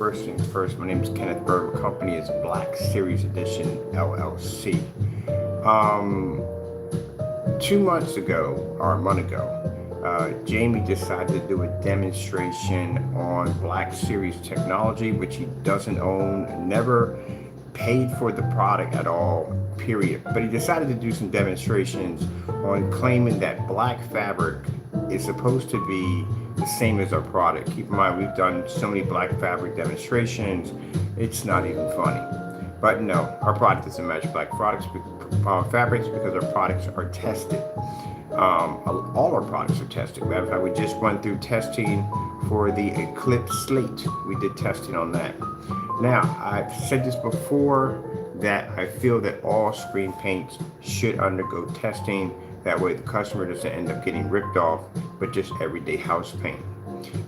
First things first, my name is Kenneth Berg. The company is Black Series Edition LLC. 2 months ago, or a month ago, Jamie decided to do a demonstration on Black Series technology, which he doesn't own, never paid for the product at all, period. But he decided to do some demonstrations on claiming that black fabric is supposed to be the same as our product. Keep in mind, we've done so many black fabric demonstrations, it's not even funny. But no, our product doesn't match black fabrics because our products are tested. All our products are tested. Matter of fact, we just went through testing for the Eclipse Slate. We did testing on that. Now, I've said this before that I feel that all screen paints should undergo testing. That way the customer doesn't end up getting ripped off, but just everyday house paint.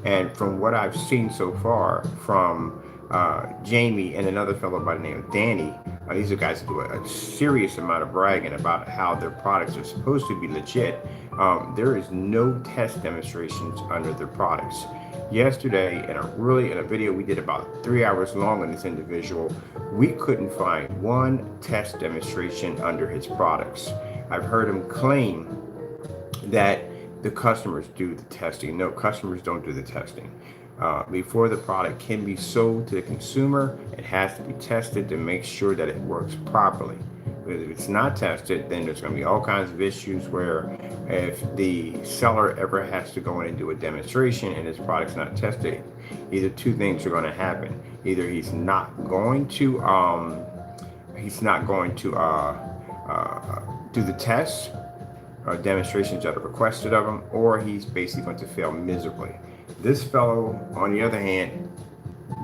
And from what I've seen so far from Jamie and another fellow by the name of Danny, these are guys who do a serious amount of bragging about how their products are supposed to be legit. There is no test demonstrations under their products. Yesterday, in a video we did about 3 hours long on this individual, we couldn't find one test demonstration under his products. I've heard him claim that the customers do the testing. No, customers don't do the testing. Before the product can be sold to the consumer, it has to be tested to make sure that it works properly. Because if it's not tested, then there's going to be all kinds of issues where if the seller ever has to go in and do a demonstration and his product's not tested, either two things are going to happen. Either he's not going to do the tests or demonstrations that are requested of him, or he's basically going to fail miserably. This fellow, on the other hand,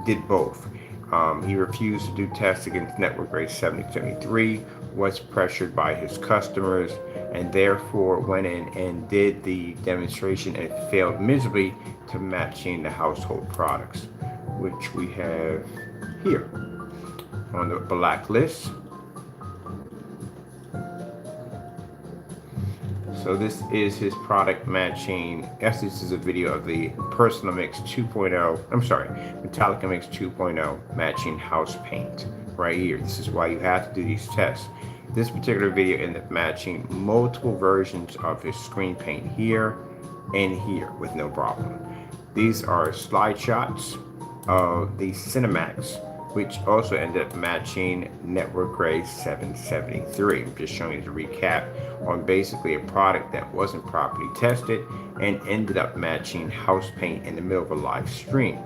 did both. He refused to do tests against network grade 7073, was pressured by his customers, and therefore went in and did the demonstration and failed miserably to matching the household products, which we have here on the black list. So this is his product matching. Yes, this is a video of the Personal Mix 2.0. I'm sorry, Metallica Mix 2.0 matching house paint right here. This is why you have to do these tests. This particular video ended up matching multiple versions of his screen paint here and here with no problem. These are slide shots of the Cinemax, which also ended up matching network grade 773. I'm just showing you the recap on basically a product that wasn't properly tested and ended up matching house paint in the middle of a live stream.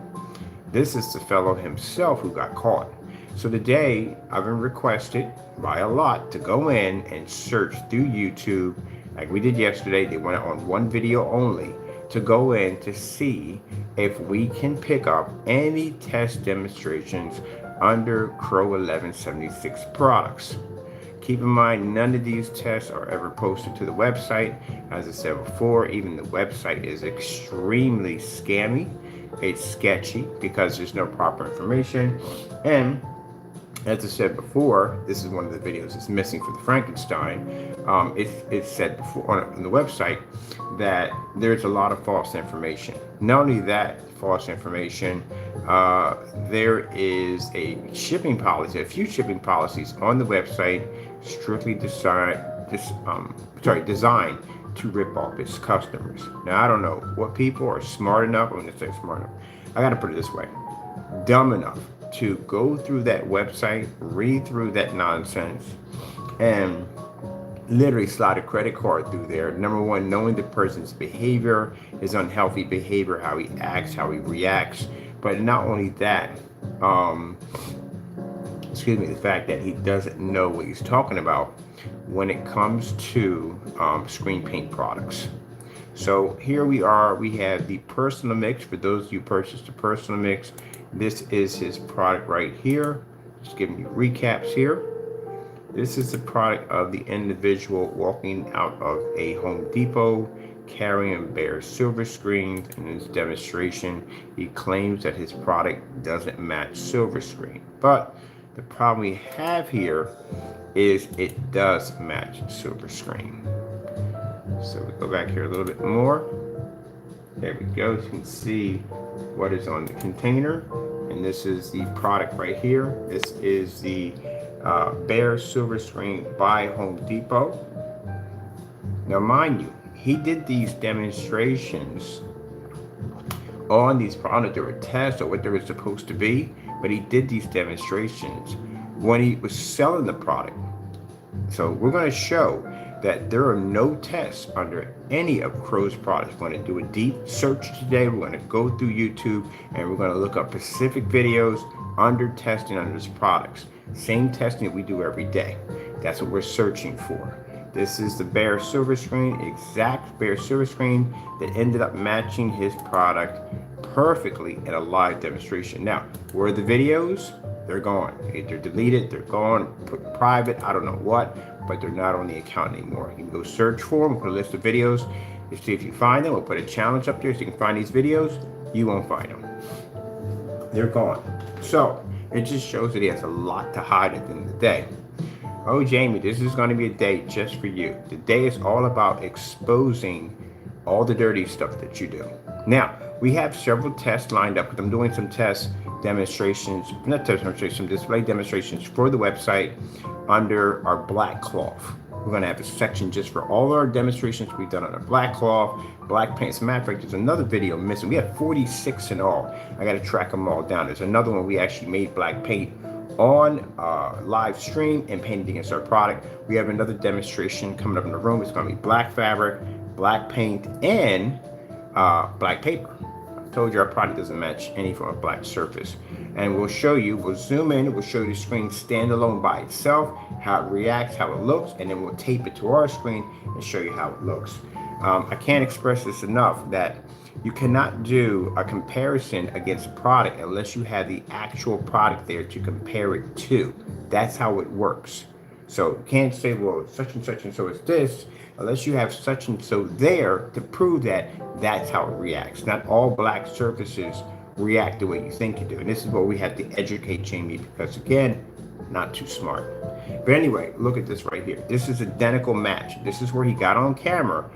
This is the fellow himself who got caught. So today I've been requested by a lot to go in and search through YouTube like we did yesterday. They went on one video only to go in to see if we can pick up any test demonstrations under Crow 1176 products. Keep in mind, none of these tests are ever posted to the website. As I said before, even the website is extremely scammy. It's sketchy because there's no proper information. And as I said before, this is one of the videos that's missing for the Frankenstein. It said before on the website that there's a lot of false information. Not only that, false information, there is a shipping policy, a few shipping policies on the website strictly designed to rip off its customers. Now, I don't know what people are smart enough, I'm gonna say smart enough, I gotta put it this way, dumb enough to go through that website, read through that nonsense, and literally slide a credit card through there. Number one, knowing the person's behavior, his unhealthy behavior, how he acts, how he reacts. But not only that, the fact that he doesn't know what he's talking about when it comes to screen paint products. So here we are, we have the Personal Mix. For those of you who purchased the Personal Mix, this is his product right here. Just giving you recaps here. This is the product of the individual walking out of a Home Depot carrying bare silver screens. In his demonstration, he claims that his product doesn't match silver screen. But the problem we have here is it does match silver screen. So we go back here a little bit more. There we go. You can see what is on the container. and this is the product right here. This is the Bare Silver Screen by Home Depot. Now, mind you, he did these demonstrations on these products. There were tests or what they were supposed to be, but he did these demonstrations when he was selling the product. So we're going to show that there are no tests under any of Crow's products. We're going to do a deep search today. We're going to go through YouTube and we're going to look up specific videos under testing under his products. Same testing that we do every day. That's what we're searching for. This is the Bare Silver Screen, exact Bare Silver Screen that ended up matching his product perfectly in a live demonstration. Now, where are the videos? They're gone. They're deleted, they're gone, put private, I don't know what, but they're not on the account anymore. You can go search for them, put a list of videos, and see if you find them. We'll put a challenge up there so you can find these videos. You won't find them. They're gone. So, it just shows that he has a lot to hide at the end of the day. Oh, Jamie, this is going to be a day just for you. The day is all about exposing all the dirty stuff that you do. Now, we have several tests lined up because I'm doing some test demonstrations, not test demonstrations, some display demonstrations for the website under our black cloth. We're going to have a section just for all our demonstrations we've done on our black cloth, black paint. As a matter of fact, there's another video missing. We have 46 in all. I got to track them all down. There's another one we actually made black paint on live stream and painted against our product. We have another demonstration coming up in the room. It's going to be black fabric, black paint, and black paper. I told you our product doesn't match any from a black surface. And we'll show you, we'll zoom in, we'll show you the screen standalone by itself, how it reacts, how it looks, and then we'll tape it to our screen and show you how it looks. I can't express this enough that you cannot do a comparison against a product unless you have the actual product there to compare it to. That's how it works. So you can't say, well, such and so is this, unless you have such and so there to prove that that's how it reacts. Not all black surfaces react the way you think you do. And this is where we have to educate Jamie because, again, not too smart. But anyway, look at this right here. This is identical match. This is where he got on camera.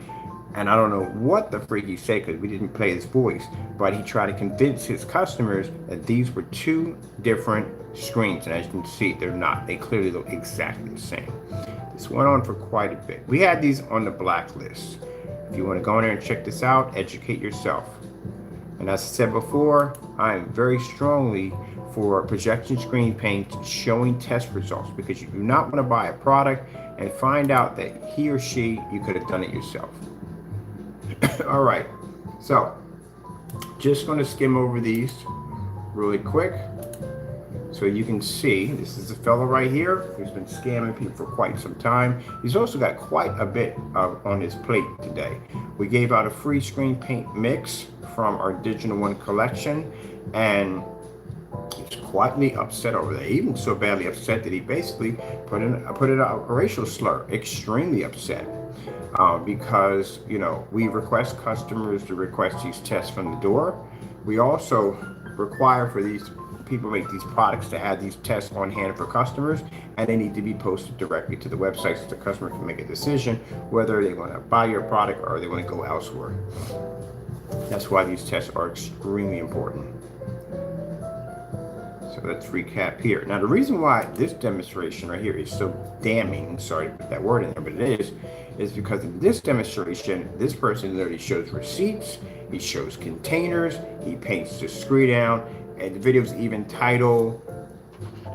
And I don't know what the freak he said because we didn't play his voice, but he tried to convince his customers that these were two different screens. And as you can see, they're not. They clearly look exactly the same. This went on for quite a bit. We had these on the blacklist. If you want to go in there and check this out, educate yourself. And as I said before, I am very strongly for projection screen paint showing test results because you do not want to buy a product and find out that he or she, you could have done it yourself. All right, so just going to skim over these really quick so you can see. This is a fellow right here who's been scamming people for quite some time. He's also got quite a bit on his plate today. We gave out a free screen paint mix from our Digital One collection, and he's quietly upset over that. Even so badly upset that he basically put in a racial slur. Extremely upset. Because, you know, we request customers to request these tests from the door. We also require for these people who make these products to have these tests on hand for customers, and they need to be posted directly to the website so the customer can make a decision whether they want to buy your product or they want to go elsewhere. That's why these tests are extremely important. So let's recap here. Now, the reason why this demonstration right here is so damning, sorry to put that word in there, but it is because in this demonstration, this person literally shows receipts, he shows containers, he paints the screen down, and the video's even titled,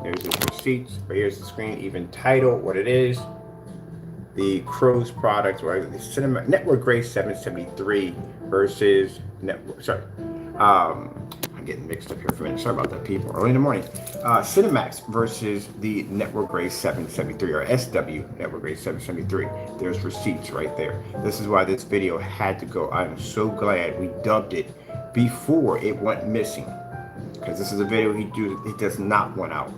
there's his receipts, but here's the screen, even title, what it is, the Crow's products, right? The Network Grade 773 versus I'm getting mixed up here for a minute. Sorry about that, people. Early in the morning. Cinemax versus the Network Grade 773 or SW Network Grade 773. There's receipts right there. This is why this video had to go. I'm so glad we dubbed it before it went missing, because this is a video he does not want out.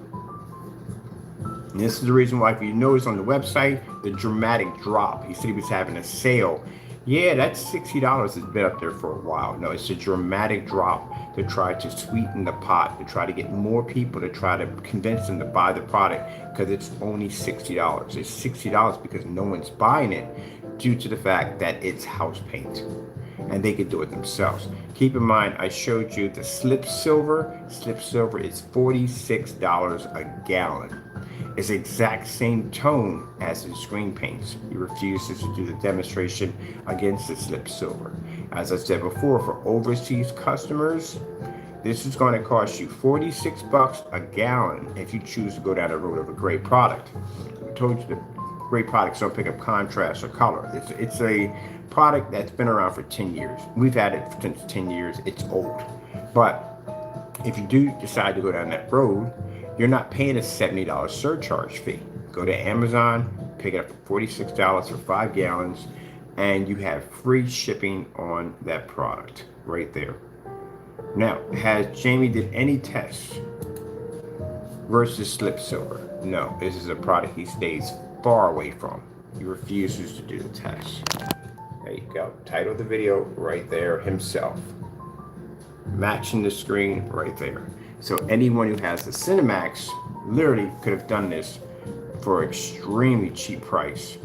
And this is the reason why, if you notice on the website, the dramatic drop. He said he was having a sale. Yeah, that $60 has been up there for a while. No, it's a dramatic drop to try to sweeten the pot, to try to get more people to try to convince them to buy the product, because it's only $60. It's $60 because no one's buying it due to the fact that it's house paint. and they can do it themselves. Keep in mind, I showed you the slip silver. Slip silver is $46 a gallon. It's the exact same tone as the screen paints. He refuses to do the demonstration against the slip silver. As I said before, for overseas customers, this is going to cost you 46 bucks a gallon if you choose to go down the road of a great product. I told you the great products don't pick up contrast or color. It's a product that's been around for 10 years. We've had it since 10 years. It's old. But if you do decide to go down that road, you're not paying a $70 surcharge fee. Go to Amazon, pick it up for $46 for 5 gallons, and you have free shipping on that product right there. Now, has Jamie did any tests versus slip silver? No, this is a product he stays far away from. He refuses to do the test. There you go. Title of the video right there, himself. Matching the screen right there. So anyone who has the Cinemax literally could have done this for an extremely cheap price.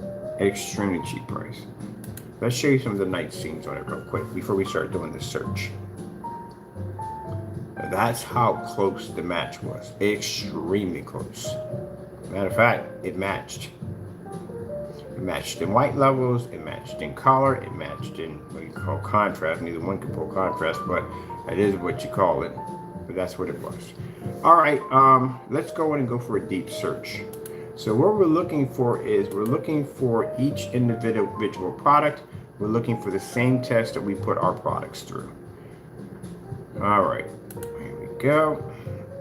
An extremely cheap price. Let's show you some of the night scenes on it real quick before we start doing the search. That's how close the match was. Extremely close. Matter of fact, it matched. It matched in white levels, it matched in color, it matched in what you call contrast. Neither one can pull contrast, but it is what you call it. But that's what it was. All right, let's go in and go for a deep search. So what we're looking for is we're looking for each individual product. We're looking for the same test that we put our products through. All right, here we go.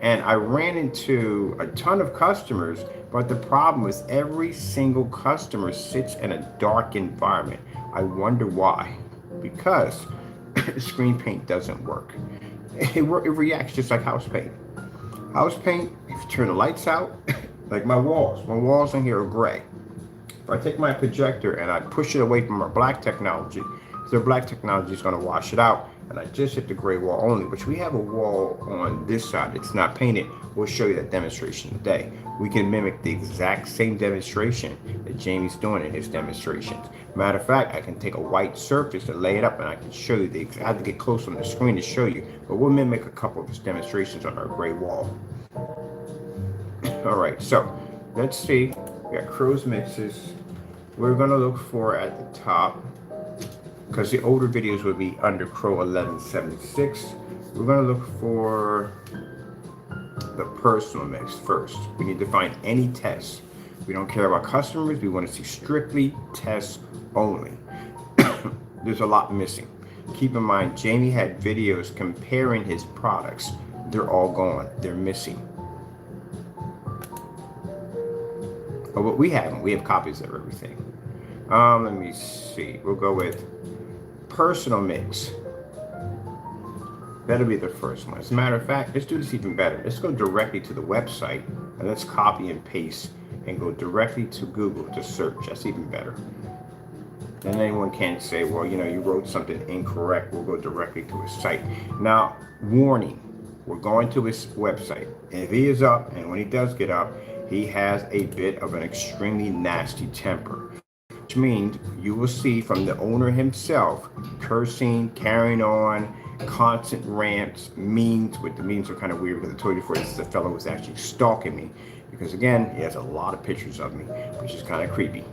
And I ran into a ton of customers, but the problem is every single customer sits in a dark environment. I wonder why. Because screen paint doesn't work. It reacts just like house paint. House paint, if you turn the lights out, like my walls in here are gray. If I take my projector and I push it away from our black technology, the black technology is going to wash it out, and I just hit the gray wall only, which we have a wall on this side that's not painted. We'll show you that demonstration today. We can mimic the exact same demonstration that Jamie's doing in his demonstrations. Matter of fact, I can take a white surface and lay it up, and I can show you I have to get close on the screen to show you, but we'll mimic a couple of his demonstrations on our gray wall. All right, so let's see. We got Crow's mixes. We're gonna look for at the top, because the older videos would be under Crow 1176. We're gonna look for the personal mix first. We need to find any tests. We don't care about customers. We want to see strictly tests only. There's a lot missing. Keep in mind, Jamie had videos comparing his products. They're all gone. They're missing. Oh, but we have them. We have copies of everything. Let me see. We'll go with personal mix. That'll be the first one. As a matter of fact, let's do this even better. Let's go directly to the website and let's copy and paste and go directly to Google to search. That's even better. Then anyone can't say, well, you know, you wrote something incorrect. We'll go directly to his site. Now, warning, we're going to his website. If he is up, and when he does get up, he has a bit of an extremely nasty temper, which means you will see from the owner himself cursing, carrying on, constant rants, memes. With the memes are kind of weird because I told you before, this is a fellow who's actually stalking me, because again, he has a lot of pictures of me, which is kind of creepy.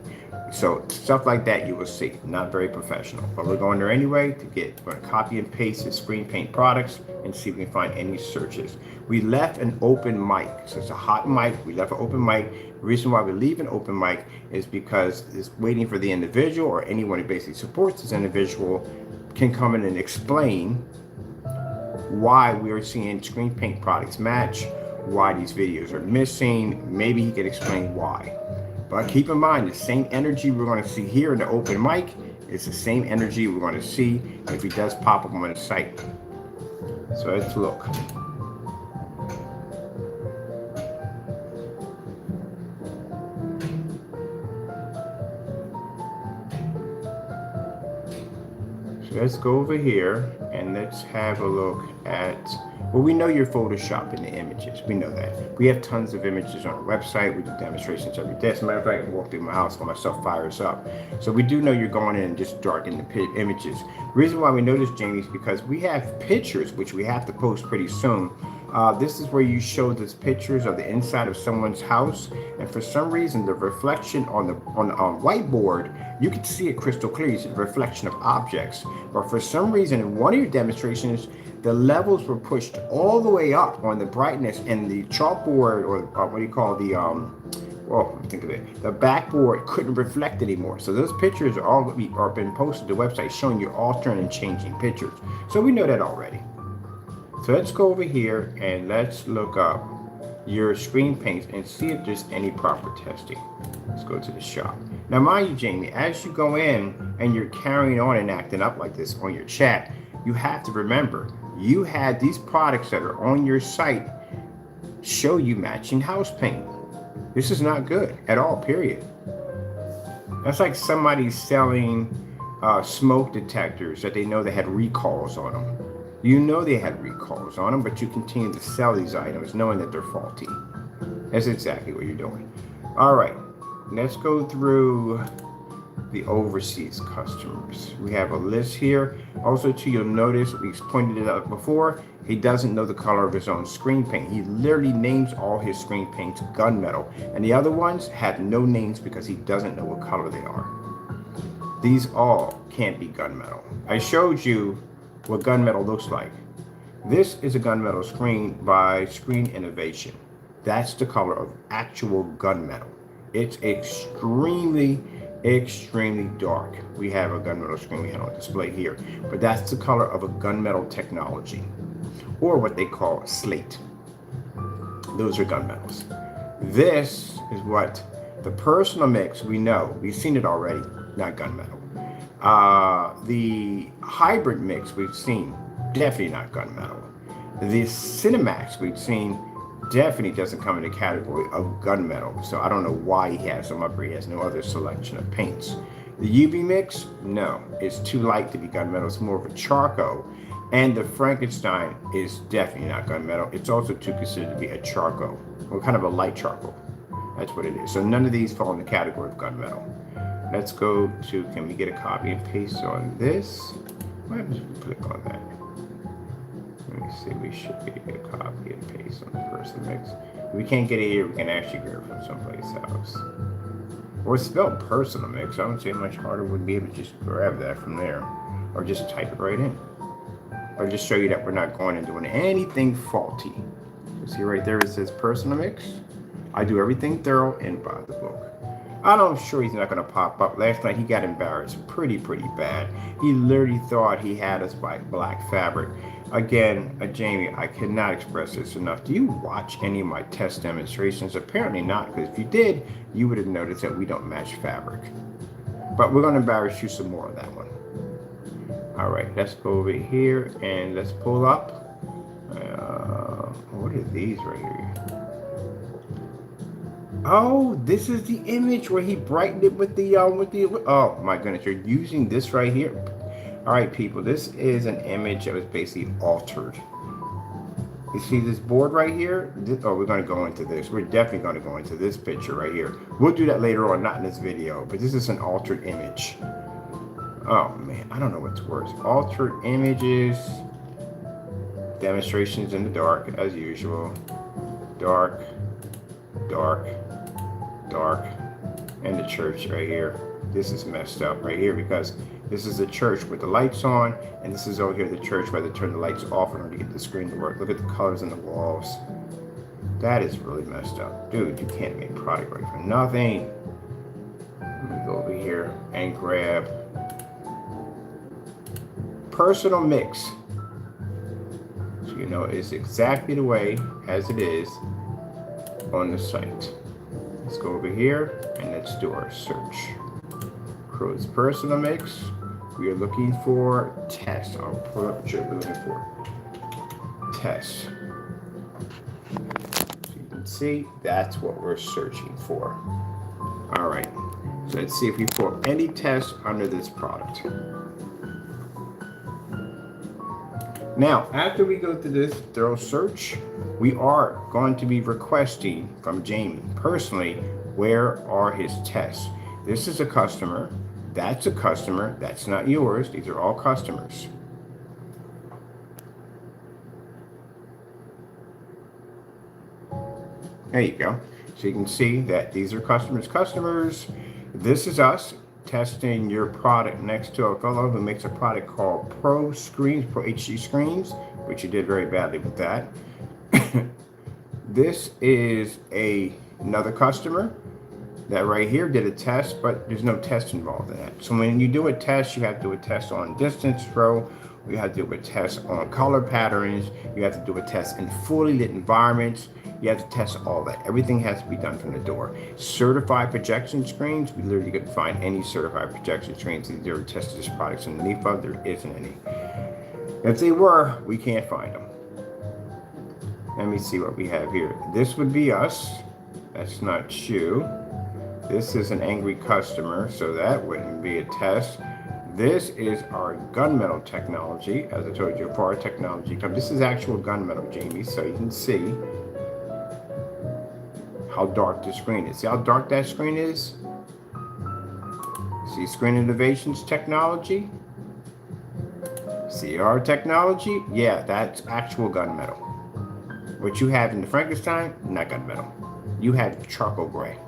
So stuff like that you will see. Not very professional, but we're going there anyway we're going to copy and paste his screen paint products and see if we can find any searches. We left an open mic, so it's a hot mic. We left an open mic. The reason why we leave an open mic is because it's waiting for the individual, or anyone who basically supports this individual can come in and explain why we are seeing screen paint products match, why these videos are missing. Maybe he can explain why. But keep in mind, the same energy we're going to see here in the open mic is the same energy we're going to see if he does pop up on the site. So let's look. So let's go over here and let's have a look at Well, we know you're photoshopping the images. We know that. We have tons of images on our website. We do demonstrations every day. As a matter of fact, I walk through my house when my stuff fires up. So we do know you're going in and just darkening the images. The reason why we know this, Jamie, is because we have pictures, which we have to post pretty soon. This is where you show these pictures of the inside of someone's house, and for some reason, the reflection on the whiteboard, you can see it crystal clear. You see the reflection of objects, but for some reason, in one of your demonstrations, the levels were pushed all the way up on the brightness, and the chalkboard, or what do you call the well, think of it, the backboard couldn't reflect anymore. So those pictures are been posted to the website showing you altering and changing pictures. So we know that already. So let's go over here and let's look up your screen paints and see if there's any proper testing. Let's go to the shop. Now, mind you, Jamie, as you go in and you're carrying on and acting up like this on your chat, you have to remember, you had these products that are on your site show you matching house paint. This is not good at all, period. That's like somebody selling smoke detectors that they know they had recalls on them. You know they had recalls on them, but you continue to sell these items knowing that they're faulty. That's exactly what you're doing. All right, let's go through the overseas customers. We have a list here. Also, too, you'll notice, we pointed it out before, he doesn't know the color of his own screen paint. He literally names all his screen paints gunmetal, and the other ones have no names because he doesn't know what color they are. These all can't be gunmetal. I showed you what gunmetal looks like. This is a gunmetal screen by Screen Innovation. That's the color of actual gunmetal. It's extremely dark. We have a gunmetal screen we have on display here, but that's the color of a gunmetal technology, or what they call Slate. Those are gunmetals. This is what the personal mix, we know, we've seen it already, not gunmetal. The hybrid mix we've seen, definitely not gunmetal. The Cinemax we've seen definitely doesn't come in the category of gunmetal. So I don't know why he has them up here. He has no other selection of paints. The UV mix, no, it's too light to be gunmetal. It's more of a charcoal. And the Frankenstein is definitely not gunmetal. It's also too considered to be a charcoal, or kind of a light charcoal. That's what it is. So none of these fall in the category of gunmetal. Let's go to, can we get a copy and paste on this? What happens if we click on that? Let me see, we should be able to get a copy and paste on the person mix. If we can't get it here, we can actually grab it from someplace else. Or spell personal mix. I don't see how much harder would be able to just grab that from there. Or just type it right in. Or just show you that we're not going and doing anything faulty. So see right there, it says personal mix. I do everything thorough and by the book. I'm sure he's not going to pop up. Last night he got embarrassed pretty bad. He literally thought he had us by black fabric. Again, Jamie, I cannot express this enough. Do you watch any of my test demonstrations? Apparently not, because if you did, you would have noticed that we don't match fabric. But we're going to embarrass you some more on that one. All right, let's go over here and let's pull up. What are these right here? Oh, this is the image where he brightened it with the oh my goodness, you're using this right here. All right, people, this is an image that was basically altered. You see this board right here? We're going to go into this. We're definitely going to go into this picture right here. We'll do that later on, not in this video, but this is an altered image. Oh man, I don't know what's worse. Altered images, demonstrations in the dark as usual. Dark, and the church right here. This is messed up right here because this is the church with the lights on, and this is over here the church where they turn the lights off in order to get the screen to work. Look at the colors in the walls. That is really messed up. Dude, you can't make product right for nothing. Let me go over here and grab personal mix. So you know it's exactly the way as it is on the site. Let's go over here and let's do our search. Crow's personal mix. We are looking for test. I'll pull up what we're looking for. Test. So you can see that's what we're searching for. All right. So let's see if we pull any test under this product. Now, after we go through this thorough search, we are going to be requesting from Jamie personally, where are his tests? This is a customer, that's a customer, that's not yours, these are all customers. There you go. So you can see that these are customers. This is us testing your product next to a fellow who makes a product called Pro HD Screens, which you did very badly with that. This is another customer that right here did a test, but there's no test involved in that. So when you do a test, you have to do a test on distance throw, you have to do a test on color patterns, you have to do a test in fully lit environments, you have to test all that. Everything has to be done from the door. Certified projection screens, we literally couldn't find any certified projection screens that ever tested this product underneath of. There isn't any. If they were, we can't find them. Let me see what we have here. This would be us. That's not you. This is an angry customer, so that wouldn't be a test. This is our gunmetal technology. As I told you, for our technology, this is actual gunmetal, Jamie, so you can see how dark the screen is. See how dark that screen is? See Screen Innovations technology? See our technology? Yeah, that's actual gunmetal. What you have in the Frankenstein, not gunmetal. You have charcoal gray.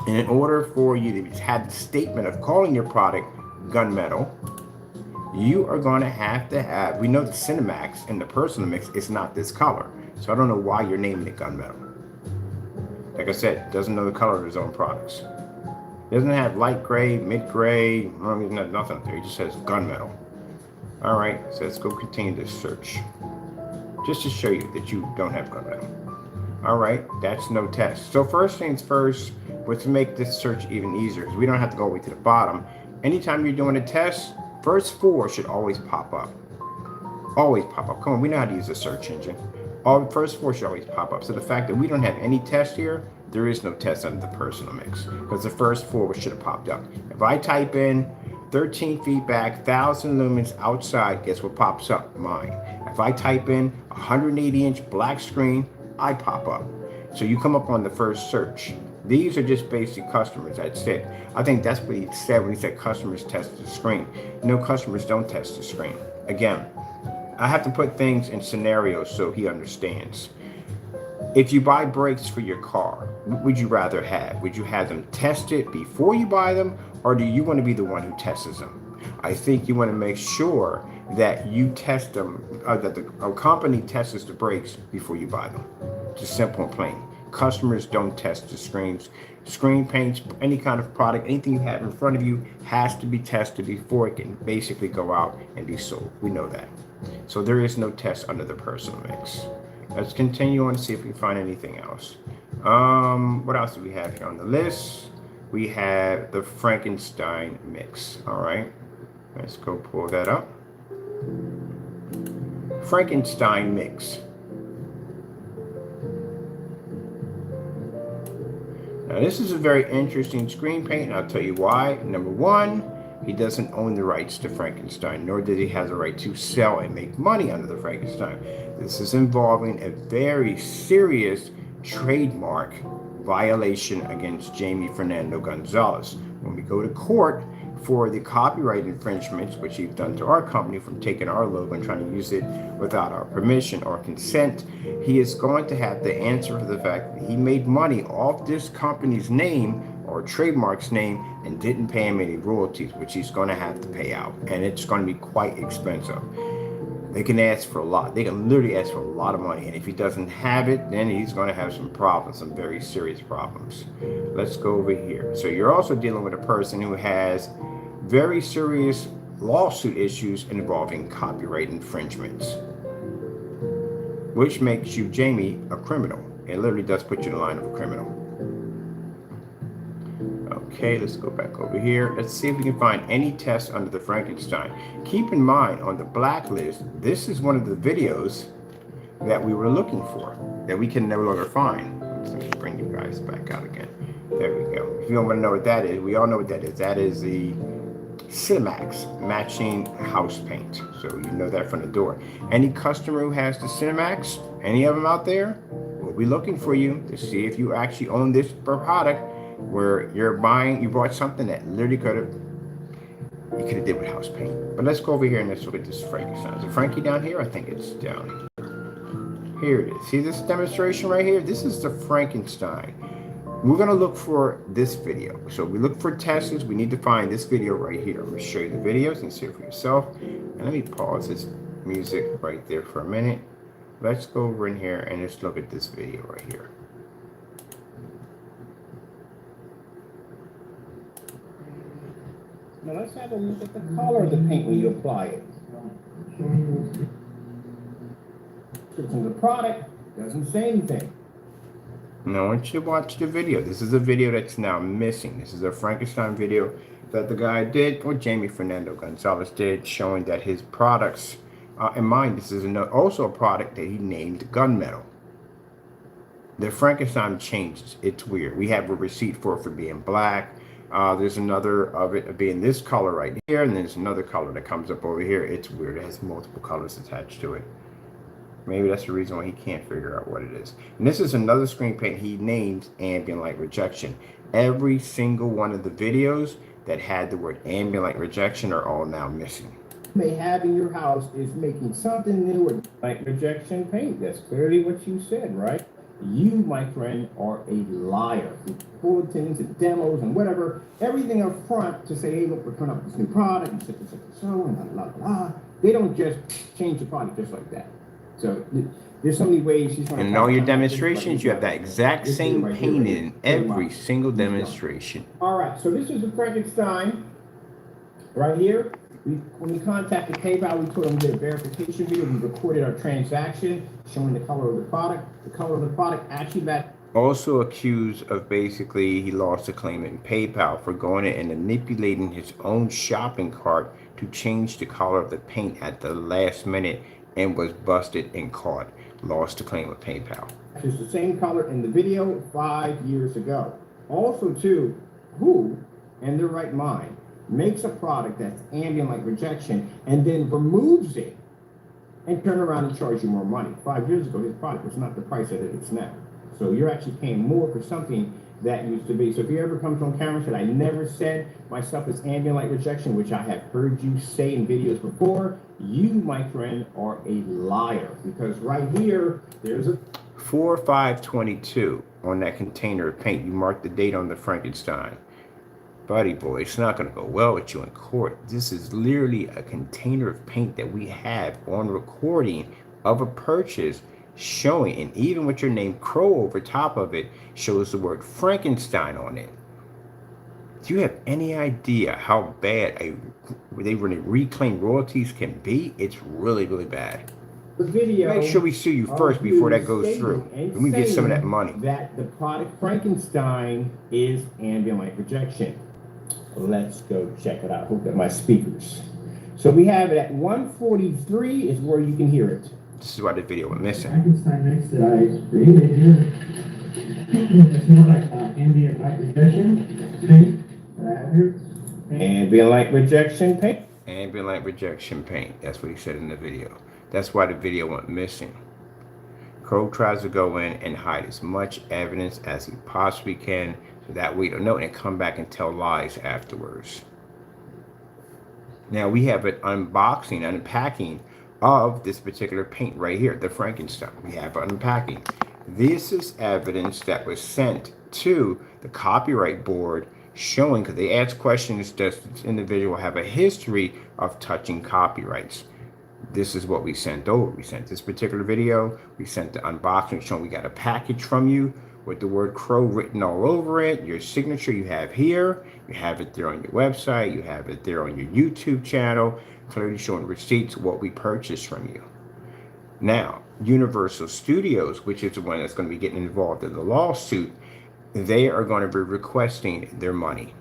And in order for you to have the statement of calling your product gunmetal, you are going to have, we know the Cinemax and the Personal Mix is not this color. So I don't know why you're naming it gunmetal. Like I said, doesn't know the color of his own products. Doesn't have light gray, mid gray, nothing there. It just says gunmetal. All right, so let's go continue this search. Just to show you that you don't have gunmetal. All right, that's no test. So first things first, but to make this search even easier, because we don't have to go all the way to the bottom. Anytime you're doing a test, first 4 should always pop up. Always pop up. Come on, we know how to use a search engine. First 4 should always pop up. So the fact that we don't have any test here, there is no test under the Personal Mix, because the first 4 should have popped up. If I type in 13 feet back, 1,000 lumens outside, guess what pops up? Mine. If I type in 180-inch black screen, I pop up. So you come up on the first search. These are just basic customers, that's it. I think that's what he said when he said customers test the screen. No, customers don't test the screen. Again, I have to put things in scenarios so he understands. If you buy brakes for your car, what would you rather have? Would you have them tested before you buy them, or do you want to be the one who tests them? I think you want to make sure that you test them, that the company tests the brakes before you buy them. Just simple and plain. Customers don't test the screens. Screen paints, any kind of product, anything you have in front of you has to be tested before it can basically go out and be sold. We know that. So there is no test under the Personal Mix. Let's continue on to see if we can find anything else. What else do we have here on the list? We have the Frankenstein mix. All right, let's go pull that up. Frankenstein mix. Now this is a very interesting screen paint, and I'll tell you why. Number one, he doesn't own the rights to Frankenstein, nor did he have the right to sell and make money under the Frankenstein. This is involving a very serious trademark violation against Jamie Fernando Gonzalez. When we go to court for the copyright infringements, which he's done to our company from taking our logo and trying to use it without our permission or consent, he is going to have to answer for the fact that he made money off this company's name or trademark's name and didn't pay him any royalties, which he's going to have to pay out, and it's going to be quite expensive. They can ask for a lot. They can literally ask for a lot of money, and if he doesn't have it, then he's going to have some problems, some very serious problems. Let's go over here. So you're also dealing with a person who has very serious lawsuit issues involving copyright infringements, which makes you, Jamie, a criminal. It literally does put you in the line of a criminal. Okay, let's go back over here. Let's see if we can find any tests under the Frankenstein. Keep in mind, on the blacklist, this is one of the videos that we were looking for that we can no longer find. Let me bring you guys back out again. There we go. If you don't want to know what that is, we all know what that is. That is the Cinemax matching house paint. So you know that from the door. Any customer who has the Cinemax, any of them out there, we'll be looking for you to see if you actually own this product where you bought something that literally you could have did with house paint. But let's go over here and let's look at this Frankenstein. Is it Frankie down here? I think it's down here. It is. See this demonstration right here? This is the Frankenstein. We're going to look for this video. So we look for Teslas. We need to find this video right here. I'm going to show you the videos and see it for yourself. And let me pause this music right there for a minute. Let's go over in here and let's look at this video right here. Now let's have a look at the color of the paint when you apply it. The product doesn't say anything. Now I want you to watch the video. This is a video that's now missing. This is a Frankenstein video that the guy did, or Jamie Fernando Gonzalez did, showing that his products, in mind, this is also a product that he named gunmetal. The Frankenstein changed. It's weird. We have a receipt for it for being black. There's another of it being this color right here, and there's another color that comes up over here. It's weird. It has multiple colors attached to it. Maybe that's the reason why he can't figure out what it is. And this is another screen paint he named ambient light rejection. Every single one of the videos that had the word ambient light rejection are all now missing. May have in your house is making something new with light rejection paint. That's clearly what you said, right? You, my friend, are a liar. Bulletins and demos and whatever, everything up front to say, hey, look, we're coming up with this new product and so and la. They don't just change the product just like that. So there's so many ways she's going to. And in all your demonstrations, you have that exact same paint in every single demonstration. All right, so this is the Frankenstein right here. When we contacted PayPal, we told them we did a verification video. We recorded our transaction showing the color of the product. The color of the product actually matched. Also accused of basically he lost a claim in PayPal for going in and manipulating his own shopping cart to change the color of the paint at the last minute and was busted and caught. Lost the claim with PayPal. It's the same color in the video 5 years ago. Also, too, who in their right mind makes a product that's ambient light rejection and then removes it and turn around and charge you more money? 5 years ago, his product was not the price that it is now. So you're actually paying more for something that used to be. So if you ever come on camera and said, I never said my stuff is ambient light rejection, which I have heard you say in videos before, you, my friend, are a liar. Because right here, there's a 4/5/22 on that container of paint. You marked the date on the Frankenstein. Buddy boy, it's not going to go well with you in court. This is literally a container of paint that we have on recording of a purchase showing, and even with your name Crow over top of it, shows the word Frankenstein on it. Do you have any idea how bad they really reclaim royalties can be? It's really, really bad. the video. Make sure we sue you first before that goes through, and we get some of that money. That the product Frankenstein is ambient light rejection. Let's go check it out. Hook up my speakers. So we have it at 143 is where you can hear it. This is why the video went missing. Frankenstein mix that I created here. It's more like ambient light rejection paint that I have here. Ambient light rejection paint. Ambient light rejection paint. That's what he said in the video. That's why the video went missing. Crow tries to go in and hide as much evidence as he possibly can, so that we don't know and come back and tell lies afterwards. Now we have an unboxing, unpacking of this particular paint right here, the Frankenstein. We have unpacking. This is evidence that was sent to the copyright board showing, because they asked questions, does this individual have a history of touching copyrights? This is what we sent over. We sent this particular video. We sent the unboxing showing we got a package from you with the word Crow written all over it. Your signature you have here. You have it there on your website. You have it there on your YouTube channel, clearly showing receipts what we purchased from you. Now, Universal Studios, which is the one that's going to be getting involved in the lawsuit, they are going to be requesting their money.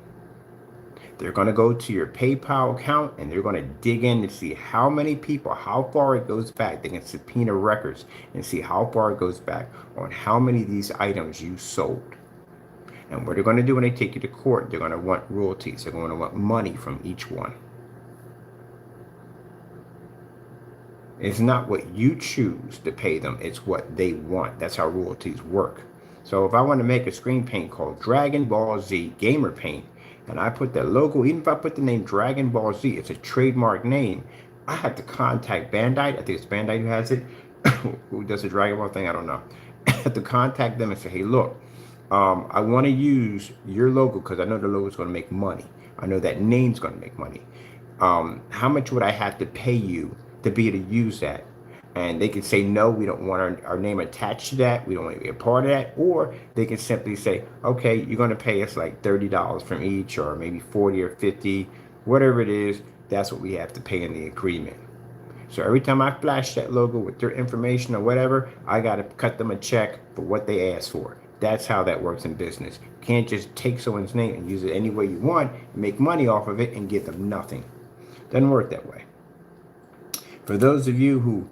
They're going to go to your PayPal account and they're going to dig in to see how many people, how far it goes back. They can subpoena records and see how far it goes back on how many of these items you sold. And what they're going to do when they take you to court, they're going to want royalties. They're going to want money from each one. It's not what you choose to pay them. It's what they want. That's how royalties work. So if I want to make a screen paint called Dragon Ball Z Gamer Paint, and I put that logo, even if I put the name Dragon Ball Z, it's a trademark name, I have to contact Bandai. I think it's Bandai who has it. Who does the Dragon Ball thing? I don't know. I have to contact them and say, hey, look, I want to use your logo because I know the logo is going to make money. I know that name's going to make money. How much would I have to pay you to be able to use that? And they can say, no, we don't want our name attached to that. We don't want to be a part of that. Or they can simply say, okay, you're going to pay us like $30 from each, or maybe 40 or 50, whatever it is. That's what we have to pay in the agreement. So every time I flash that logo with their information or whatever, I got to cut them a check for what they asked for. That's how that works in business. You can't just take someone's name and use it any way you want, make money off of it, and give them nothing. Doesn't work that way. For those of you who,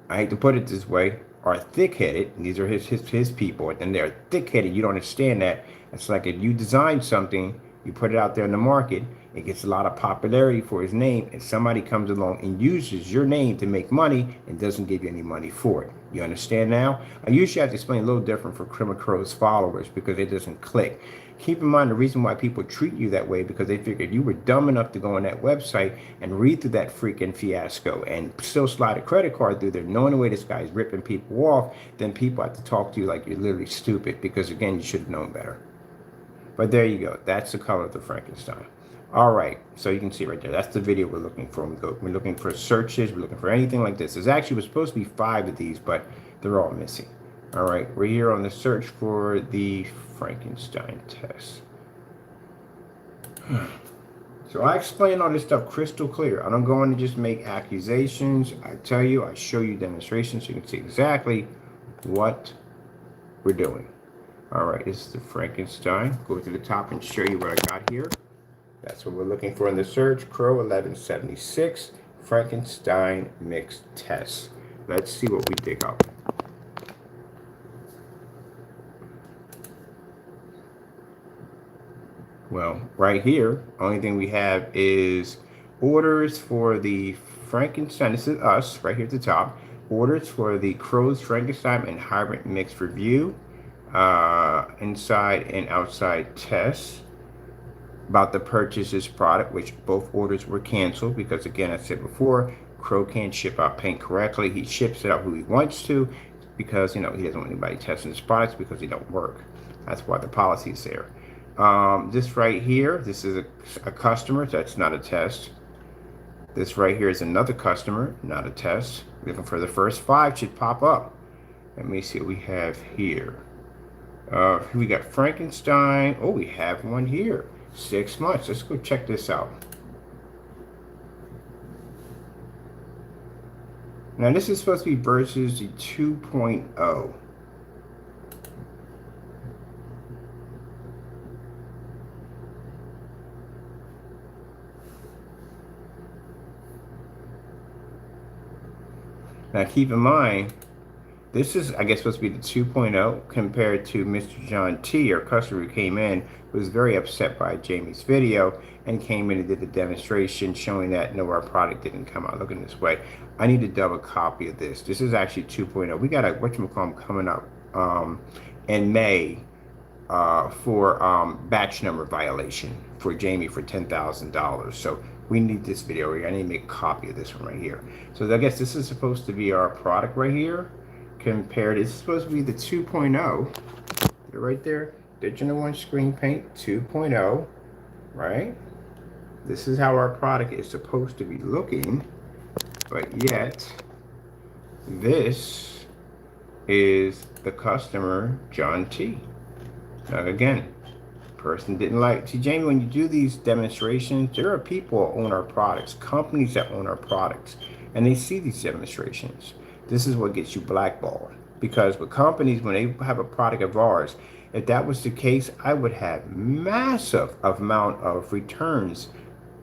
I hate to put it this way, are thick-headed, and these are his people, and they're thick-headed, you don't understand that. It's like if you design something, you put it out there in the market, it gets a lot of popularity for his name, and somebody comes along and uses your name to make money and doesn't give you any money for it. You understand now? I usually have to explain a little different for Criminal Crow's followers because it doesn't click. Keep in mind the reason why people treat you that way because they figured you were dumb enough to go on that website and read through that freaking fiasco and still slide a credit card through there, knowing the way this guy's ripping people off. Then people have to talk to you like you're literally stupid because, again, you should have known better. But there you go. That's the color of the Frankenstein. All right, so you can see right there. That's the video we're looking for. We're looking for searches. We're looking for anything like this. There's actually was supposed to be 5 of these, but they're all missing. All right, we're here on the search for the Frankenstein test. So I explain all this stuff crystal clear. I don't go in to just make accusations. I tell you, I show you demonstrations so you can see exactly what we're doing. All right, this is the Frankenstein. Go to the top and show you what I got here. That's what we're looking for in the search. Crow 1176 Frankenstein mixed test. Let's see what we dig up. Well, right here, only thing we have is orders for the Frankenstein. This is us right here at the top. Orders for the Crow's Frankenstein and Hybrid Mix review. Inside and outside tests. About the purchase this product, which both orders were canceled because, again, I said before, Crow can't ship out paint correctly. He ships it out who he wants to because, you know, he doesn't want anybody testing his products because they don't work. That's why the policy is there. This right here, this is a customer. That's not a test. This right here is another customer, not a test. Looking for the first 5 should pop up. Let me see what we have here. We got Frankenstein. Oh, we have one here. 6 months. Let's go check this out. Now this is supposed to be versus the 2.0. Now keep in mind, this is, I guess, supposed to be the 2.0 compared to Mr. John T, our customer who came in, was very upset by Jamie's video and came in and did a demonstration showing that, no, our product didn't come out looking this way. I need a double copy of this. This is actually 2.0. We got a, whatchamacallit, coming up in May for batch number violation for Jamie for $10,000. So we need this video here. I need to make a copy of this one right here. So I guess this is supposed to be our product right here. Compared, it's supposed to be the 2.0 right there, Digital One Screen Paint 2.0, right? This is how our product is supposed to be looking, but yet this is the customer, John T. Now again, person didn't like, see Jamie, when you do these demonstrations, there are people who own our products, companies that own our products, and they see these demonstrations. This is what gets you blackballed. Because with companies, when they have a product of ours, if that was the case, I would have massive amount of returns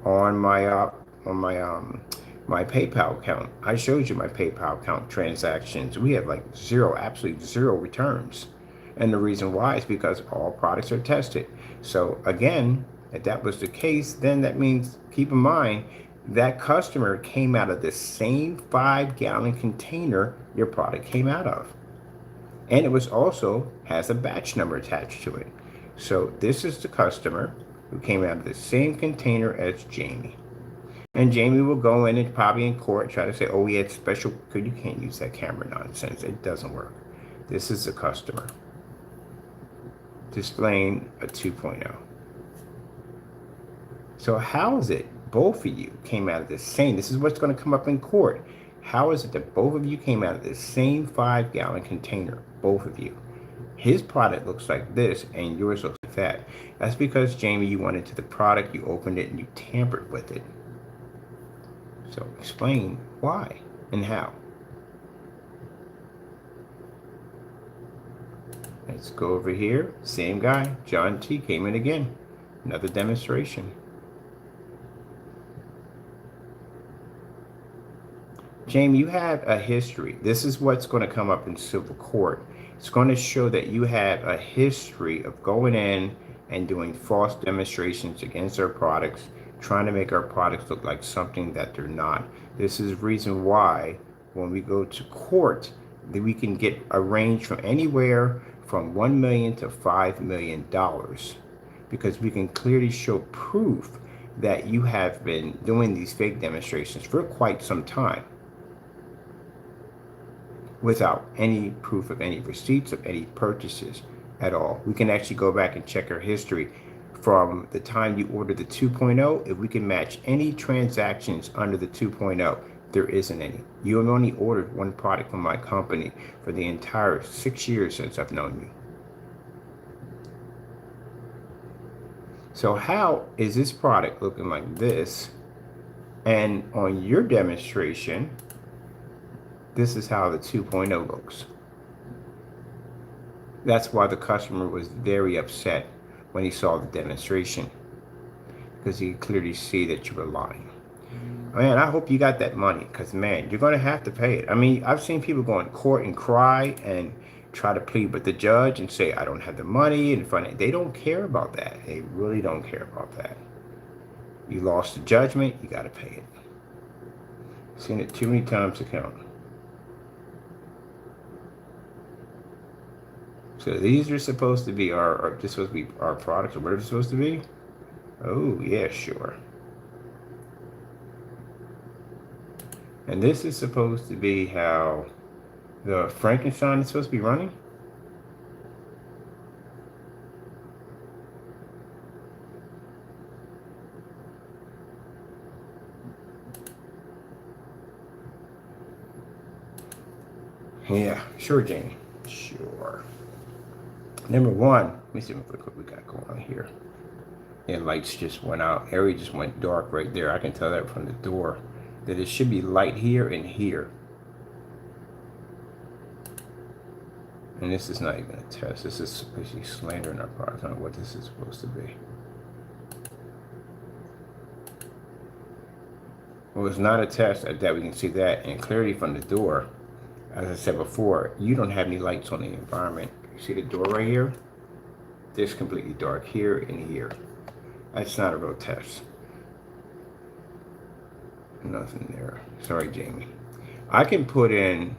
on my my PayPal account. I showed you my PayPal account transactions. We have like zero, absolutely zero returns. And the reason why is because all products are tested. So again, if that was the case, then that means, keep in mind, that customer came out of the same 5-gallon container your product came out of. And it was also has a batch number attached to it. So this is the customer who came out of the same container as Jamie. And Jamie will go in and probably in court try to say, oh, we had special, because you can't use that camera nonsense. It doesn't work. This is the customer displaying a 2.0. So how is it both of you came out of the same, this is what's going to come up in court. How is it that both of you came out of the same 5-gallon container, both of you? His product looks like this and yours looks like that. That's because, Jamie, you went into the product, you opened it, and you tampered with it. So explain why and how. Let's go over here. Same guy, John T. came in again. Another demonstration. Jamie, you have a history. This is what's going to come up in civil court. It's going to show that you have a history of going in and doing false demonstrations against our products, trying to make our products look like something that they're not. This is the reason why when we go to court, that we can get a range from anywhere from $1 million to $5 million, because we can clearly show proof that you have been doing these fake demonstrations for quite some time without any proof of any receipts of any purchases at all. We can actually go back and check our history from the time you ordered the 2.0. If we can match any transactions under the 2.0, there isn't any. You have only ordered one product from my company for the entire 6 years since I've known you. So how is this product looking like this? And on your demonstration, this is how the 2.0 looks. That's why the customer was very upset when he saw the demonstration, because he could clearly see that you were lying. Man, I hope you got that money, because, man, you're going to have to pay it. I mean, I've seen people go in court and cry and try to plead with the judge and say, I don't have the money. And they don't care about that. They really don't care about that. You lost the judgment, you got to pay it. Seen it too many times to count. So these are supposed to be this supposed to be our products, or whatever it's supposed to be? Oh, yeah, sure. And this is supposed to be how the Frankenstein is supposed to be running? Yeah, sure, Jamie. Sure. Number one, let me see what we got going on here. Yeah, lights just went out. Area just went dark right there. I can tell that from the door, that it should be light here and here. And this is not even a test. This is basically slandering our product. I don't know what this is supposed to be. Well, it's not a test at that. We can see that, and clearly from the door, as I said before, you don't have any lights on the environment. You see the door right here? This completely dark here and here. That's not a real test. Nothing there. Sorry, Jamie. I can put in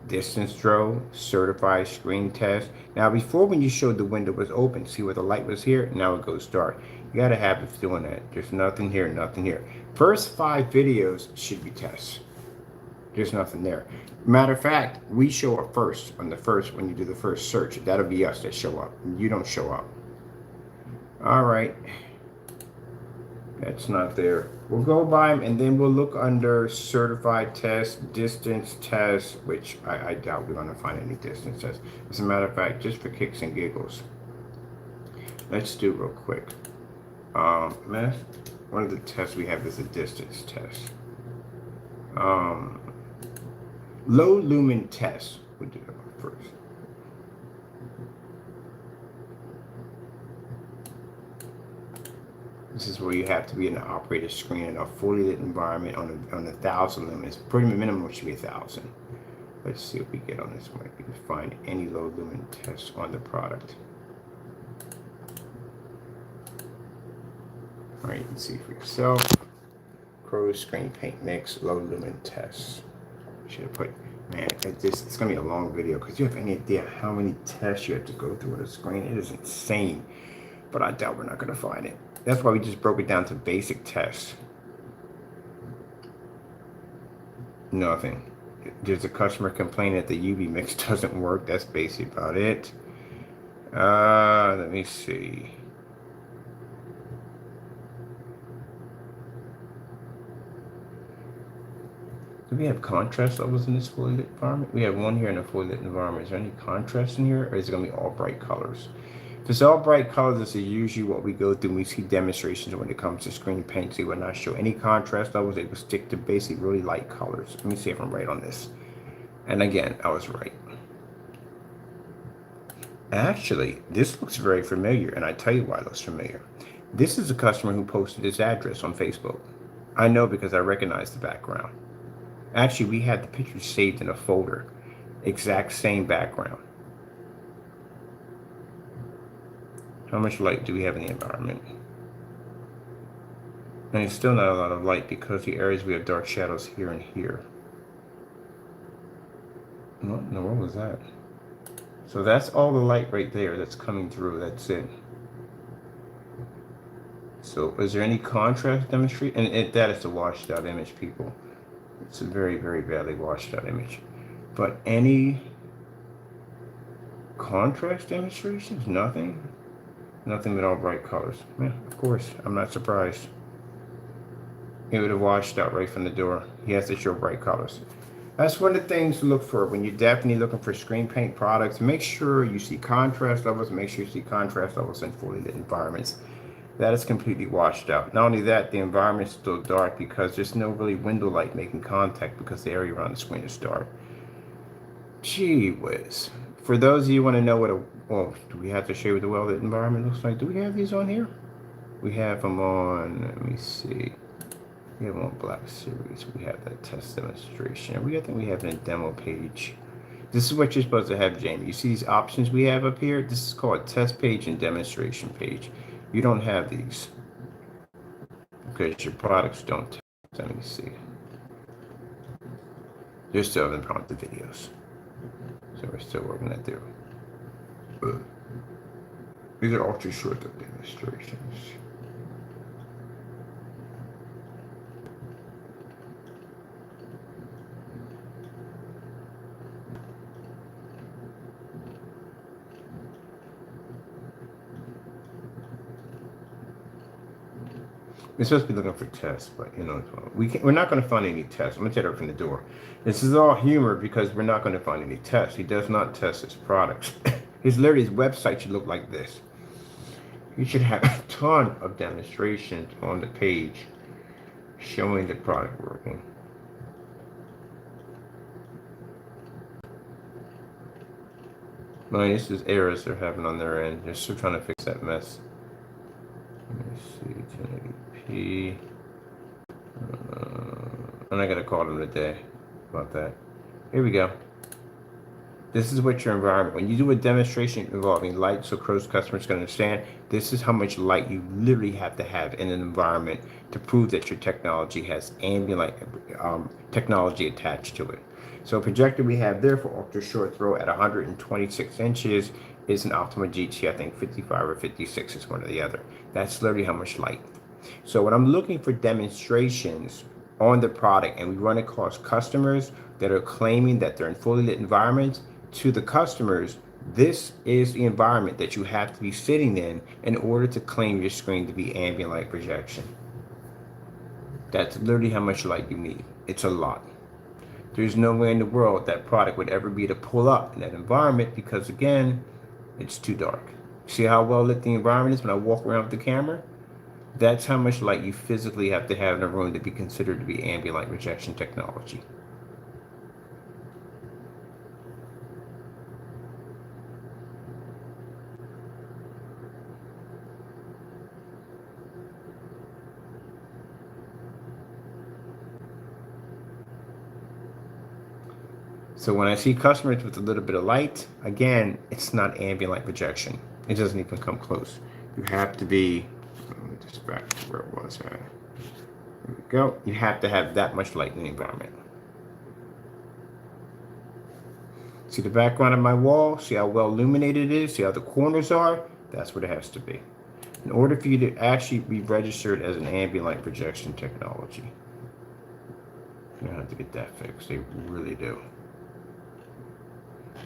distance draw, certified screen test. Now, before, when you showed the window was open, see where the light was here? Now it goes dark. You got to have it doing that. There's nothing here, nothing here. First 5 videos should be tests. There's nothing there. Matter of fact, we show up first on the first, when you do the first search. That'll be us that show up. You don't show up. All right. That's not there. We'll go by them, and then we'll look under certified test, distance test, which I doubt we're going to find any distance test. As a matter of fact, just for kicks and giggles, let's do real quick. One of the tests we have is a distance test. Low lumen test. We'll do that one first. This is where you have to be in the operator screen in a fully lit environment on 1,000 lumens. Pretty minimum should be 1,000. Let's see what we get on this one. If we can find any low lumen tests on the product. All right, you can see for yourself. Crow's screen paint mix, low lumen tests. Should have put, man, it's gonna be a long video because you have any idea how many tests you have to go through with a screen. It is insane, but I doubt we're not gonna find it. That's why we just broke it down to basic tests. Nothing. There's a customer complaining that the UV mix doesn't work. That's basically about it. Let me see. Do we have contrast levels in this fully lit environment? We have one here in a fully lit environment. Is there any contrast in here, or is it going to be all bright colors? If it's all bright colors, this is usually what we go through when we see demonstrations when it comes to screen paint. They will not show any contrast levels. They will stick to basically really light colors. Let me see if I'm right on this. And again, I was right. Actually, this looks very familiar, and I tell you why it looks familiar. This is a customer who posted his address on Facebook. I know because I recognize the background. Actually, we had the picture saved in a folder. Exact same background. How much light do we have in the environment? And it's still not a lot of light because the areas we have dark shadows here and here. What in the world was that? So that's all the light right there that's coming through. That's it. So is there any contrast demonstrate? And that is a washed out image, people. It's a very, very badly washed out image. But any contrast demonstrations? Nothing? Nothing but all bright colors. Yeah, of course. I'm not surprised. It would have washed out right from the door. He has to show bright colors. That's one of the things to look for when you're definitely looking for screen paint products. Make sure you see contrast levels. Make sure you see contrast levels in fully lit environments. That is completely washed out. Not only that, the environment is still dark because there's no really window light making contact because the area around the screen is dark. Gee whiz. For those of you who want to know what do we have to show you what the well-lit environment looks like? Do we have these on here? We have them on, let me see. We have them on Black Series. We have that test demonstration. I think we have it in demo page. This is what you're supposed to have, Jamie. You see these options we have up here? This is called test page and demonstration page. You don't have these because your products don't test. Let me see. They're still in prompted videos. So we're still working that through. These are ultra short demonstrations. We're supposed to be looking for tests, but you know, we're not going to find any tests. I'm going to tell you right from the door. This is all humor because we're not going to find any tests. He does not test his products. His website should look like this. You should have a ton of demonstrations on the page showing the product working. This is errors they're having on their end. They're still trying to fix that mess. Let me see, 1080p. And I gotta call them today about that. Here we go. This is what your environment, when you do a demonstration involving light, so Crow's customers can understand, this is how much light you literally have to have in an environment to prove that your technology has ambient light technology attached to it. So projector we have there for ultra short throw at 126 inches is an Optima GT, I think 55 or 56 is one or the other. That's literally how much light. So when I'm looking for demonstrations on the product and we run across customers that are claiming that they're in fully lit environments, to the customers, this is the environment that you have to be sitting in order to claim your screen to be ambient light projection. That's literally how much light you need. It's a lot. There's no way in the world that product would ever be to pull up in that environment because, again, it's too dark. See how well lit the environment is when I walk around with the camera? That's how much light you physically have to have in a room to be considered to be ambient light projection technology. So when I see customers with a little bit of light, again, it's not ambient light projection. It doesn't even come close. You have to be, let me just back to where it was at. There we go. You have to have that much light in the environment. See the background of my wall? See how well illuminated it is? See how the corners are? That's what it has to be. In order for you to actually be registered as an ambient light projection technology. You have to get that fixed. They really do.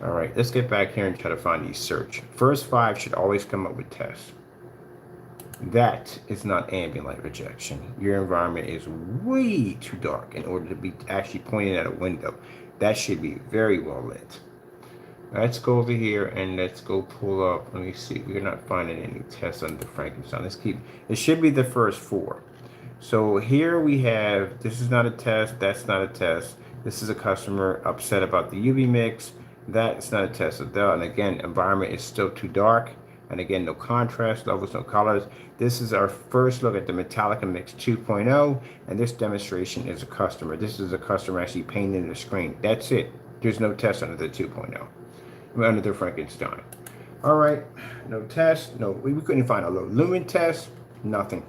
All right, let's get back here and try to find these search. First 5 should always come up with tests. That is not ambient light projection. Your environment is way too dark in order to be actually pointing at a window. That should be very well lit. Let's go over here and let's go pull up. Let me see. We're not finding any tests under Frankenstein. Let's keep. It should be the first 4. So here we have. This is not a test. That's not a test. This is a customer upset about the UV mix. That's not a test of that. And again, environment is still too dark. And again, no contrast levels, no colors. This is our first look at the Metallica Mix 2.0. And this demonstration is a customer. This is a customer actually painting the screen. That's it. There's no test under the 2.0. Under the Frankenstein. All right. No test. No, we couldn't find a low lumen test. Nothing.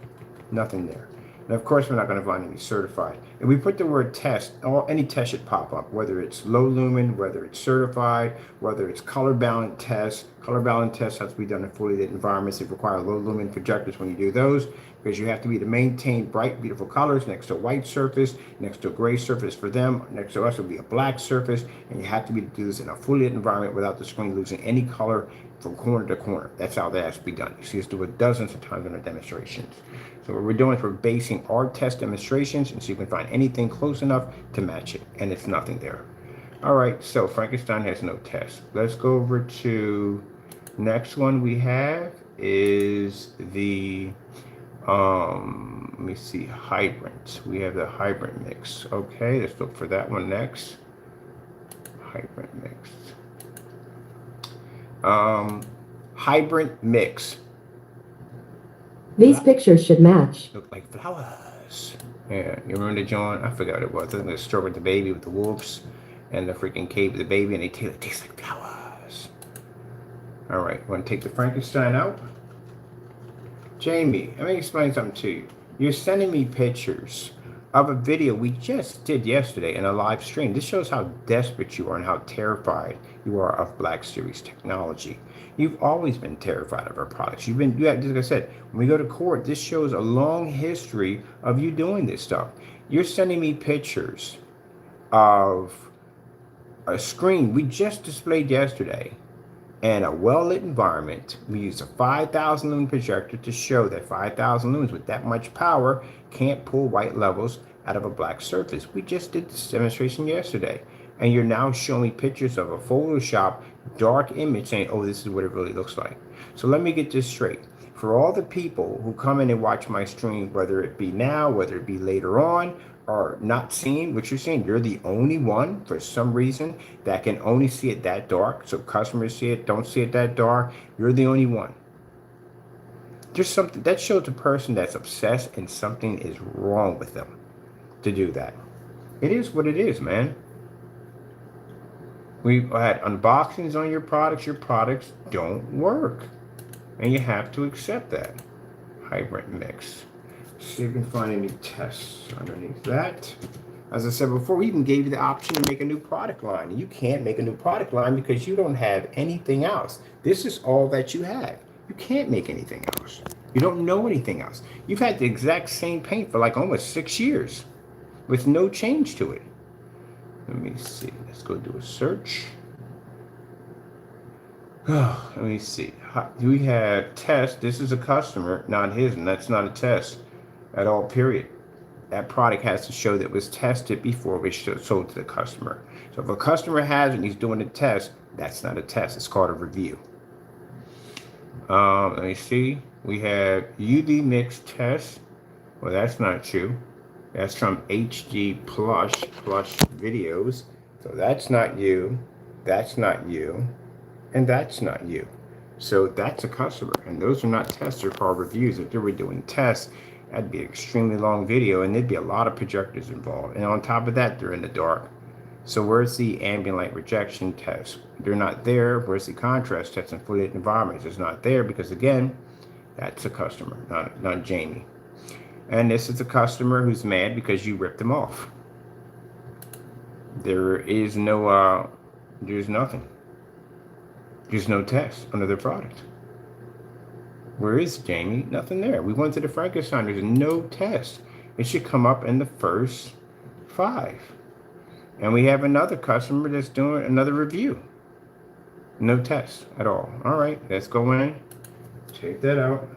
Nothing there. And of course, we're not going to find any certified. If we put the word test, any test should pop up, whether it's low lumen, whether it's certified, whether it's color balance test. Color balance tests have to be done in fully lit environments. They require low lumen projectors when you do those, because you have to be to maintain bright, beautiful colors next to a white surface, next to a gray surface for them. Next to us will be a black surface, and you have to be to do this in a fully lit environment without the screen losing any color from corner to corner. That's how that has to be done. You see us do it dozens of times in our demonstrations. So what we're doing is we're basing our test demonstrations and see if we can find anything close enough to match it, and it's nothing there. All right, so Frankenstein has no test. Let's go over to next one we have is the let me see, hybrant. We have the hybrant mix. Okay, let's look for that one next. Hybrant mix. Hybrant mix. These pictures should match. Look like flowers. Yeah, you remember John? I forgot what it was. I think it was Stroke with the Baby with the wolves and the freaking cave with the baby, and they taste like flowers. All right, want to take the Frankenstein out? Jamie, let me explain something to you. You're sending me pictures of a video we just did yesterday in a live stream. This shows how desperate you are and how terrified you are of Black Series technology. You've always been terrified of our products. Like I said, when we go to court, this shows a long history of you doing this stuff. You're sending me pictures of a screen we just displayed yesterday in a well-lit environment. We use a 5,000 lumen projector to show that 5,000 lumens with that much power can't pull white levels out of a black surface. We just did this demonstration yesterday. And you're now showing me pictures of a Photoshop dark image saying, oh, this is what it really looks like. So let me get this straight. For all the people who come in and watch my stream, whether it be now, whether it be later on, or not seeing what you're seeing, you're the only one for some reason that can only see it that dark. So customers see it, don't see it that dark. You're the only one. There's something that shows a person that's obsessed and something is wrong with them to do that. It is what it is, man. We've had unboxings on your products don't work. And you have to accept that. Hybrant mix. See if we can find any tests underneath that. As I said before, we even gave you the option to make a new product line. You can't make a new product line because you don't have anything else. This is all that you have. You can't make anything else. You don't know anything else. You've had the exact same paint for like almost 6 years with no change to it. Let me see. Let's go do a search. Oh, let me see. We have test. This is a customer, not his, and that's not a test at all, period. That product has to show that it was tested before it was sold to the customer. So if a customer has it and he's doing a test, that's not a test. It's called a review. Let me see. We have UV mix test. Well, that's not true. That's from HD Plush videos. So that's not you. That's not you. And that's not you. So that's a customer. And those are not tests, they're called reviews. If they were doing tests, that'd be an extremely long video and there'd be a lot of projectors involved. And on top of that, they're in the dark. So where's the ambient light rejection test? They're not there. Where's the contrast test in fully lit environments? It's not there because, again, that's a customer, not Jamie. And this is a customer who's mad because you ripped them off. There is no, there's nothing. There's no test under their product. Where is Jamie? Nothing there. We went to the Frankenstein. There's no test. It should come up in the first 5. And we have another customer that's doing another review. No test at all. All right, let's go in. Check that out.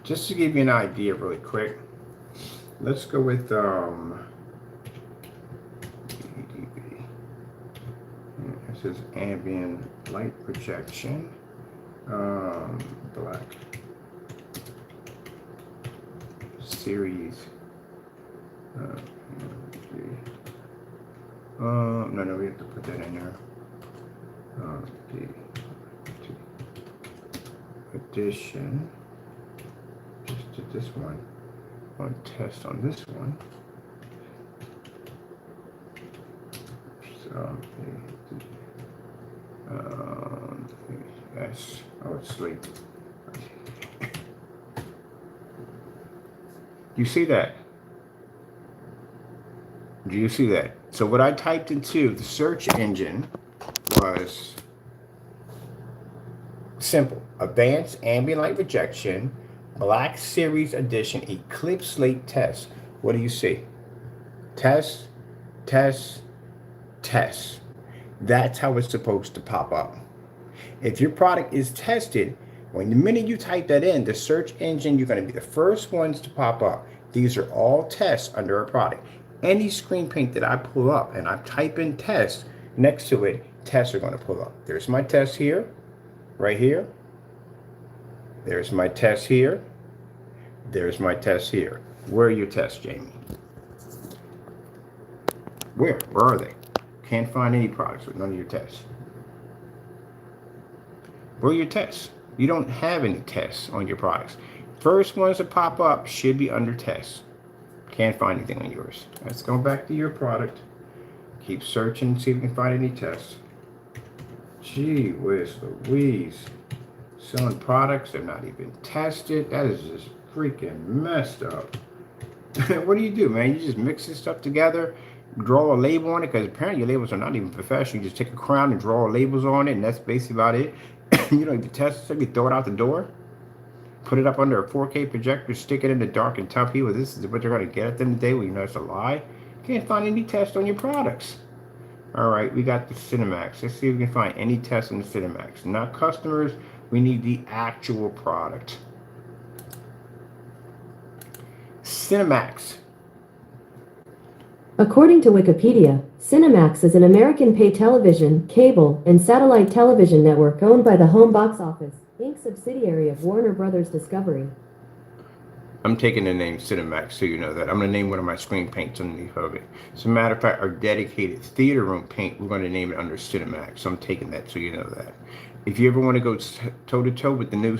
Just to give you an idea really quick, let's go with ADV. This is ambient light projection, black series. No, we have to put that in there. The edition. Just did this one. On test on this one. So, yes. Oh, it's Slate. You see that? Do you see that? So what I typed into the search engine was simple. Advanced ambient light rejection, Black Series Edition, Eclipse Slate test. What do you see? Test, test, test. That's how it's supposed to pop up. If your product is tested, when the minute you type that in, the search engine, you're going to be the first ones to pop up. These are all tests under a product. Any screen paint that I pull up and I type in test next to it, tests are going to pull up. There's my test here, right here. There's my test here. There's my test here. Where are your tests, Jamie? Where are they? Can't find any products with none of your tests. Where are your tests? You don't have any tests on your products. First ones to pop up should be under tests. Can't find anything on yours. Let's go back to your product. Keep searching, see if we can find any tests. Gee whiz Louise. Selling products that are not even tested. That is just freaking messed up. What do, man? You just mix this stuff together, draw a label on it, because apparently your labels are not even professional. You just take a crown and draw labels on it, and that's basically about it. You know, you test it, you throw it out the door, put it up under a 4K projector, stick it in the dark, and tell people this is what they're going to get at the end of the day. Well, you know it's a lie. Can't find any tests on your products. All right, we got the Cinemax. Let's see if we can find any tests on the Cinemax. Not customers. We need the actual product. Cinemax. According to Wikipedia, Cinemax is an American pay television, cable, and satellite television network owned by the Home Box Office, Inc. subsidiary of Warner Brothers Discovery. I'm taking the name Cinemax so you know that. I'm going to name one of my screen paints underneath of it. As a matter of fact, our dedicated theater room paint, we're going to name it under Cinemax. So I'm taking that so you know that. If you ever want to go toe-to-toe with the new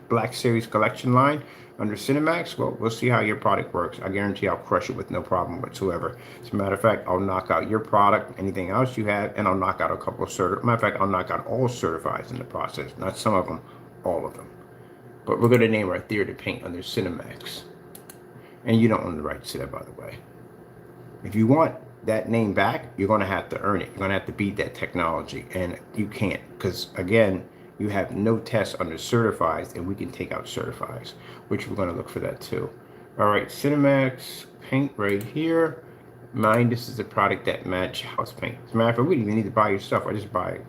Black Series collection line under Cinemax, well, we'll see how your product works. I guarantee I'll crush it with no problem whatsoever. As a matter of fact, I'll knock out your product, anything else you have, and I'll knock out a couple of matter of fact, I'll knock out all certifieds in the process. Not some of them, all of them. But we're going to name our theater paint under Cinemax. And you don't own the rights to that, by the way. If you want that name back, you're going to have to earn it. You're going to have to beat that technology. And you can't, because, again, you have no tests under certifieds, and we can take out certifieds, which we're going to look for that too. All right, Cinemax paint right here. Mine, this is a product that match house paint. As a matter of fact, we don't even need to buy your stuff. I just buy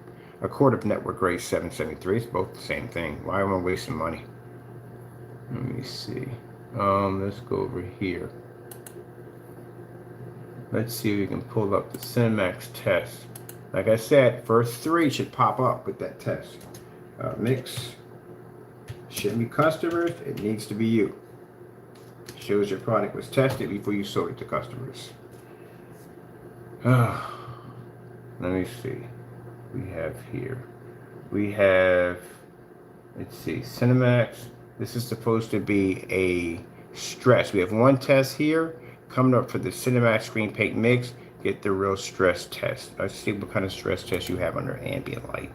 a quart of network grade 773. It's both the same thing. Why am I wasting money? Let me see. Let's go over here. Let's see if we can pull up the Cinemax test. Like I said, first 3 should pop up with that test. Mix. Shouldn't be customers. It needs to be you. Shows your product was tested before you sold it to customers. Let me see. We have here. We have, let's see, Cinemax. This is supposed to be a stress. We have one test here. Coming up for the Cinemax Screen Paint Mix, get the real stress test. Let's see what kind of stress test you have under ambient light.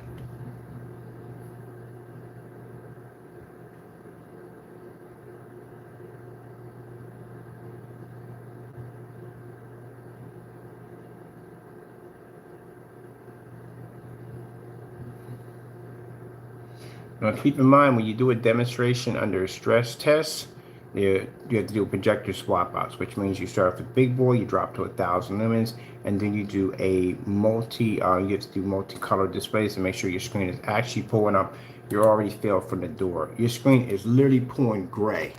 Now keep in mind, when you do a demonstration under a stress test, you have to do projector swap outs, which means you start off with big boy, you drop to 1,000 lumens, and then you do a you have to do multicolor displays to make sure your screen is actually pulling up. You're already failed from the door. Your screen is literally pulling gray.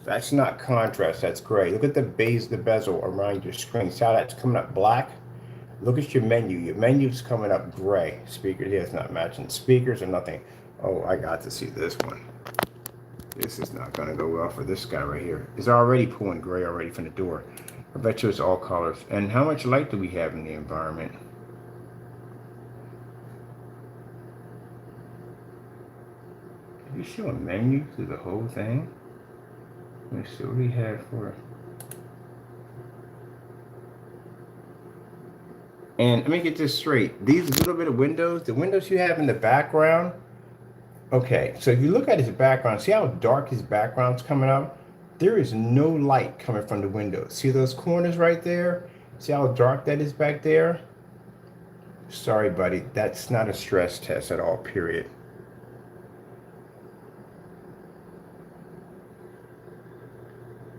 That's not contrast, that's gray. Look at the bezel around your screen. See how that's coming up black? Look at your menu. Your menu's coming up gray. Speaker here is not matching. Speakers or nothing. Oh, I got to see this one. This is not going to go well for this guy right here. It's already pulling gray already from the door. I bet you it's all colors. And how much light do we have in the environment? Can you show a menu through the whole thing? Let me see what we have for. And let me get this straight. These little bit of windows, the windows you have in the background. Okay, so if you look at his background, see how dark his background's coming up? There is no light coming from the windows. See those corners right there? See how dark that is back there? Sorry, buddy, that's not a stress test at all, period.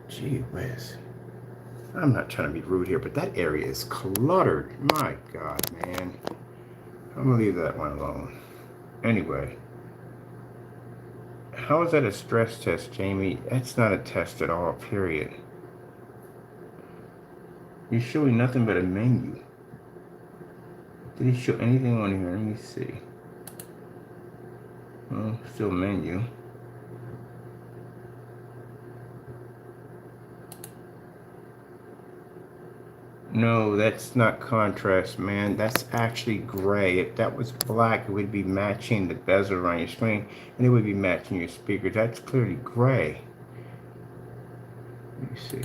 Gee whiz. I'm not trying to be rude here, but that area is cluttered. My God, man. I'm gonna leave that one alone. Anyway. How is that a stress test, Jamie? That's not a test at all, period. You're showing nothing but a menu. Did he show anything on here? Let me see. Well, still menu. No, that's not contrast, man. That's actually gray. If that was black, it would be matching the bezel around your screen, and it would be matching your speakers. That's clearly gray. Let me see.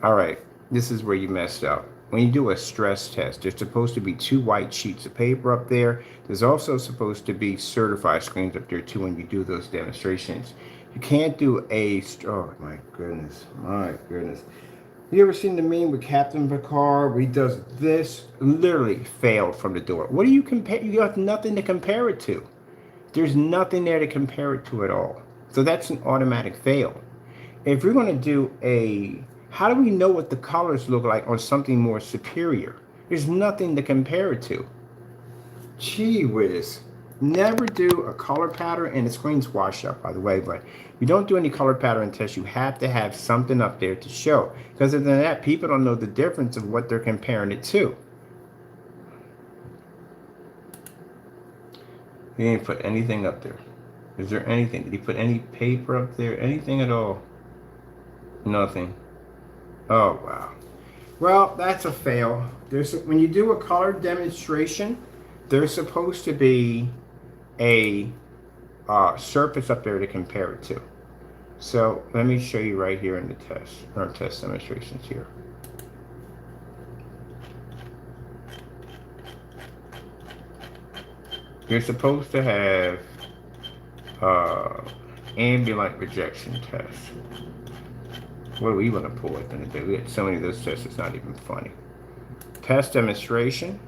All right, this is where you messed up. When you do a stress test, there's supposed to be 2 white sheets of paper up there. There's also supposed to be certified screens up there too when you do those demonstrations. You can't do oh my goodness, You ever seen the meme with Captain Picard where he does this? Literally failed from the door. What do you compare? You have nothing to compare it to. There's nothing there to compare it to at all. So that's an automatic fail. If you're going to do how do we know what the colors look like on something more superior? There's nothing to compare it to. Gee whiz. Never do a color pattern, and the screen's washed up, by the way, but you don't do any color pattern tests. You have to have something up there to show, because other than that, people don't know the difference of what they're comparing it to. He didn't put anything up there. Is there anything? Did he put any paper up there? Anything at all? Nothing. Oh, wow. Well, that's a fail. When you do a color demonstration, there's supposed to be a surface up there to compare it to. So let me show you right here in the test demonstrations here. You're supposed to have ambient light rejection test. What do we want to pull at the end of the day? We had so many of those tests, it's not even funny. Test demonstration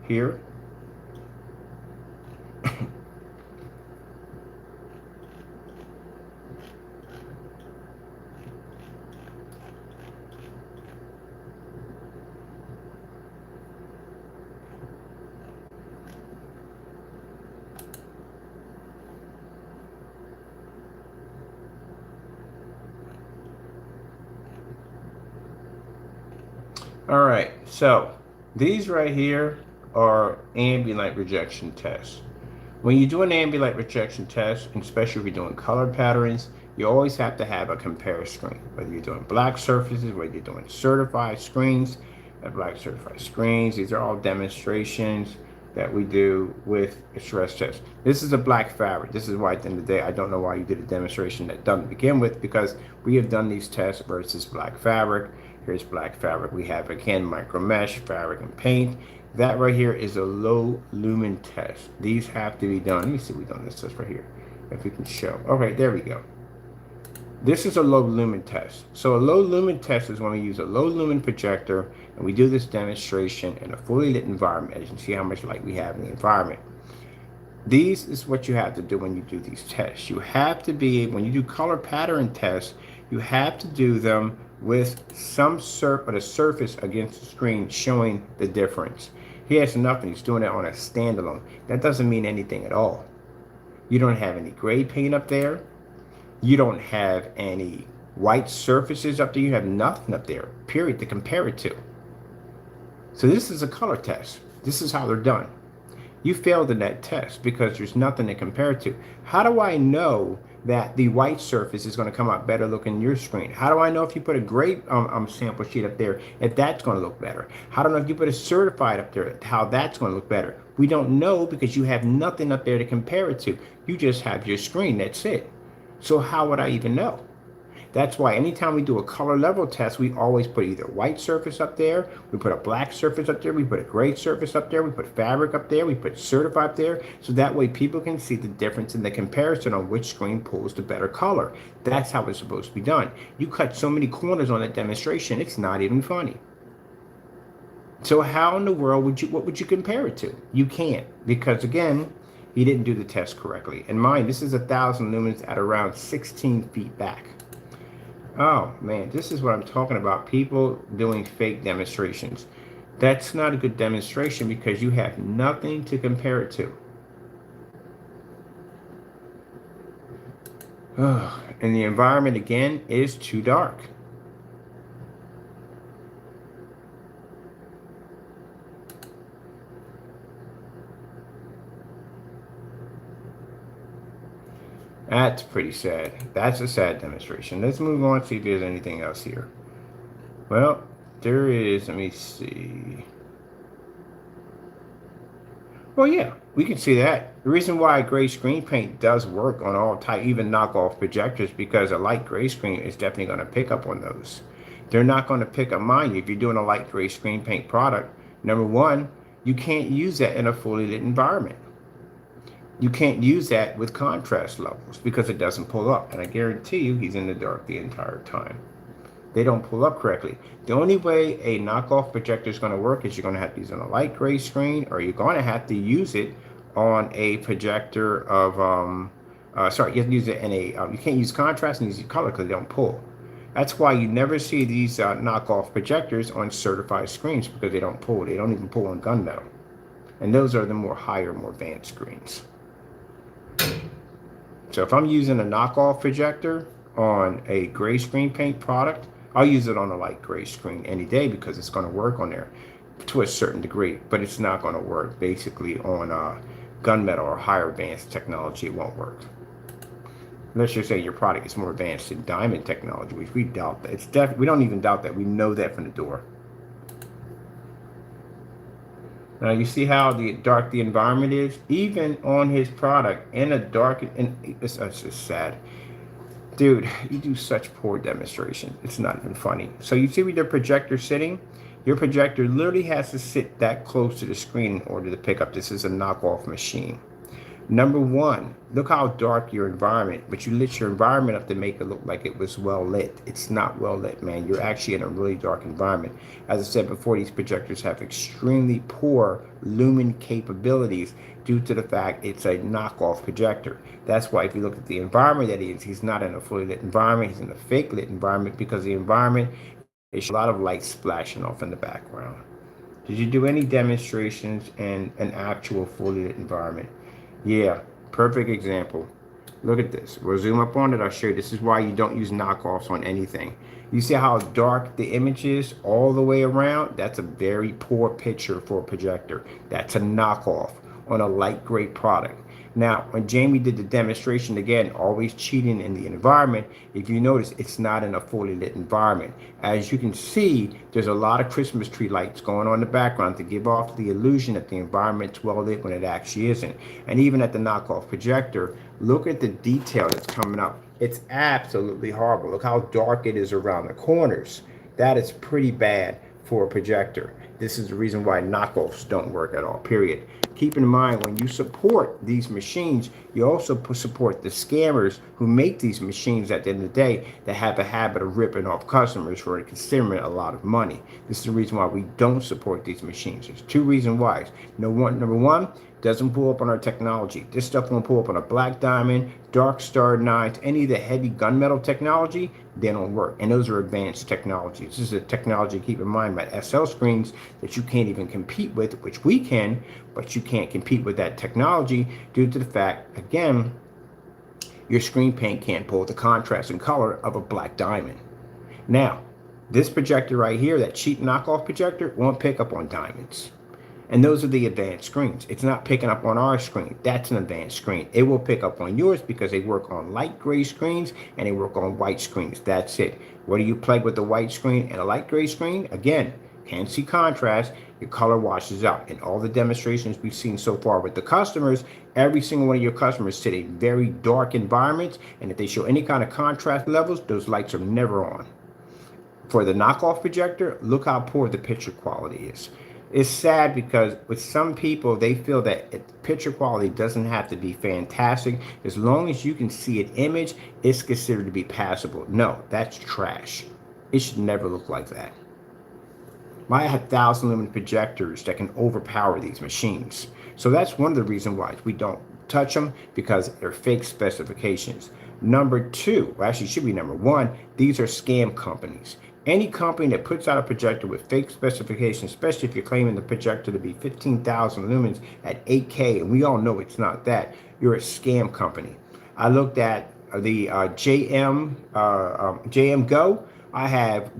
here. All right, so these right here are ambient light rejection tests. When you do an ambient light rejection test, and especially if you're doing color patterns, you always have to have a compare screen. Whether you're doing black surfaces, whether you're doing certified screens, black certified screens, these are all demonstrations. that we do with a stress test. This is a black fabric. This is why at the end of the day, I don't know why you did a demonstration that doesn't begin with, because we have done these tests versus black fabric. Here's black fabric. We have, again, micro mesh, fabric, and paint. That right here is a low lumen test. These have to be done. Let me see, we've done this test right here. If we can show. Okay, there we go. This is a low lumen test. So a low lumen test is when we use a low lumen projector and we do this demonstration in a fully lit environment. As you can see how much light we have in the environment. These is what you have to do when you do these tests. You have to be, when you do color pattern tests, you have to do them with some surface against the screen showing the difference. He has nothing. He's doing it on a standalone. That doesn't mean anything at all. You don't have any gray paint up there. You don't have any white surfaces up there. You have nothing up there, period, to compare it to. So this is a color test. This is how they're done. You failed in that test because there's nothing to compare it to. How do I know that the white surface is going to come out better looking in your screen? How do I know if you put a gray sample sheet up there, if that's going to look better? How do I know if you put a certified up there, how that's going to look better? We don't know because you have nothing up there to compare it to. You just have your screen, that's it. So how would I even know? That's why anytime we do a color level test, we always put either white surface up there, we put a black surface up there, we put a gray surface up there, we put fabric up there, we put certified up there, so that way people can see the difference in the comparison on which screen pulls the better color. That's how it's supposed to be done. You cut so many corners on that demonstration, it's not even funny. So how in the world what would you compare it to? You can't, because again, he didn't do the test correctly. And mind, this is 1,000 lumens at around 16 feet back. Oh man, this is what I'm talking about. People doing fake demonstrations. That's not a good demonstration because you have nothing to compare it to. Oh, and the environment again is too dark. That's pretty sad. That's a sad demonstration. Let's move on, see if there's anything else here. Well, there is, let me see. Well, yeah, we can see that. The reason why gray screen paint does work on all type, even knockoff projectors, because a light gray screen is definitely going to pick up on those. They're not going to pick up, mind you, if you're doing a light gray screen paint product, number one, you can't use that in a fully lit environment. You can't use that with contrast levels because it doesn't pull up. And I guarantee you he's in the dark the entire time. They don't pull up correctly. The only way a knockoff projector is going to work is you're going to have to use it on a light gray screen, or you're going to have to use it on a projector of, you have to use it in a, you can't use contrast and use color because they don't pull. That's why you never see these knockoff projectors on certified screens, because they don't pull. They don't even pull on gunmetal. And those are the more higher, more advanced screens. So if I'm using a knockoff projector on a gray screen paint product, I'll use it on a light gray screen any day because it's going to work on there to a certain degree, but it's not going to work basically on gunmetal or higher advanced technology. It won't work. Unless you say your product is more advanced in diamond technology, which we doubt that. It's definitely, we don't even doubt that. We know that from the door. Now you see how dark the environment is, even on his product in a dark, and it's just sad. Dude, you do such poor demonstration. It's not even funny. So you see where the projector sitting? Your projector literally has to sit that close to the screen in order to pick up. This is a knockoff machine. Number one, look how dark your environment, but you lit your environment up to make it look like it was well lit. It's not well lit, man. You're actually in a really dark environment. As I said before, these projectors have extremely poor lumen capabilities due to the fact it's a knockoff projector. That's why if you look at the environment that he's not in a fully lit environment, he's in a fake lit environment, because the environment is a lot of light splashing off in the background. Did you do any demonstrations in an actual fully lit environment? Yeah, perfect example. Look at this. We'll zoom up on it. I'll show you. This is why you don't use knockoffs on anything. You see how dark the image is all the way around? That's a very poor picture for a projector. That's a knockoff on a light gray product. Now, when Jamie did the demonstration, again, always cheating in the environment, if you notice, it's not in a fully lit environment. As you can see, there's a lot of Christmas tree lights going on in the background to give off the illusion that the environment's well lit when it actually isn't. And even at the knockoff projector, look at the detail that's coming up. It's absolutely horrible. Look how dark it is around the corners. That is pretty bad for a projector. This is the reason why knockoffs don't work at all, period. Keep in mind, when you support these machines, you also support the scammers who make these machines at the end of the day that have a habit of ripping off customers for considering a lot of money. This is the reason why we don't support these machines. There's two reasons why. Number one, doesn't pull up on our technology. This stuff won't pull up on a Black Diamond, Dark Star 9s, any of the heavy gunmetal technology. They don't work. And those are advanced technologies. This is a technology, keep in mind, about SL screens that you can't even compete with, which we can, but you can't compete with that technology due to the fact, again, your screen paint can't pull the contrast and color of a Black Diamond. Now, this projector right here, that cheap knockoff projector, won't pick up on diamonds. And those are the advanced screens. It's not picking up on our screen. That's an advanced screen. It will pick up on yours because they work on light gray screens and they work on white screens. That's it. What do you plug with the white screen and a light gray screen? Again, can't see contrast. Your color washes out. In all the demonstrations we've seen so far with the customers, every single one of your customers sit in very dark environments. And if they show any kind of contrast levels, those lights are never on. For the knockoff projector, look how poor the picture quality is. It's sad because with some people, they feel that picture quality doesn't have to be fantastic. As long as you can see an image, it's considered to be passable. No, that's trash. It should never look like that. I have 1,000 lumen projectors that can overpower these machines. So that's one of the reasons why we don't touch them, because they're fake specifications. Number two, well, actually it should be number one, these are scam companies. Any company that puts out a projector with fake specifications, especially if you're claiming the projector to be 15,000 lumens at 8K, and we all know it's not that, you're a scam company. I looked at the JM Go. I have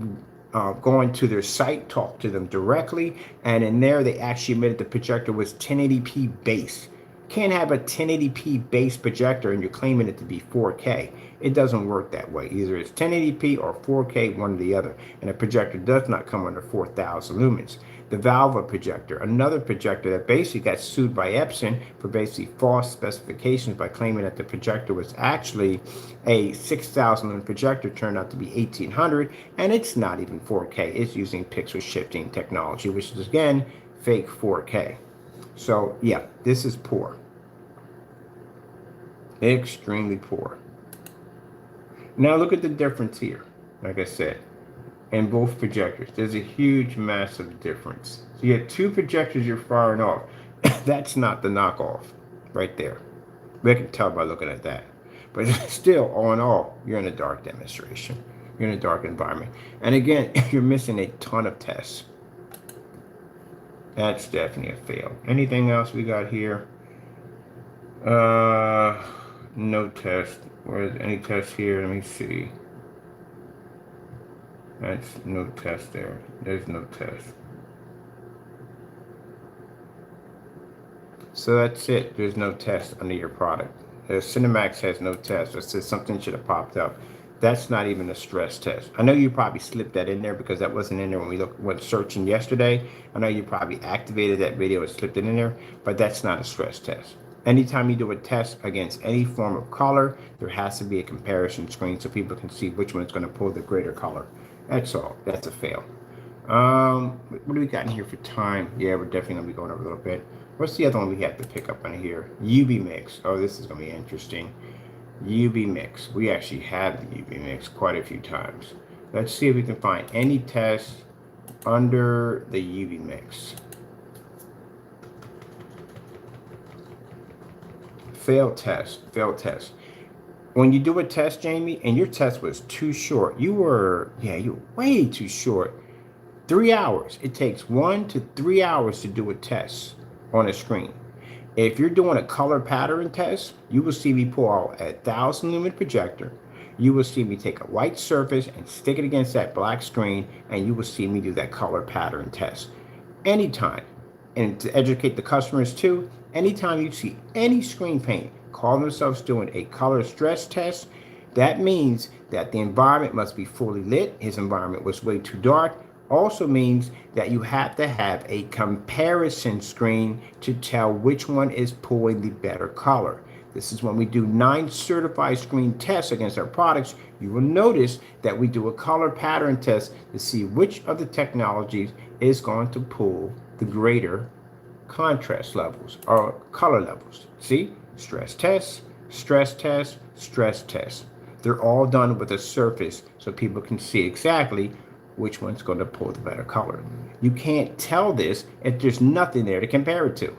gone to their site, talked to them directly, and in there they actually admitted the projector was 1080p base. Can't have a 1080p base projector and you're claiming it to be 4K. It doesn't work that way. Either it's 1080p or 4K, one or the other. And a projector does not come under 4,000 lumens. The Valva projector, another projector that basically got sued by Epson for basically false specifications by claiming that the projector was actually a 6,000 lumen projector, turned out to be 1,800, and it's not even 4K. It's using pixel shifting technology, which is again fake 4K. So yeah, this is poor. Extremely poor. Now look at the difference here. Like I said, in both projectors, there's a huge, massive difference. So you have two projectors you're firing off. That's not the knockoff right there. We can tell by looking at that. But still, all in all, you're in a dark demonstration. You're in a dark environment. And again, you're missing a ton of tests. That's definitely a fail. Anything else we got here? No test. Where's any test here? Let me see. That's no test there. There's no test. So that's it. There's no test under your product. The Cinemax has no test. It says something should have popped up. That's not even a stress test. I know you probably slipped that in there because that wasn't in there when we went searching yesterday. I know you probably activated that video and slipped it in there, but that's not a stress test. Anytime you do a test against any form of color, there has to be a comparison screen so people can see which one's going to pull the greater color. That's all. That's a fail. What do we got in here for time? Yeah, we're definitely going to be going over a little bit. What's the other one we have to pick up on here? UV mix. Oh, this is going to be interesting. UV mix. We actually have the UV mix quite a few times. Let's see if we can find any tests under the UV mix. Failed test. Failed test. When you do a test, Jamie, and your test was too short, you're way too short. 3 hours. It takes 1 to 3 hours to do a test on a screen. If you're doing a color pattern test, you will see me pull out a 1,000 lumen projector. You will see me take a white surface and stick it against that black screen, and you will see me do that color pattern test. Anytime and to educate the customers too, anytime you see any screen paint call themselves doing a color stress test, that means that the environment must be fully lit. His environment was way too dark. Also means that you have to have a comparison screen to tell which one is pulling the better color. This is when we do 9 certified screen tests against our products. You will notice that we do a color pattern test to see which of the technologies is going to pull the greater contrast levels or color levels. See? Stress test, stress test, stress test. They're all done with a surface so people can see exactly which one's going to pull the better color. You can't tell this if there's nothing there to compare it to.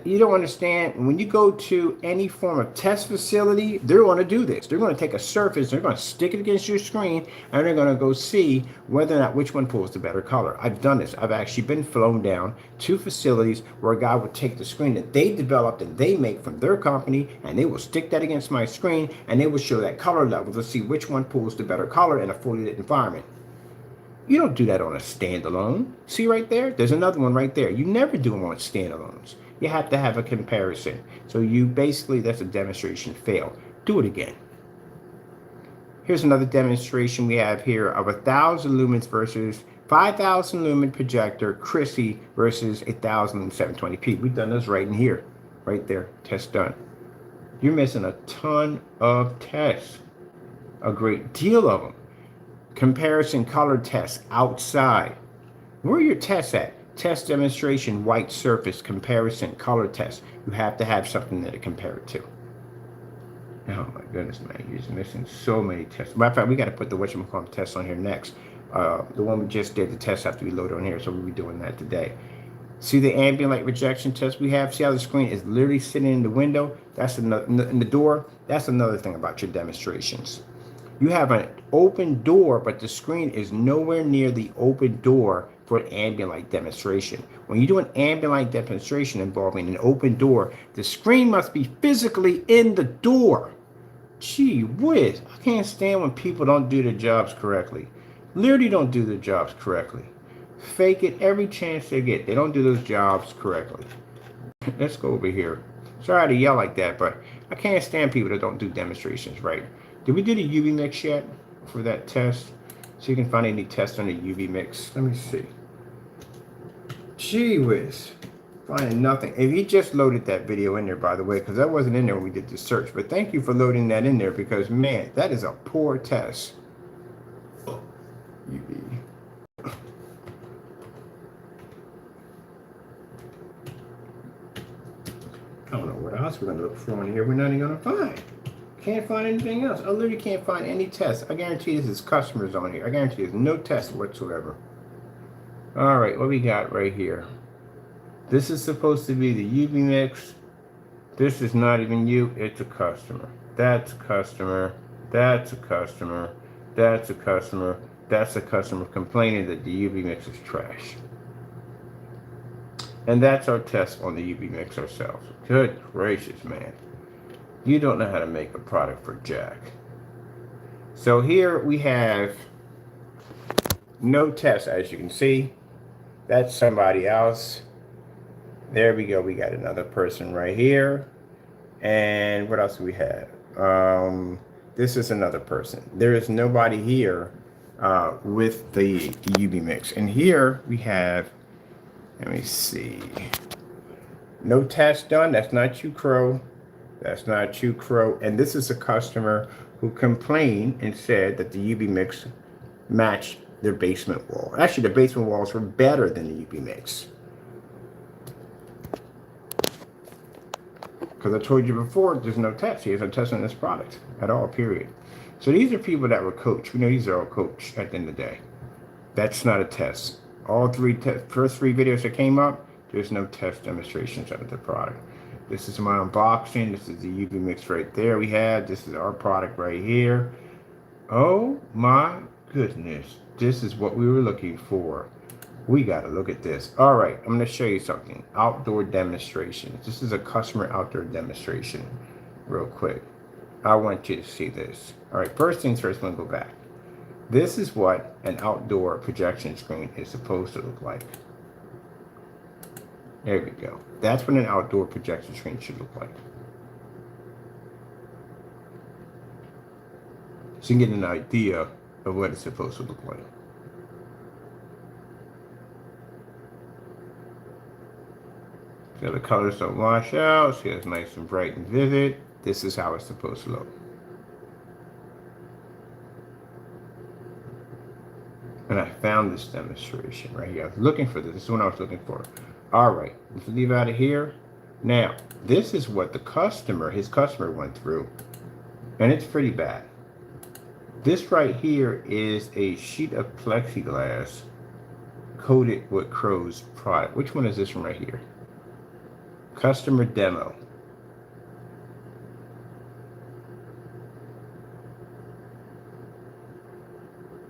You don't understand, when you go to any form of test facility, they're going to do this. They're going to take a surface, they're going to stick it against your screen, and they're going to go see whether or not which one pulls the better color. I've done this. I've actually been flown down to facilities where a guy would take the screen that they developed and they make from their company, and they will stick that against my screen, and they will show that color level to see which one pulls the better color in a fully lit environment. You don't do that on a standalone. See right there? There's another one right there. You never do them on standalones. You have to have a comparison. So you basically, that's a demonstration fail. Do it again. Here's another demonstration we have here of 1,000 lumens versus 5,000 lumen projector, Chrissy versus 1,720p. We've done this right in here, right there, test done. You're missing a ton of tests, a great deal of them. Comparison color tests outside. Where are your tests at? Test demonstration, white surface, comparison, color test. You have to have something there to compare it to. Oh my goodness, man, you're just missing so many tests. Matter of fact, we got to put the whatchamacallit test on here next. The one we just did, the test have to be loaded on here, so we'll be doing that today. See the ambient light rejection test we have? See how the screen is literally sitting in the window? That's another, in the door. That's another thing about your demonstrations. You have an open door, but the screen is nowhere near the open door for an ambient light demonstration. When you do an ambient light demonstration involving an open door, the screen must be physically in the door. Gee whiz, I can't stand when people don't do their jobs correctly. Literally don't do their jobs correctly. Fake it every chance they get. They don't do those jobs correctly. Let's go over here. Sorry to yell like that, but I can't stand people that don't do demonstrations right. Did we do the UV mix yet for that test? So you can find any test on the UV mix. Let me see. Gee whiz. Finding nothing. If you just loaded that video in there, by the way, because that wasn't in there when we did the search. But thank you for loading that in there because, man, that is a poor test. UV. I don't know what else we're going to look for in here. We're not even going to find. Can't find anything else. I literally can't find any tests. I guarantee this is customers on here. I guarantee there's no test whatsoever. All right, what we got right here? This is supposed to be the UV mix. This is not even you. It's a customer. That's a customer. That's a customer. That's a customer. That's a customer complaining that the UV mix is trash. And that's our test on the UV mix ourselves. Good gracious, man. You don't know how to make a product for Jack. So here we have no test, as you can see. That's somebody else. There we go. We got another person right here. And what else do we have? This is another person. There is nobody here with the UV mix. And here we have, let me see. No test done. That's not you, Crow. That's not you, Crow. And this is a customer who complained and said that the UV mix matched their basement wall. Actually, the basement walls were better than the UV mix. Because I told you before, there's no test. There's no test on this product at all, period. So these are people that were coached. We know these are all coached at the end of the day. That's not a test. All first three videos that came up, there's no test demonstrations of the product. This is my unboxing. This is the UV mix right there we have. This is our product right here. Oh my goodness. This is what we were looking for. We got to look at this. All right, I'm going to show you something. Outdoor demonstration. This is a customer outdoor demonstration real quick. I want you to see this. All right, first things first, I'm going to go back. This is what an outdoor projection screen is supposed to look like. There we go. That's what an outdoor projector screen should look like. So you can get an idea of what it's supposed to look like. So the colors don't wash out. See, it's nice and bright and vivid. This is how it's supposed to look. And I found this demonstration right here. I was looking for this. This is what I was looking for. All right, let's leave out of here. Now, this is what his customer went through. And it's pretty bad. This right here is a sheet of plexiglass coated with Crow's product. Which one is this one right here? Customer demo.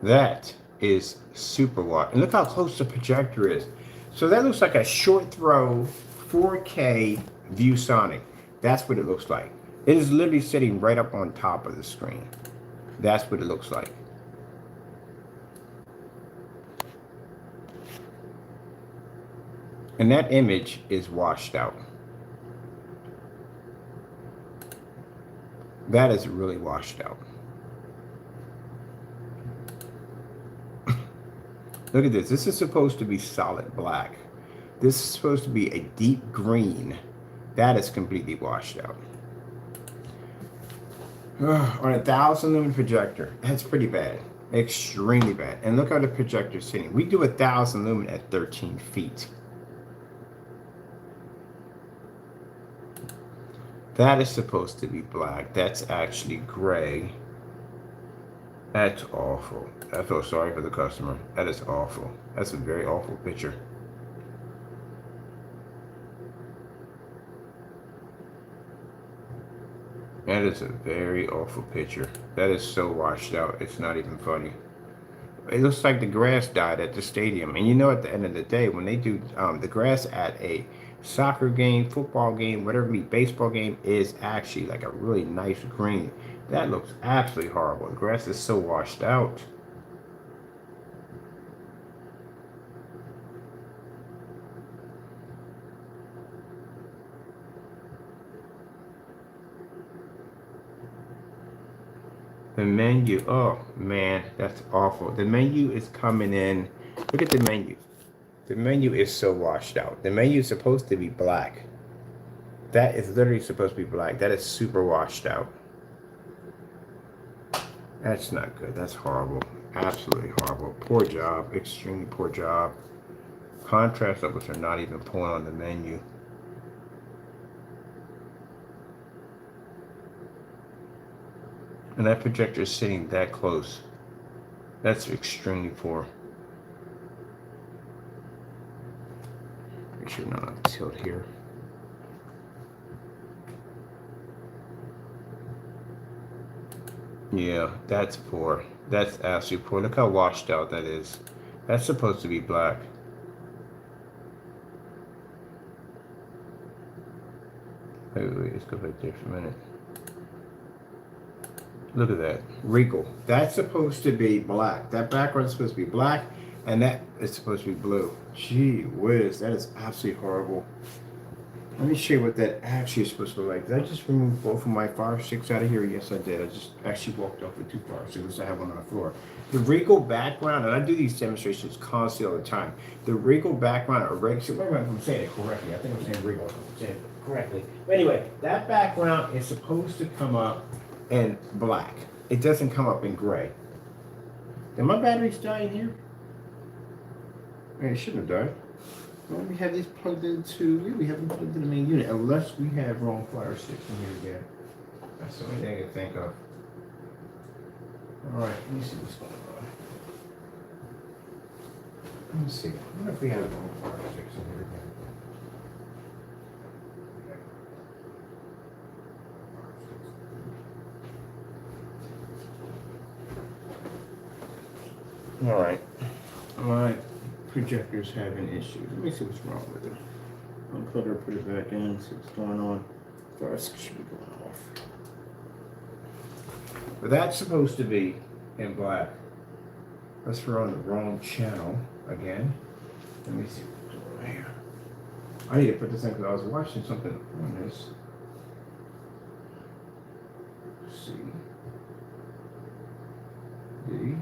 That is super wide. And look how close the projector is. So that looks like a short throw 4K ViewSonic. That's what it looks like. It is literally sitting right up on top of the screen. That's what it looks like. And that image is washed out. That is really washed out. Look at this. This is supposed to be solid black. This is supposed to be a deep green. That is completely washed out. On a 1,000 lumen projector, that's pretty bad. Extremely bad. And look how the projector's sitting. We do 1,000 lumen at 13 feet. That is supposed to be black. That's actually gray. That's awful. I feel sorry for the customer. That is awful. That's a very awful picture. That is a very awful picture. That is so washed out. It's not even funny. It looks like the grass died at the stadium. And you know, at the end of the day, when they do the grass at a soccer game, football game, whatever it be, baseball game, is actually like a really nice green. That looks absolutely horrible. The grass is so washed out. The menu, oh man, that's awful. The menu is coming in. Look at the menu. The menu is so washed out. The menu is supposed to be black. That is literally supposed to be black. That is super washed out. That's not good. That's horrible. Absolutely horrible. Poor job. Extremely poor job. Contrast levels are not even pulling on the menu. And that projector is sitting that close. That's extremely poor. Make sure not on tilt here. Yeah, that's poor. That's absolutely poor. Look how washed out that is. That's supposed to be black. Wait, let's go back there for a minute. Look at that. Regal. That's supposed to be black. That background is supposed to be black, and that is supposed to be blue. Gee whiz, that is absolutely horrible. Let me show you what that actually is supposed to look like. Did I just remove both of my fire sticks out of here? Yes, I did. I just actually walked off with 2 fire sticks. I have one on the floor. The Regal background, and I do these demonstrations constantly all the time. The Regal background, or Regal, so wait a minute, I'm saying it correctly. I think I'm saying Regal. I'm saying it correctly. But anyway, that background is supposed to come up in black. It doesn't come up in gray. Did my batteries die in here? Man, it shouldn't have died. Well, we have these plugged into, we have them plugged into the main unit, unless we have wrong fire sticks in here again. That's the only thing I can think of. All right, let me see what's going on. Let me see. What if we have wrong fire sticks in here again? All right. My projector's having issues. Let me see what's wrong with it. Unplug her, put it back in, see what's going on. First, should be going off. But that's supposed to be in black. Unless we're on the wrong channel again. Let me see what's going on here. I need to put this in because I was watching something on this. C D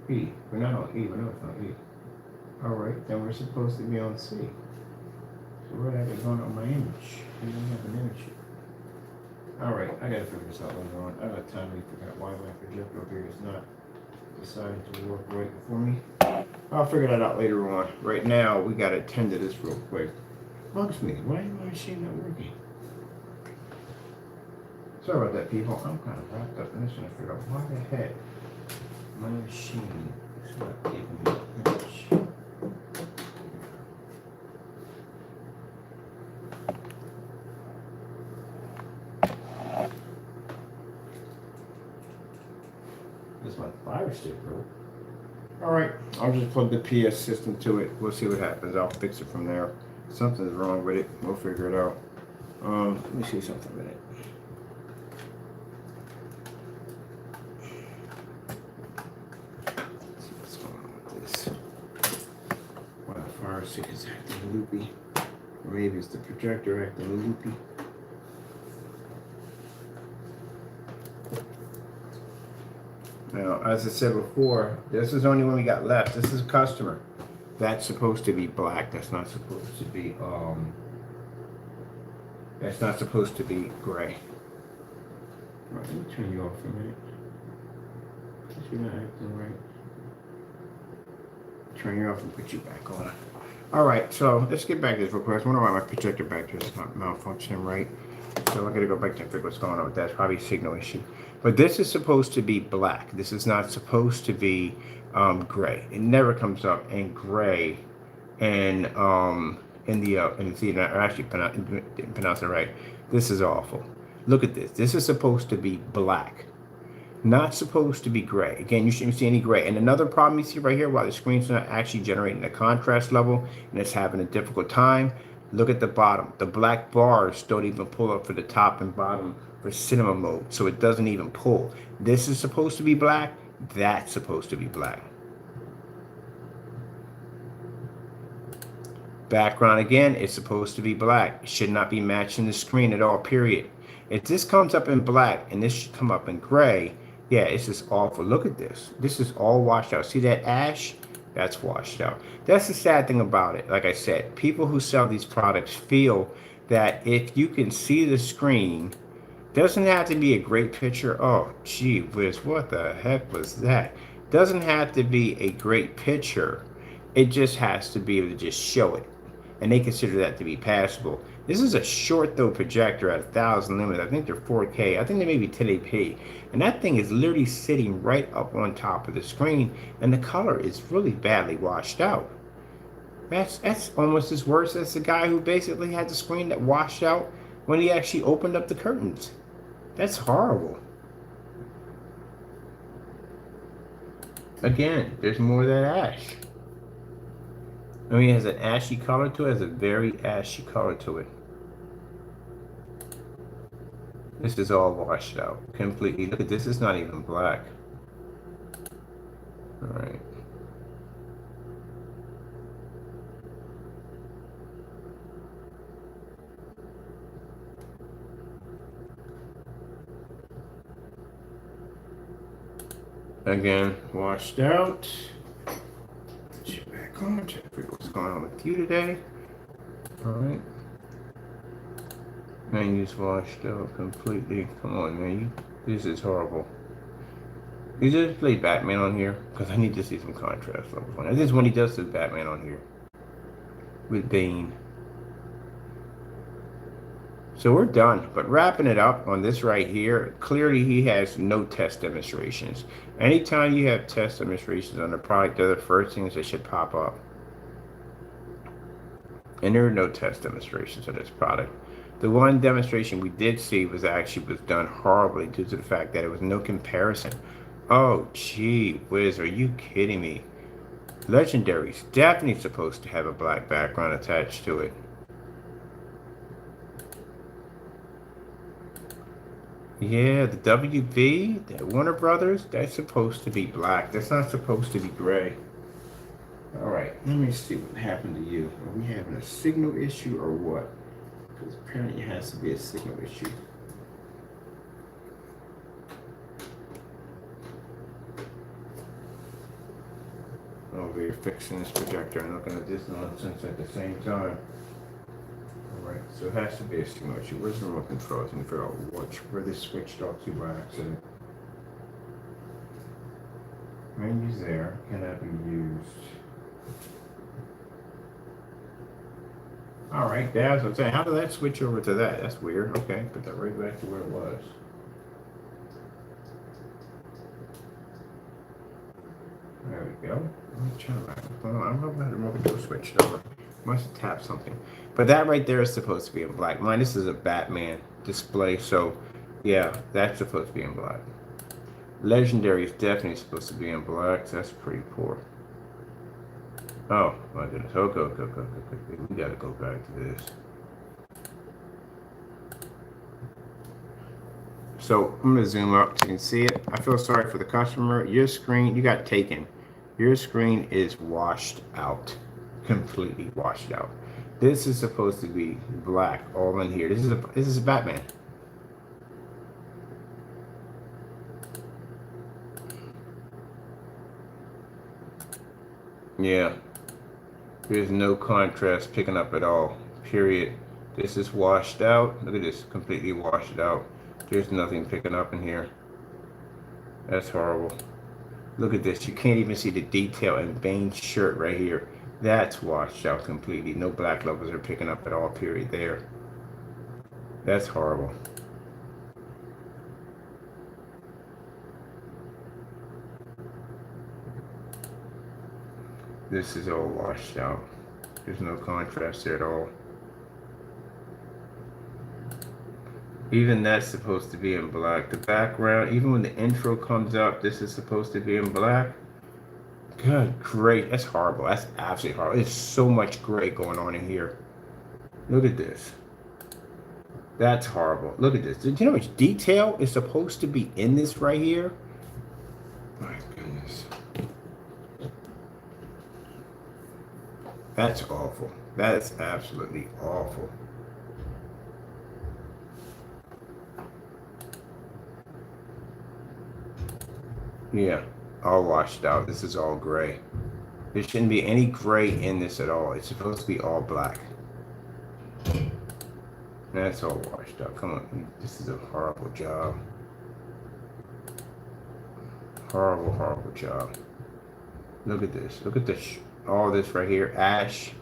E. We're not on E. We know it's not E. All right, then we're supposed to be on C. So where the heck is going on my image? We don't have an image. All right, I gotta figure this out later on. I got time to figure out why my projector over here is not deciding to work right for me. I'll figure that out later on. Right now, we gotta attend to this real quick. Bugs me. Why is my machine not working? Sorry about that, people. I'm kind of wrapped up in this and I figure out why the heck my machine is not giving me an image. This is my fire stick, bro. All right, I'll just plug the PS system to it. We'll see what happens. I'll fix it from there. Something's wrong with it. We'll figure it out. Let me see something with it. Let's see what's going on with this. Why the fire stick is acting loopy. Or maybe it's the projector acting loopy. Now, as I said before, this is the only one we got left. This is a customer. That's supposed to be black. That's not supposed to be gray. All right, let me turn you off for a minute. You're not acting right. Turn you off and put you back on. All right, so let's get back to this real quick. I wonder why my projector back there is not malfunctioning right. So I gotta go back to figure what's going on with that. It's probably a signal issue. But this is supposed to be black. This is not supposed to be gray. It never comes up in gray and in the actually pronounce it right. This is awful. Look at this. This is supposed to be black, not supposed to be gray. Again, you shouldn't see any gray. And another problem you see right here, while the screen's not actually generating a contrast level and it's having a difficult time, look at the bottom. The black bars don't even pull up for the top and bottom for cinema mode, so it doesn't even pull. This is supposed to be black. That's supposed to be black. Background again, it's supposed to be black. It should not be matching the screen at all, period. If this comes up in black and this should come up in gray, yeah, it's just awful. Look at this. This is all washed out. See that ash? That's washed out. That's the sad thing about it. Like I said, people who sell these products feel that if you can see the screen, doesn't have to be a great picture. Oh, gee whiz, what the heck was that? Doesn't have to be a great picture. It just has to be able to just show it. And they consider that to be passable. This is a short though projector at 1000 lumens. I think they're 4K. I think they may be 1080p. And that thing is literally sitting right up on top of the screen. And the color is really badly washed out. That's almost as worse as the guy who basically had the screen that washed out when he actually opened up the curtains. That's horrible. Again, there's more of that ash. I mean, it has an ashy color to it. It has a very ashy color to it. This is all washed out completely. Look at this. It's not even black. All right. Again, washed out. Put you back on. Check what's going on with you today. All right. Menu's washed out completely. Come on, man. This is horrible. You just play Batman on here because I need to see some contrast levels on it. This is when he does the Batman on here with Bane. So we're done, but wrapping it up on this right here, clearly he has no test demonstrations. Anytime you have test demonstrations on a product, they're the first things that should pop up. And there are no test demonstrations on this product. The one demonstration we did see was done horribly due to the fact that it was no comparison. Oh, gee whiz, are you kidding me? Legendary's definitely supposed to have a black background attached to it. Yeah, the WV, the Warner Brothers, that's supposed to be black. That's not supposed to be gray. All right, let me see what happened to you. Are we having a signal issue or what? Because apparently it has to be a signal issue. Over here fixing this projector and looking at this nonsense at the same time. All right, so it has to be a signal issue. Where's the remote control? Let me figure out where this switched off to by accident. Menu's there, cannot be used. All right, that's what I'm saying. How did that switch over to that? That's weird. Okay, put that right back to where it was. There we go. Let me try that. I don't know if the remote control switched over. Must have tapped something. But that right there is supposed to be in black. Mine, this is a Batman display, so yeah, that's supposed to be in black. Legendary is definitely supposed to be in black, so that's pretty poor. Oh my goodness. Okay. We gotta go back to this. So I'm gonna zoom up so you can see it. I feel sorry for the customer. Your screen, you got taken. Your screen is washed out. Completely washed out. This is supposed to be black all in here. This is a Batman. Yeah. There's no contrast picking up at all. Period. This is washed out. Look at this, completely washed out. There's nothing picking up in here. That's horrible. Look at this. You can't even see the detail in Bane's shirt right here. That's washed out completely. No black levels are picking up at all, period there. That's horrible. This is all washed out. There's no contrast there at all. Even that's supposed to be in black. The background, even when the intro comes up, this is supposed to be in black. Good, great. That's horrible. That's absolutely horrible. There's so much gray going on in here. Look at this. That's horrible. Look at this. Do you know how much detail is supposed to be in this right here? My goodness. That's awful. That is absolutely awful. Yeah, all washed out. This is all gray. There shouldn't be any gray in this at all. It's supposed to be all black. That's all washed out. Come on. This is a horrible job. Horrible job. Look at this. Look at this. All this right here. Ash.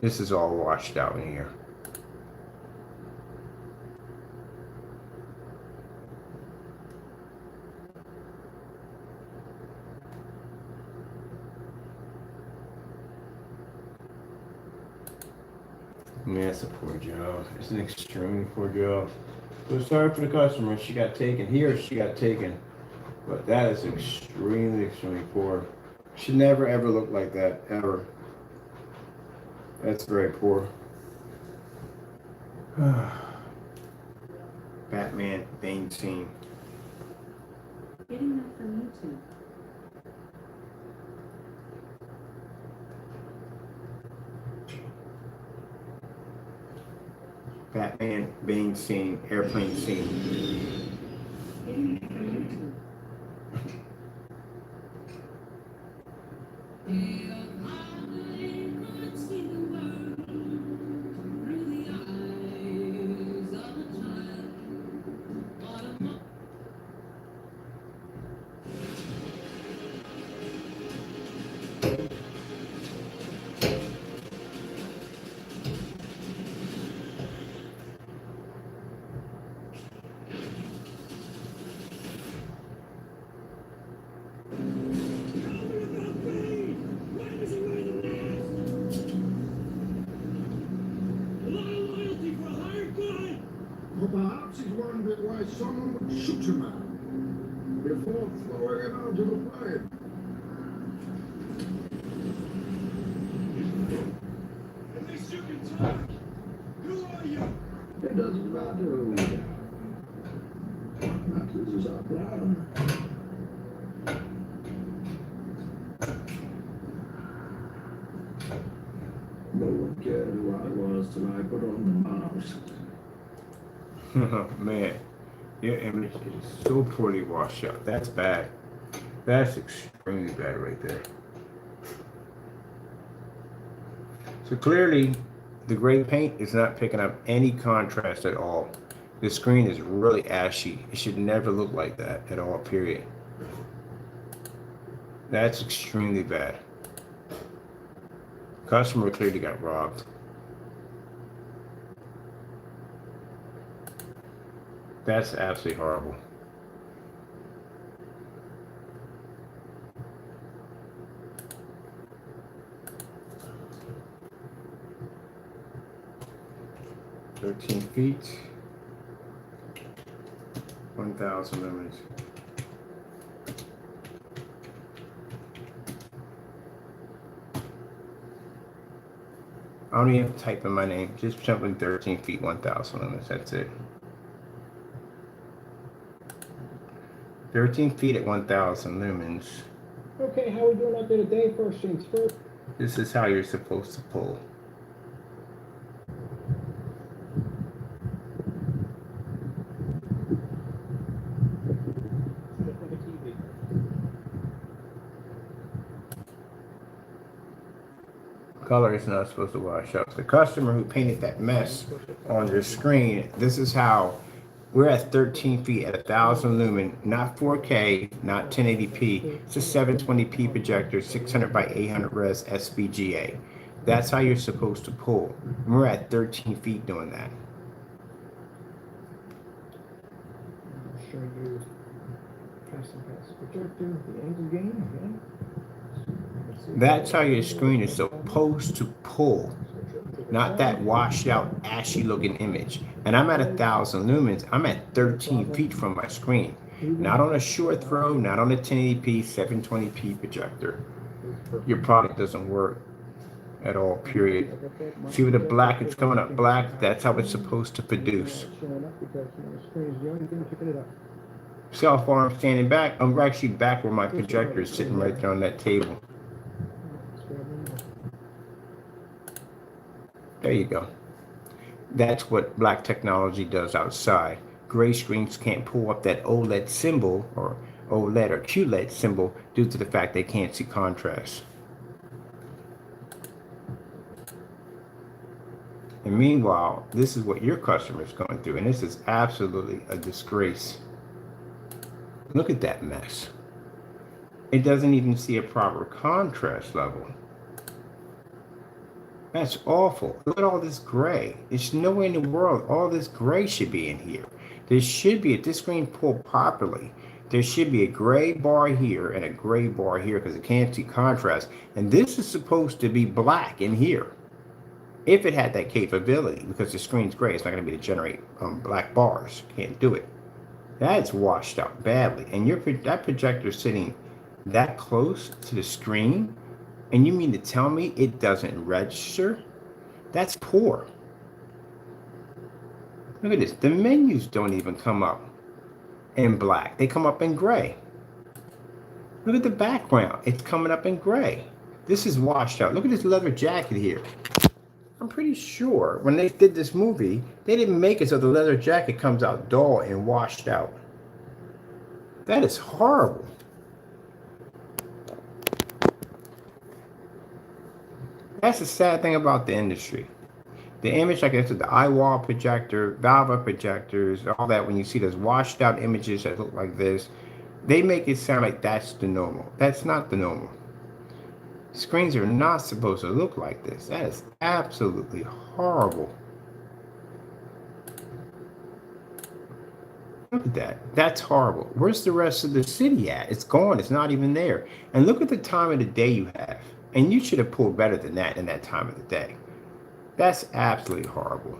This is all washed out in here. Man, it's a poor job. It's an extremely poor job. So sorry for the customer. She got taken. He or she got taken. But that is extremely poor. Should never ever look like that, ever. That's very poor. Batman Bane scene. Getting that from YouTube. Batman Bane scene, airplane scene. Getting that from YouTube. Perhaps he's wondered why someone would shoot him out before throwing him out of a plane. At least you can talk. Who are you? It doesn't matter who we are. What matters is our plan. forget who I was till I put on the mouse. Man, your image is so poorly washed out. That's bad. That's extremely bad right there. So clearly, the gray paint is not picking up any contrast at all. The screen is really ashy. It should never look like that at all, period. That's extremely bad. Customer clearly got robbed. That's absolutely horrible. "13 feet, 1,000 lumens." I don't even have to type in my name, just simply 13 feet, 1,000 lumens, that's it. 13 feet at 1,000 lumens. Okay, how we doing out there today? First things first. This is how you're supposed to pull. Color is not supposed to wash up. The customer who painted that mess on your screen, this is how we're at 13 feet at 1,000 lumen, not 4K, not 1080p. It's a 720p projector, 600 by 800 res SVGA. That's how you're supposed to pull. And we're at 13 feet doing that. I'll show you passing past the projector, the angle gain, okay? That's how your screen is supposed to pull, not that washed out, ashy looking image. And I'm at 1,000 lumens. I'm at 13 feet from my screen. Not on a short throw, not on a 1080p, 720p projector. Your product doesn't work at all, period. See with the black, it's coming up black. That's how it's supposed to produce. See how far I'm standing back? I'm actually back where my projector is sitting right there on that table. There you go. That's what black technology does outside. Gray screens can't pull up that OLED symbol or OLED or QLED symbol due to the fact they can't see contrast. And meanwhile, this is what your customer is going through, and this is absolutely a disgrace. Look at that mess. It doesn't even see a proper contrast level. That's awful. Look at all this gray. There's nowhere in the world all this gray should be in here. There should be, if this screen pulled properly, there should be a gray bar here and a gray bar here because it can't see contrast. And this is supposed to be black in here. If it had that capability, because the screen's gray, it's not going to be able to generate black bars. Can't do it. That's washed out badly. And that projector is sitting that close to the screen, and you mean to tell me it doesn't register? That's poor. Look at this. The menus don't even come up in black. They come up in gray. Look at the background. It's coming up in gray. This is washed out. Look at this leather jacket here. I'm pretty sure when they did this movie, they didn't make it so the leather jacket comes out dull and washed out. That is horrible. That's the sad thing about the industry. The image, like I said, the eye wall projector, Valve projectors, all that, when you see those washed out images that look like this, they make it sound like that's the normal. That's not the normal. Screens are not supposed to look like this. That is absolutely horrible. Look at that. That's horrible. Where's the rest of the city at? It's gone. It's not even there. And look at the time of the day you have. And you should have pulled better than that in that time of the day. That's absolutely horrible.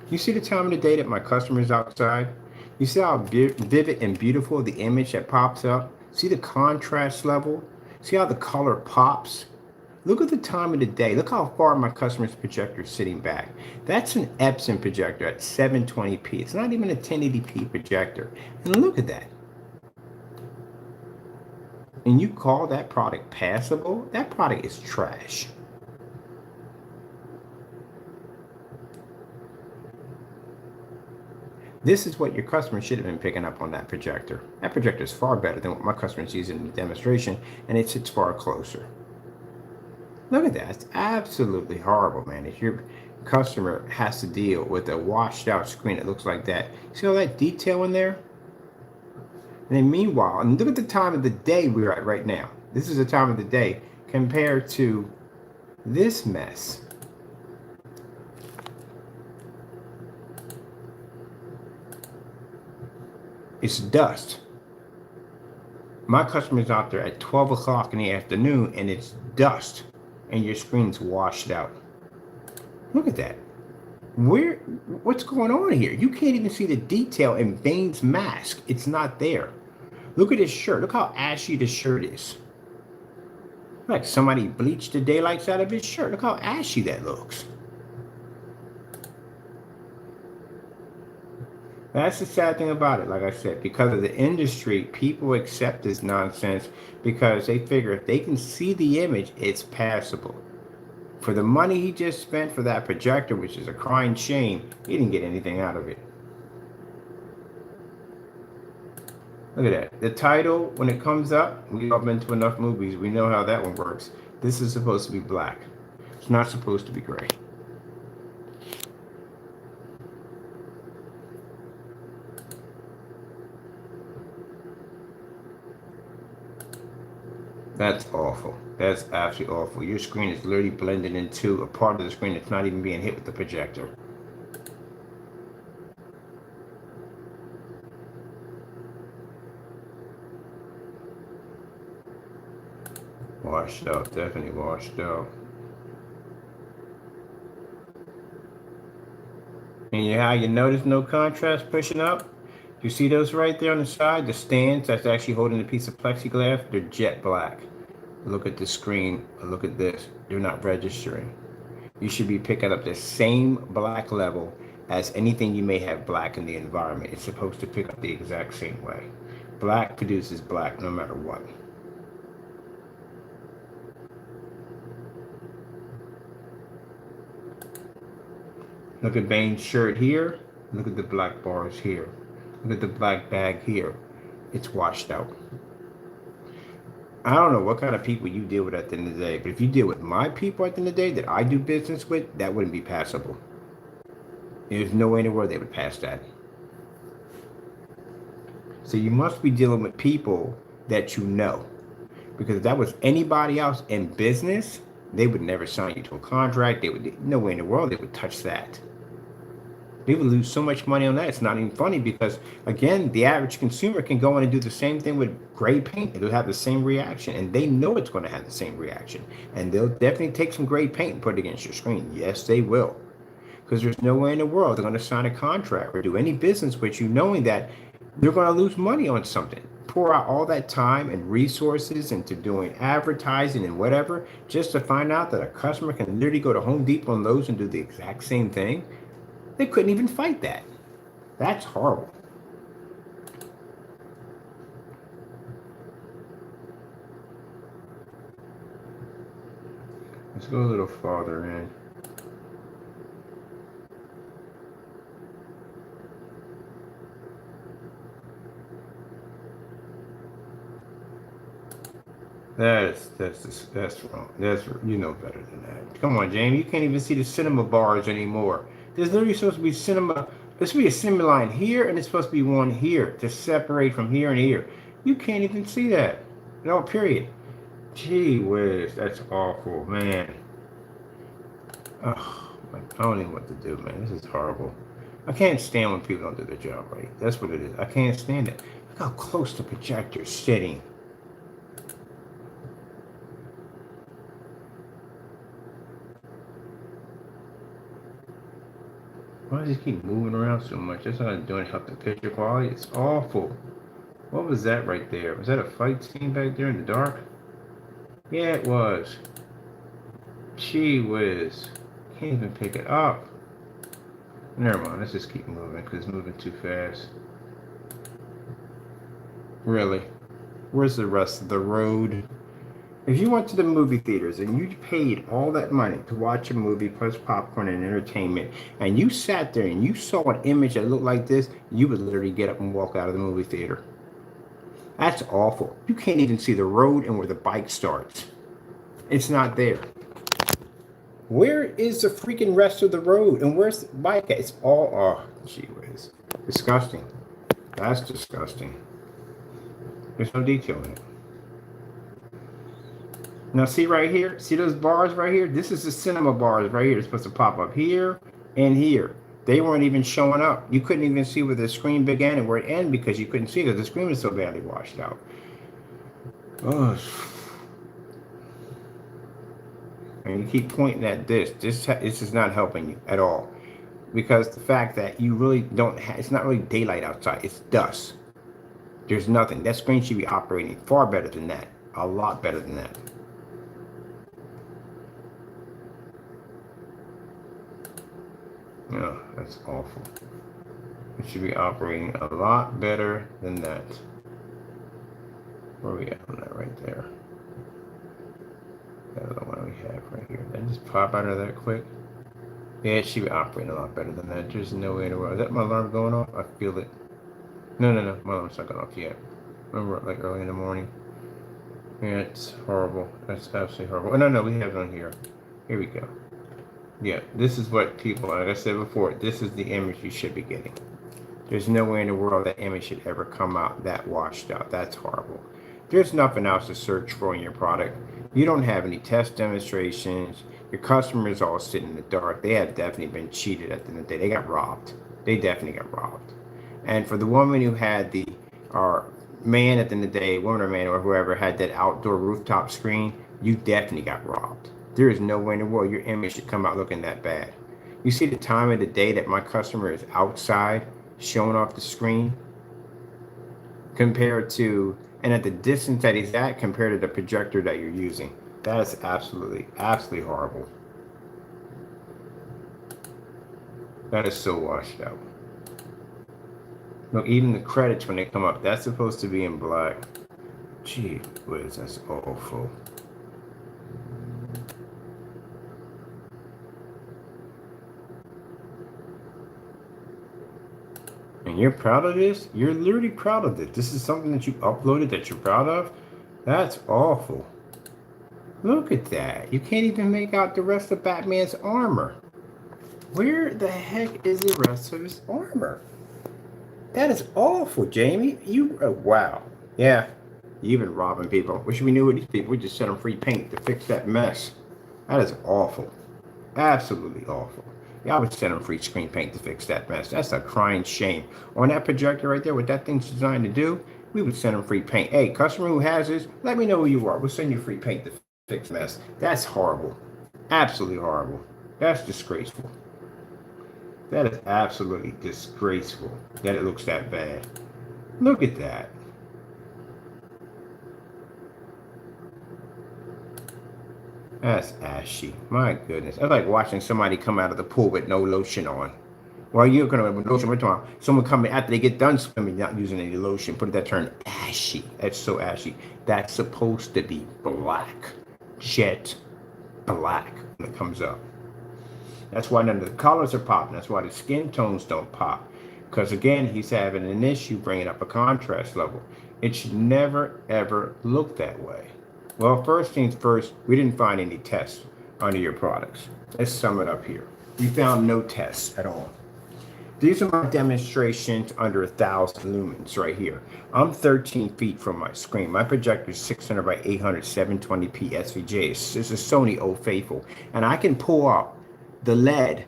You see the time of the day that my customer's outside? You see how vivid and beautiful the image that pops up? See the contrast level? See how the color pops? Look at the time of the day. Look how far my customer's projector is sitting back. That's an Epson projector at 720p. It's not even a 1080p projector. And look at that. and you call that product passable, that product is trash. This is what your customer should have been picking up on that projector. That projector is far better than what my customer's using in the demonstration, and it sits far closer. Look at that. It's absolutely horrible, man. If your customer has to deal with a washed out screen that looks like that, see all that detail in there? And then meanwhile, and look at the time of the day we're at right now. This is the time of the day compared to this mess. It's dust. My customer's out there at 12 o'clock in the afternoon and it's dust and your screen's washed out. Look at that. What's going on here? You can't even see the detail in Bane's mask. It's not there. Look at his shirt. Look how ashy the shirt is. Like somebody bleached the daylights out of his shirt. Look how ashy that looks. That's the sad thing about it. Like I said, because of the industry, people accept this nonsense because they figure if they can see the image, it's passable. For the money he just spent for that projector, which is a crying shame, he didn't get anything out of it. Look at that. The title, when it comes up, we've all been to enough movies. We know how that one works. This is supposed to be black. It's not supposed to be gray. That's awful. That's absolutely awful. Your screen is literally blended into a part of the screen that's not even being hit with the projector. Washed out, definitely washed out. And how you notice no contrast pushing up? You see those right there on the side? The stands that's actually holding a piece of plexiglass, they're jet black. Look at the screen, look at this. They're not registering. You should be picking up the same black level as anything you may have black in the environment. It's supposed to pick up the exact same way. Black produces black no matter what. Look at Bane's shirt here. Look at the black bars here. Look at the black bag here. It's washed out. I don't know what kind of people you deal with at the end of the day, but if you deal with my people at the end of the day that I do business with, that wouldn't be passable. There's no way in the world they would pass that. So you must be dealing with people that you know. Because if that was anybody else in business, they would never sign you to a contract. They would, no way in the world they would touch that. They would lose so much money on that. It's not even funny because, again, the average consumer can go in and do the same thing with gray paint. It'll have the same reaction, and they know it's going to have the same reaction. And they'll definitely take some gray paint and put it against your screen. Yes, they will. Because there's no way in the world they're going to sign a contract or do any business with you knowing that you're going to lose money on something. Pour out all that time and resources into doing advertising and whatever just to find out that a customer can literally go to Home Depot and Lowe's and do the exact same thing. They couldn't even fight that. That's horrible. Let's go a little farther in. That's wrong. That's, you know better than that. Come on, Jamie. You can't even see the cinema bars anymore. There's literally supposed to be cinema. There's supposed to be a cinema line here, and it's supposed to be one here to separate from here and here. You can't even see that. No, period. Gee whiz, that's awful, man. Oh, I don't even know what to do, man. This is horrible. I can't stand when people don't do their job right. That's what it is. I can't stand it. Look how close the projector's sitting. Why does it keep moving around so much? That's not doing help the picture quality. It's awful. What was that right there? Was that a fight scene back there in the dark? Yeah, it was. Gee whiz. Can't even pick it up. Never mind. Let's just keep moving because it's moving too fast. Really? Where's the rest of the road? If you went to the movie theaters and you paid all that money to watch a movie plus popcorn and entertainment, and you sat there and you saw an image that looked like this, you would literally get up and walk out of the movie theater. That's awful. You can't even see the road and where the bike starts. It's not there. Where is the freaking rest of the road? And where's the bike at? It's all, oh, gee whiz. Disgusting. That's disgusting. There's no detail in it. Now see right here, see those bars right here? This is the cinema bars right here. They're supposed to pop up here and here. They weren't even showing up. You couldn't even see where the screen began and where it ended because you couldn't see that the screen was so badly washed out. Oh. And you keep pointing at this. This is not helping you at all. Because the fact that you really don't have, it's not really daylight outside. It's dusk. There's nothing. That screen should be operating far better than that. A lot better than that. No, that's awful. It should be operating a lot better than that. Where are we at on that right there? That's the one we have right here. Did I just pop out of that quick? Yeah, it should be operating a lot better than that. There's no way in the world. Is that my alarm going off? I feel it. No. My alarm's not going off yet. Remember, like early in the morning. Yeah, it's horrible. That's absolutely horrible. Oh, no, we have it on here. Here we go. Yeah, this is what people, like I said before, this is the image you should be getting. There's no way in the world that image should ever come out that washed out. That's horrible. There's nothing else to search for in your product. You don't have any test demonstrations. Your customers all sit in the dark. They have definitely been cheated at the end of the day. They got robbed. They definitely got robbed. And for the woman who had the, or man at the end of the day, woman or man or whoever had that outdoor rooftop screen, you definitely got robbed. There is no way in the world your image should come out looking that bad. You see the time of the day that my customer is outside showing off the screen compared to, and at the distance that he's at compared to the projector that you're using. That is absolutely horrible. That is so washed out. Look, even the credits when they come up, that's supposed to be in black. Gee whiz, that's awful. And you're proud of this? You're literally proud of this. This is something that you uploaded that you're proud of? That's awful. Look at that. You can't even make out the rest of Batman's armor. Where the heck is the rest of his armor? That is awful, Jamie. You, wow. Yeah, you've been robbing people. Wish we knew what these people, we just sent them free paint to fix that mess. That is awful. Absolutely awful. Yeah, I would send them free screen paint to fix that mess. That's a crying shame. On that projector right there, what that thing's designed to do, we would send them free paint. Hey, customer who has this, let me know who you are. We'll send you free paint to fix the mess. That's horrible. Absolutely horrible. That's disgraceful. That is absolutely disgraceful that it looks that bad. Look at that. That's ashy. My goodness. I like watching somebody come out of the pool with no lotion on. Well, you're going to have lotion. We're talking about someone coming after they get done swimming, not using any lotion. Put that term ashy. That's so ashy. That's supposed to be black. Jet black when it comes up. That's why none of the colors are popping. That's why the skin tones don't pop. Because again, he's having an issue bringing up a contrast level. It should never, ever look that way. Well, first things first, we didn't find any tests under your products. Let's sum it up here. We found no tests at all. These are my demonstrations under 1,000 lumens right here. I'm 13 feet from my screen. My projector is 600 by 800 720p SVGA. It's a Sony Old Faithful. And I can pull up the LED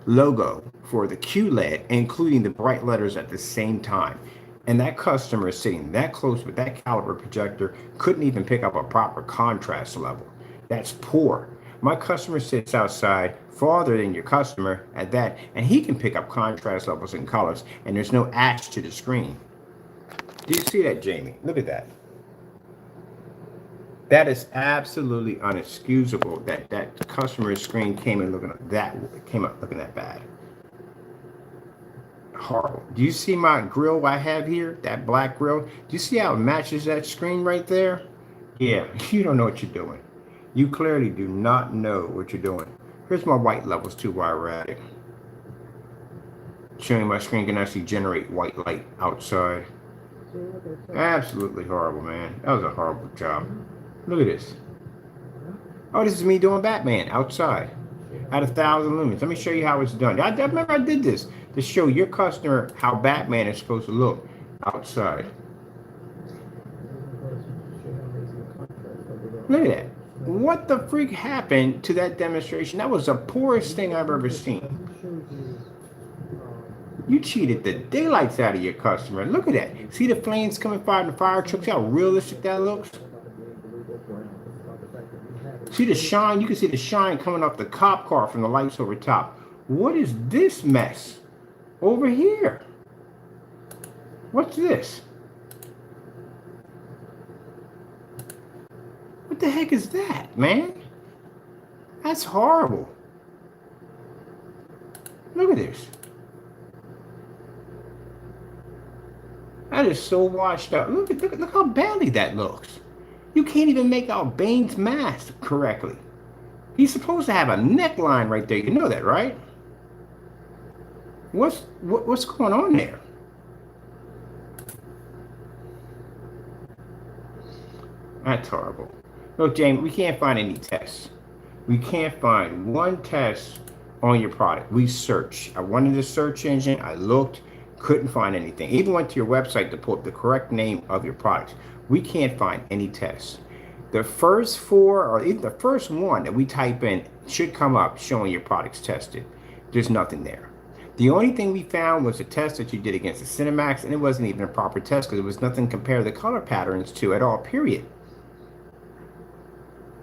logo for the QLED, including the bright letters at the same time. And that customer is sitting that close with that caliber projector, couldn't even pick up a proper contrast level. That's poor. My customer sits outside farther than your customer at that, and he can pick up contrast levels and colors, and there's no ash to the screen. Do you see that, Jamie? Look at that. That is absolutely unexcusable that that customer's screen came up looking that bad. Horrible. Do you see my grill I have here? That black grill? Do you see how it matches that screen right there? Yeah, you don't know what you're doing. You clearly do not know what you're doing. Here's my white levels too while we're at it. Showing my screen can actually generate white light outside. Absolutely horrible, man. That was a horrible job. Look at this. Oh, this is me doing Batman outside at 1,000 lumens. Let me show you how it's done. I remember I did this to show your customer how Batman is supposed to look outside. Look at that. What the freak happened to that demonstration? That was the poorest thing I've ever seen. You cheated the daylights out of your customer. Look at that. See the flames coming from the fire truck? See how realistic that looks? See the shine? You can see the shine coming off the cop car from the lights over top. What is this mess over here? What's this? What the heck is that, man? That's horrible. Look at this. That is so washed out. Look how badly that looks. You can't even make out Bane's mask correctly. He's supposed to have a neckline right there. You know that, right? What's going on there? That's horrible. Look, Jamie, we can't find any tests. We can't find one test on your product. We searched. I went into the search engine. I looked. Couldn't find anything. Even went to your website to pull up the correct name of your product. We can't find any tests. The first 4 or even the first one that we type in should come up showing your product's tested. There's nothing there. The only thing we found was a test that you did against the Cinemax, and it wasn't even a proper test because there was nothing to compare the color patterns to at all, period.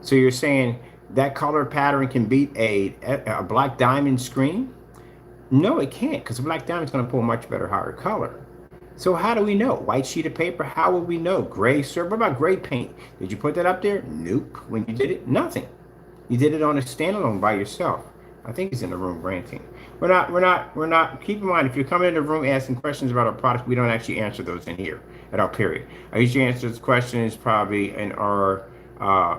So you're saying that color pattern can beat a black diamond screen? No, it can't, because a black diamond is going to pull much better, higher color. So how do we know? White sheet of paper, how would we know? Gray, sir, what about gray paint? Did you put that up there? Nope. When you did it, nothing. You did it on a standalone by yourself. I think he's in the room ranting. We're not, keep in mind, if you're coming in the room asking questions about our product, we don't actually answer those in here at our period. I usually answer those questions probably in our,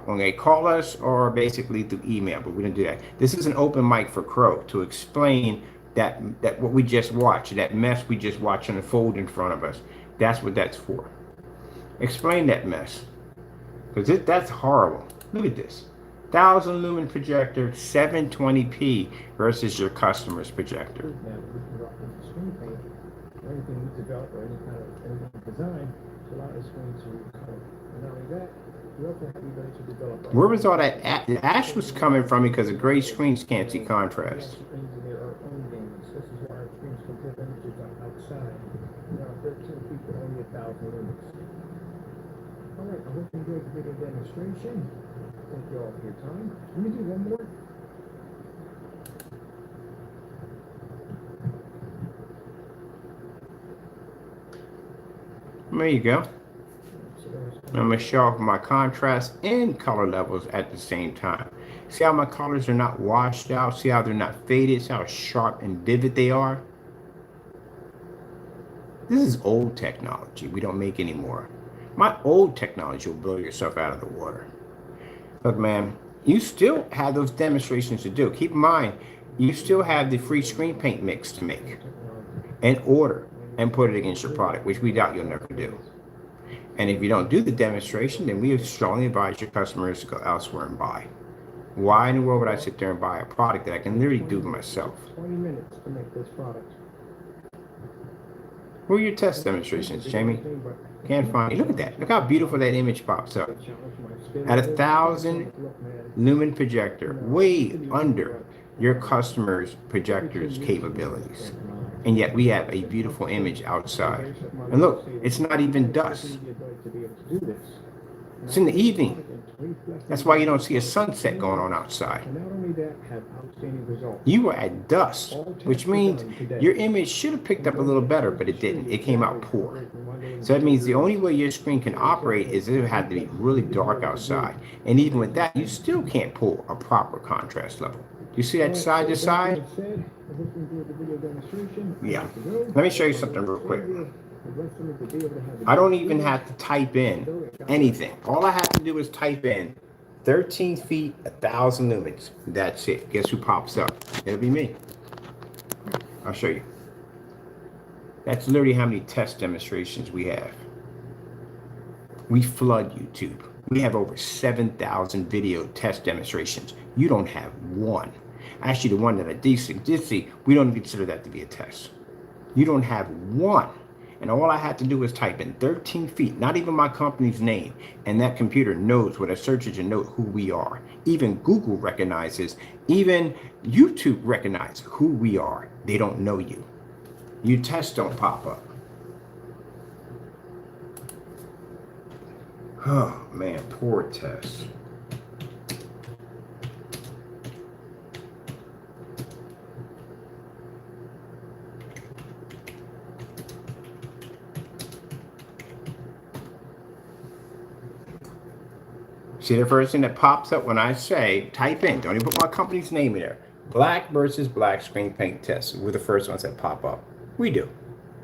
when they call us or basically through email, but we don't do that. This is an open mic for Crow to explain that what we just watched, that mess we just watched unfold in front of us. That's what that's for. Explain that mess. Because that's horrible. Look at this. 1,000 lumen projector, 720p versus your customer's projector. Anything we develop or any kind of design to allow the screen to color. And not only that, we also have the ability to develop. Where was all that ash was coming from because the gray screens can't see contrast. This is why our screens can put images outside. Now 13 feet for only 1,000 lumens. Alright, I hope you enjoyed the video demonstration. Thank you all for your time. Let me do one more. There you go. I'm going to show off my contrast and color levels at the same time. See how my colors are not washed out? See how they're not faded? See how sharp and vivid they are? This is old technology we don't make anymore. My old technology will blow yourself out of the water. Look, man, you still have those demonstrations to do. Keep in mind, you still have the free screen paint mix to make and order and put it against your product, which we doubt you'll never do. And if you don't do the demonstration, then we strongly advise your customers to go elsewhere and buy. Why in the world would I sit there and buy a product that I can literally do myself? 20 minutes to make this product. Where are your test demonstrations, Jamie? Can't find it. Look at that. Look how beautiful that image pops up. At 1,000 lumen projector, way under your customer's projector's capabilities. And yet we have a beautiful image outside. And look, it's not even dusk. It's in the evening. That's why you don't see a sunset going on outside. You were at dusk, which means your image should have picked up a little better, but it didn't. It came out poor. So that means the only way your screen can operate is if it had to be really dark outside. And even with that, you still can't pull a proper contrast level. You see that side to side? Yeah. Let me show you something real quick. I don't even have to type in anything. All I have to do is type in 13 feet, 1,000 lumens. That's it. Guess who pops up? It'll be me. I'll show you. That's literally how many test demonstrations we have. We flood YouTube. We have over 7,000 video test demonstrations. You don't have one. Actually, the one that I did see, we don't consider that to be a test. You don't have one. And all I had to do was type in 13 feet, not even my company's name, and that computer knows with a search engine knows who we are. Even Google recognizes, even YouTube recognizes who we are. They don't know you. Your tests don't pop up. Oh man, poor tests. See the first thing that pops up when I say, type in, don't even put my company's name in there. Black versus black screen paint tests. We're the first ones that pop up. We do.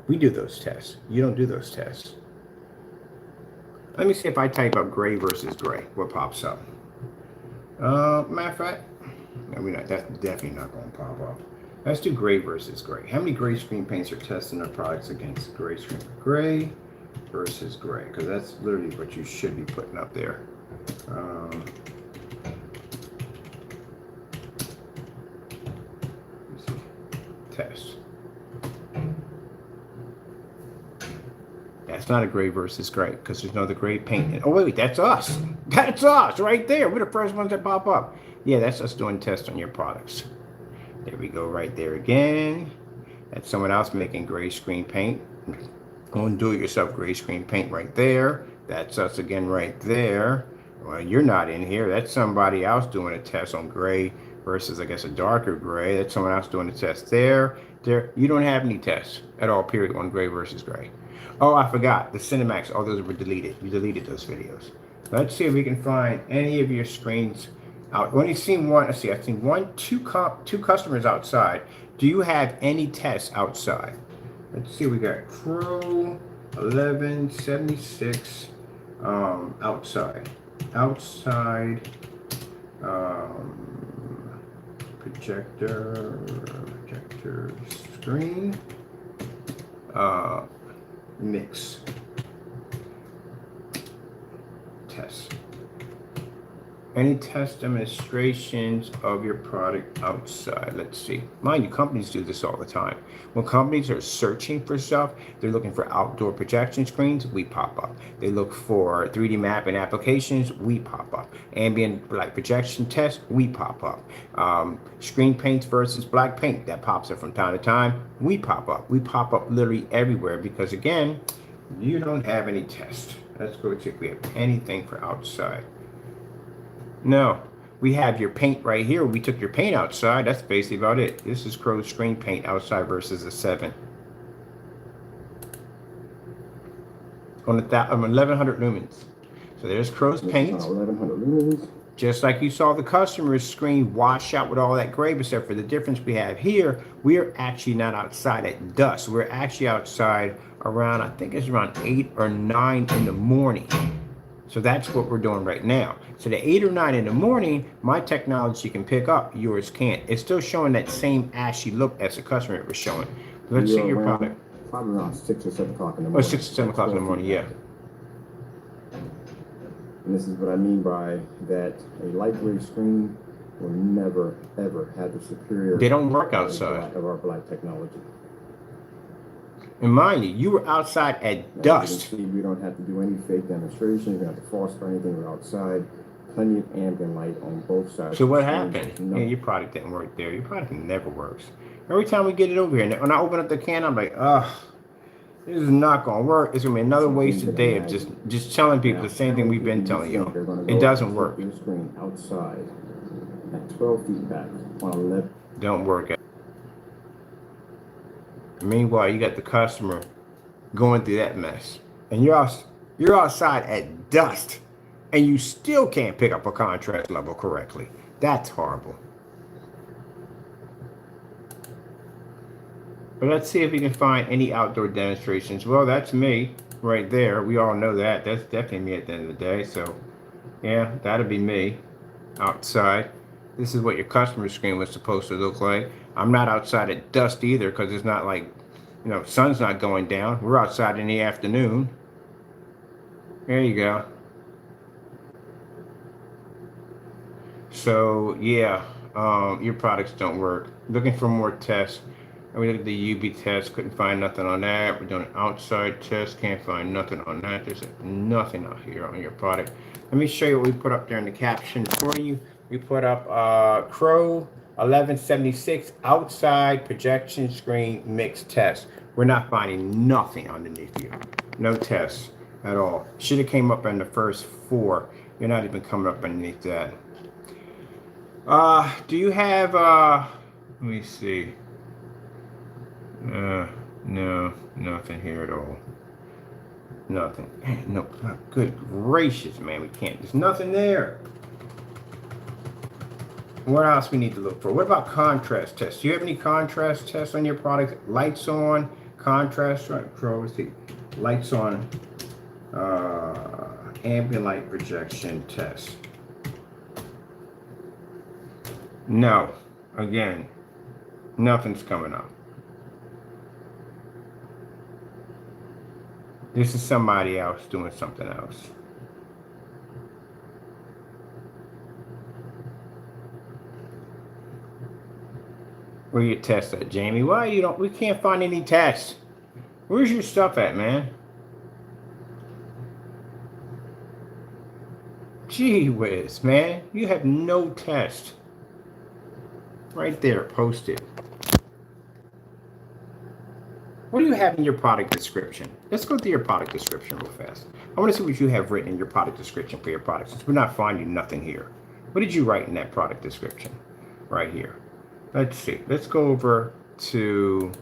We do those tests. You don't do those tests. Let me see if I type up gray versus gray. What pops up? Matter of fact, no, that's definitely not going to pop up. Let's do gray versus gray. How many gray screen paints are testing their products against gray screen? Gray versus gray, because that's literally what you should be putting up there. Let's see. Test. That's not a gray versus gray because there's no other gray paint. Oh wait, that's us. That's us right there. We're the first ones that pop up. Yeah, that's us doing tests on your products. There we go, right there again. That's someone else making gray screen paint. Go and do it yourself gray screen paint right there. That's us again right there. Well, you're not in here. That's somebody else doing a test on gray versus, I guess, a darker gray. That's someone else doing a test there. There. You don't have any tests at all, period, on gray versus gray. Oh, I forgot. The Cinemax, all those were deleted. You deleted those videos. Let's see if we can find any of your screens out. I've only seen one. Let's see. I've seen two customers outside. Do you have any tests outside? Let's see. We got Crow 1176 outside. Outside projector screen mix test. Any test demonstrations of your product outside? Let's see. Mind you, companies do this all the time. When companies are searching for stuff, they're looking for outdoor projection screens, we pop up. They look for 3D mapping applications, we pop up. Ambient light projection tests, we pop up. Screen paints versus black paint, that pops up from time to time, we pop up. We pop up literally everywhere because, again, you don't have any tests. Let's go check if we have anything for outside. No, we have your paint right here. We took your paint outside. That's basically about it. This is Crow's screen paint outside versus a 7. On 1100 lumens. So there's Crow's paint. 1100 lumens. Just like you saw the customer's screen wash out with all that gray, except for the difference we have here, we are actually not outside at dusk. We're actually outside around, I think it's around 8 or 9 in the morning. So that's what we're doing right now. So the 8 or 9 in the morning, my technology can pick up, yours can't. It's still showing that same ashy look as the customer was showing. Let's see your product. Probably around 6 or 7 o'clock in the Oh, morning. 6 or 7 o'clock in the morning, yeah. And this is what I mean by that a light gray screen will never, ever have the superior... They don't work outside. ...of our black technology. And mind you, you were outside at dusk. As you can see, we don't have to do any fake demonstrations. We don't have to phosphor anything. We're outside. Plenty of ambient light on both sides. So what happened? Yeah, your product didn't work there. Your product never works. Every time we get it over here, and when I open up the can, I'm like, ugh, this is not going to work. It's going to be another wasted day of just telling people the same thing we've been telling you. It doesn't work. Your screen outside at 12 feet back on 11. Don't work. Meanwhile, you got the customer going through that mess, and you're outside at dusk, and you still can't pick up a contrast level correctly. That's horrible. But let's see if we can find any outdoor demonstrations. Well, that's me right there. We all know that. That's definitely me at the end of the day. So, yeah, that'll be me outside. This is what your customer screen was supposed to look like. I'm not outside at dusk either because it's not like, you know, sun's not going down. We're outside in the afternoon. There you go. So, yeah, your products don't work. Looking for more tests. And we looked at the UV test, couldn't find nothing on that. We're doing an outside test, can't find nothing on that. There's nothing out here on your product. Let me show you what we put up there in the caption for you. We put up Crow 1176 outside projection screen mix test. We're not finding nothing underneath you. No tests at all. Should have came up in the first 4. You're not even coming up underneath that. Do you have, let me see. No, nothing here at all. Nothing. No, good gracious, man, we can't. There's nothing there. What else we need to look for? What about contrast tests? Do you have any contrast tests on your product? Lights on, contrast, right? Let's see. Lights on, ambient light projection test. No, again, nothing's coming up. This is somebody else doing something else. Where your tests at, Jamie? Why you don't? We can't find any tests. Where's your stuff at, man? Gee whiz, man, you have no test. Right there, posted. What do you have in your product description? Let's go through your product description real fast. I want to see what you have written in your product description for your product, since we're not finding nothing here. What did you write in that product description? Right here. Let's see. Let's go over to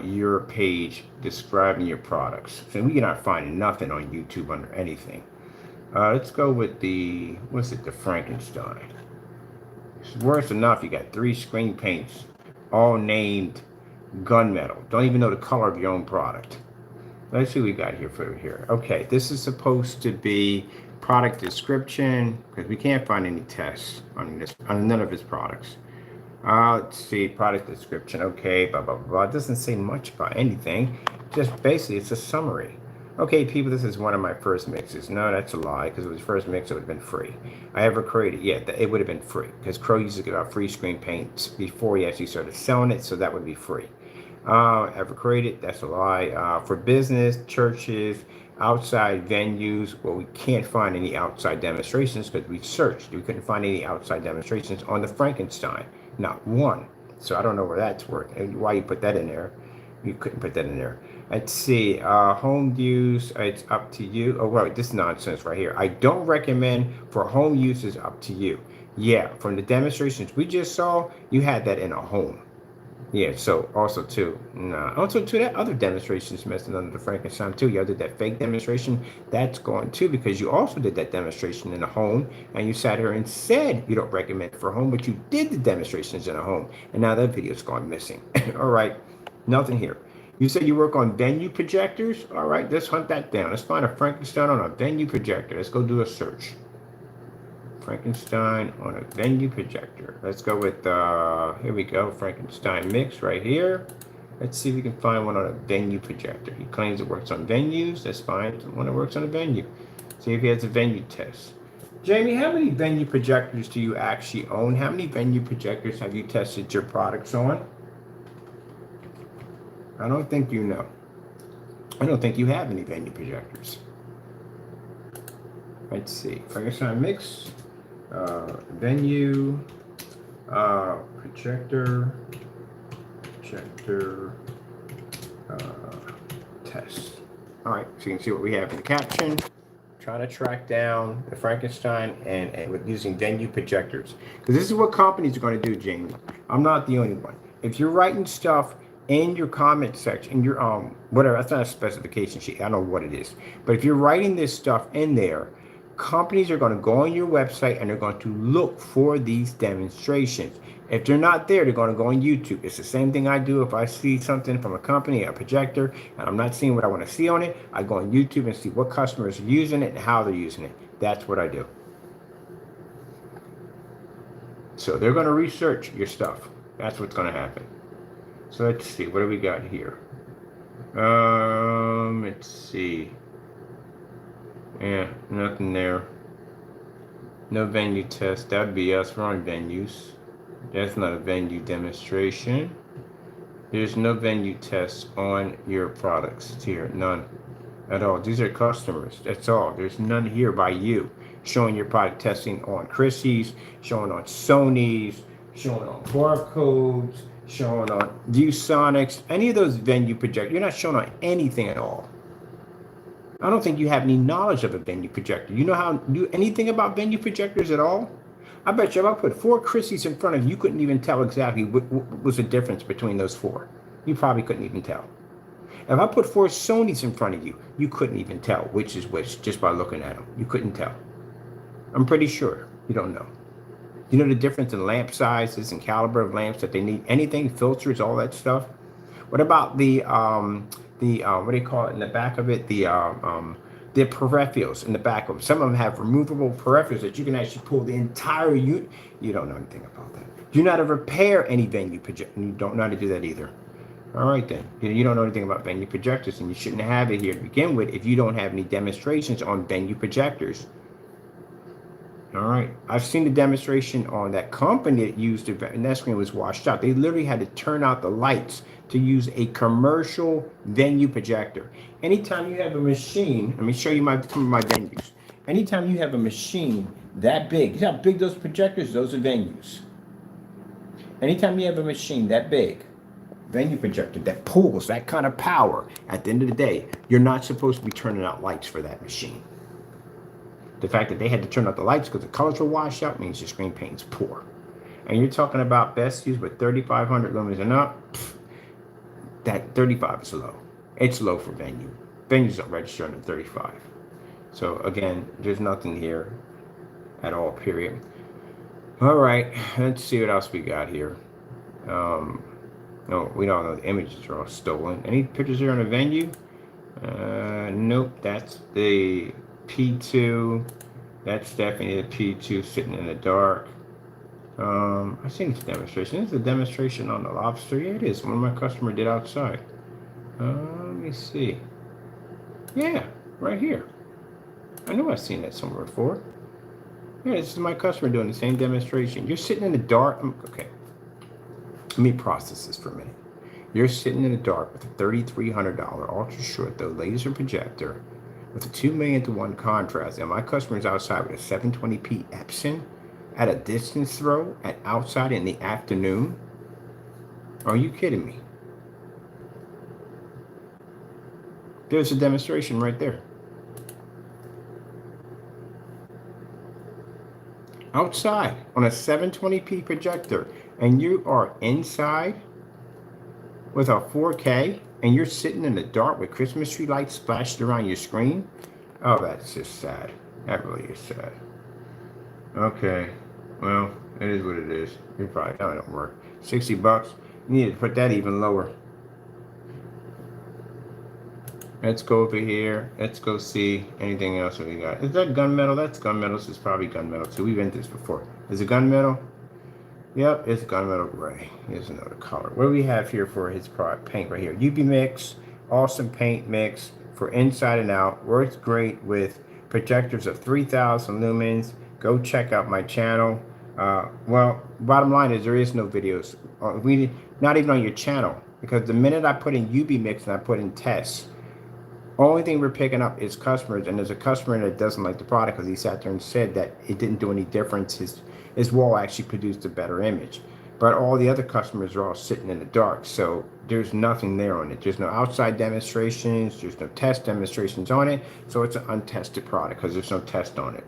your page describing your products. So we're not finding nothing on YouTube under anything. Let's go with the, what's it, the Frankenstein. It's worse enough, you got 3 screen paints, all named gunmetal. Don't even know the color of your own product. Let's see what we got here for here. Okay, this is supposed to be product description because we can't find any tests on this, on none of his products. Let's see, product description. Okay, blah blah blah. It doesn't say much about anything. Just basically, it's a summary. Okay, people, this is one of my first mixes. No, that's a lie, because if it was first mix, it would have been free. I ever created, yeah, it would have been free, because Crow used to give out free screen paints before he actually started selling it, so that would be free. Ever created, that's a lie. For business, churches, outside venues, well, we can't find any outside demonstrations because we searched. We couldn't find any outside demonstrations on the Frankenstein, not one. So I don't know where that's working, why you put that in there. You couldn't put that in there. Let's see, home use, it's up to you. Oh, wait, this nonsense right here. I don't recommend for home use, is up to you. Yeah, from the demonstrations we just saw, you had that in a home. Yeah, so also too, also too, that other demonstration's messing under the Frankenstein too. Y'all did that fake demonstration, that's gone too, because you also did that demonstration in a home, and you sat here and said you don't recommend it for home, but you did the demonstrations in a home, and now that video's gone missing. All right. Nothing here. You said you work on venue projectors? All right, let's hunt that down. Let's find a Frankenstein on a venue projector. Let's go do a search. Frankenstein on a venue projector. Let's go with, here we go, Frankenstein mix right here. Let's see if we can find one on a venue projector. He claims it works on venues. That's fine. One that works on a venue. See if he has a venue test. Jamie, how many venue projectors do you actually own? How many venue projectors have you tested your products on? I don't think you know. I don't think you have any venue projectors. Let's see. Frankenstein mix, venue, projector, test. All right, so you can see what we have in the caption. Trying to track down the Frankenstein and with using venue projectors. Because this is what companies are going to do, Jamie. I'm not the only one. If you're writing stuff in your comment section, in your whatever, that's not a specification sheet, I don't know what it is, but if you're writing this stuff in there, companies are going to go on your website and they're going to look for these demonstrations. If they're not there, they're going to go on YouTube. It's the same thing I do if I see something from a company, a projector, and I'm not seeing what I want to see on it. I go on YouTube and see what customers are using it and how they're using it. That's what I do. So they're going to research your stuff. That's what's going to happen. So let's see. What do we got here? Let's see. Yeah, nothing there. No venue test. That'd be us. We're on venues. That's not a venue demonstration. There's no venue test on your products here. None at all. These are customers. That's all. There's none here by you. Showing your product testing on Christie's, showing on Sony's, showing on barcodes, showing on ViewSonics, any of those venue projectors. You're not showing on anything at all. I don't think you have any knowledge of a venue projector. You know how do anything about venue projectors at all? I bet you if I put 4 Christie's in front of you, you couldn't even tell exactly what was the difference between those 4. You probably couldn't even tell. If I put 4 Sony's in front of you, you couldn't even tell which is which just by looking at them. You couldn't tell. I'm pretty sure you don't know. You know the difference in lamp sizes and caliber of lamps that they need? Anything, filters, all that stuff. What about the what do you call it in the back of it? The peripherals in the back of them. Some of them have removable peripherals that you can actually pull the entire unit. You don't know anything about that. You know how to repair any venue projector. You don't know how to do that either. All right then. You don't know anything about venue projectors, and you shouldn't have it here to begin with if you don't have any demonstrations on venue projectors. All right. I've seen the demonstration on that company that used it, and that screen was washed out. They literally had to turn out the lights to use a commercial venue projector. Anytime you have a machine, let me show you some of my venues. Anytime you have a machine that big, see how big those projectors, those are venues. Anytime you have a machine that big, venue projector that pulls that kind of power, at the end of the day, you're not supposed to be turning out lights for that machine. The fact that they had to turn out the lights because the colors were washed out means your screen paint's poor. And you're talking about best use with 3,500 lumens and up, that 35 is low. It's low for venue. Venues don't register under 35. So again, there's nothing here at all, period. All right, let's see what else we got here. No, we don't know. The images are all stolen. Any pictures here on the venue? Nope, that's the P2. That's definitely the P2 sitting in the dark. I've seen this demonstration. This is a demonstration on the lobster. Yeah, it is. One of my customers did outside. Let me see. Yeah, right here. I know I've seen that somewhere before. Yeah, this is my customer doing the same demonstration. You're sitting in the dark. Okay. Let me process this for a minute. You're sitting in the dark with a $3,300 ultra short though laser projector with a 2,000,000 to 1 contrast, and my customer's outside with a 720p Epson at a distance throw at outside in the afternoon. Are you kidding me? There's a demonstration right there. Outside on a 720p projector, and you are inside with a 4K, and you're sitting in the dark with Christmas tree lights splashed around your screen. Oh, that's just sad. That really is sad. Okay, well, it is what it is. You're probably, that don't work. 60 bucks. You need to put that even lower. Let's go over here. Let's go see anything else that we got. Is that gunmetal? That's gunmetal. This is probably gunmetal too. We've been this before. Is it gunmetal? Yep, it's gunmetal gray. Here's another color. What do we have here for his product? Paint right here. UV mix, awesome paint mix for inside and out. Works great with projectors of 3,000 lumens. Go check out my channel. Well, bottom line is there is no videos. Not even on your channel, because the minute I put in UV mix and I put in tests, only thing we're picking up is customers, and there's a customer that doesn't like the product because he sat there and said that it didn't do any difference. His wall actually produced a better image, but all the other customers are all sitting in the dark, so there's nothing there on it. There's no outside demonstrations, there's no test demonstrations on it, so it's an untested product because there's no test on it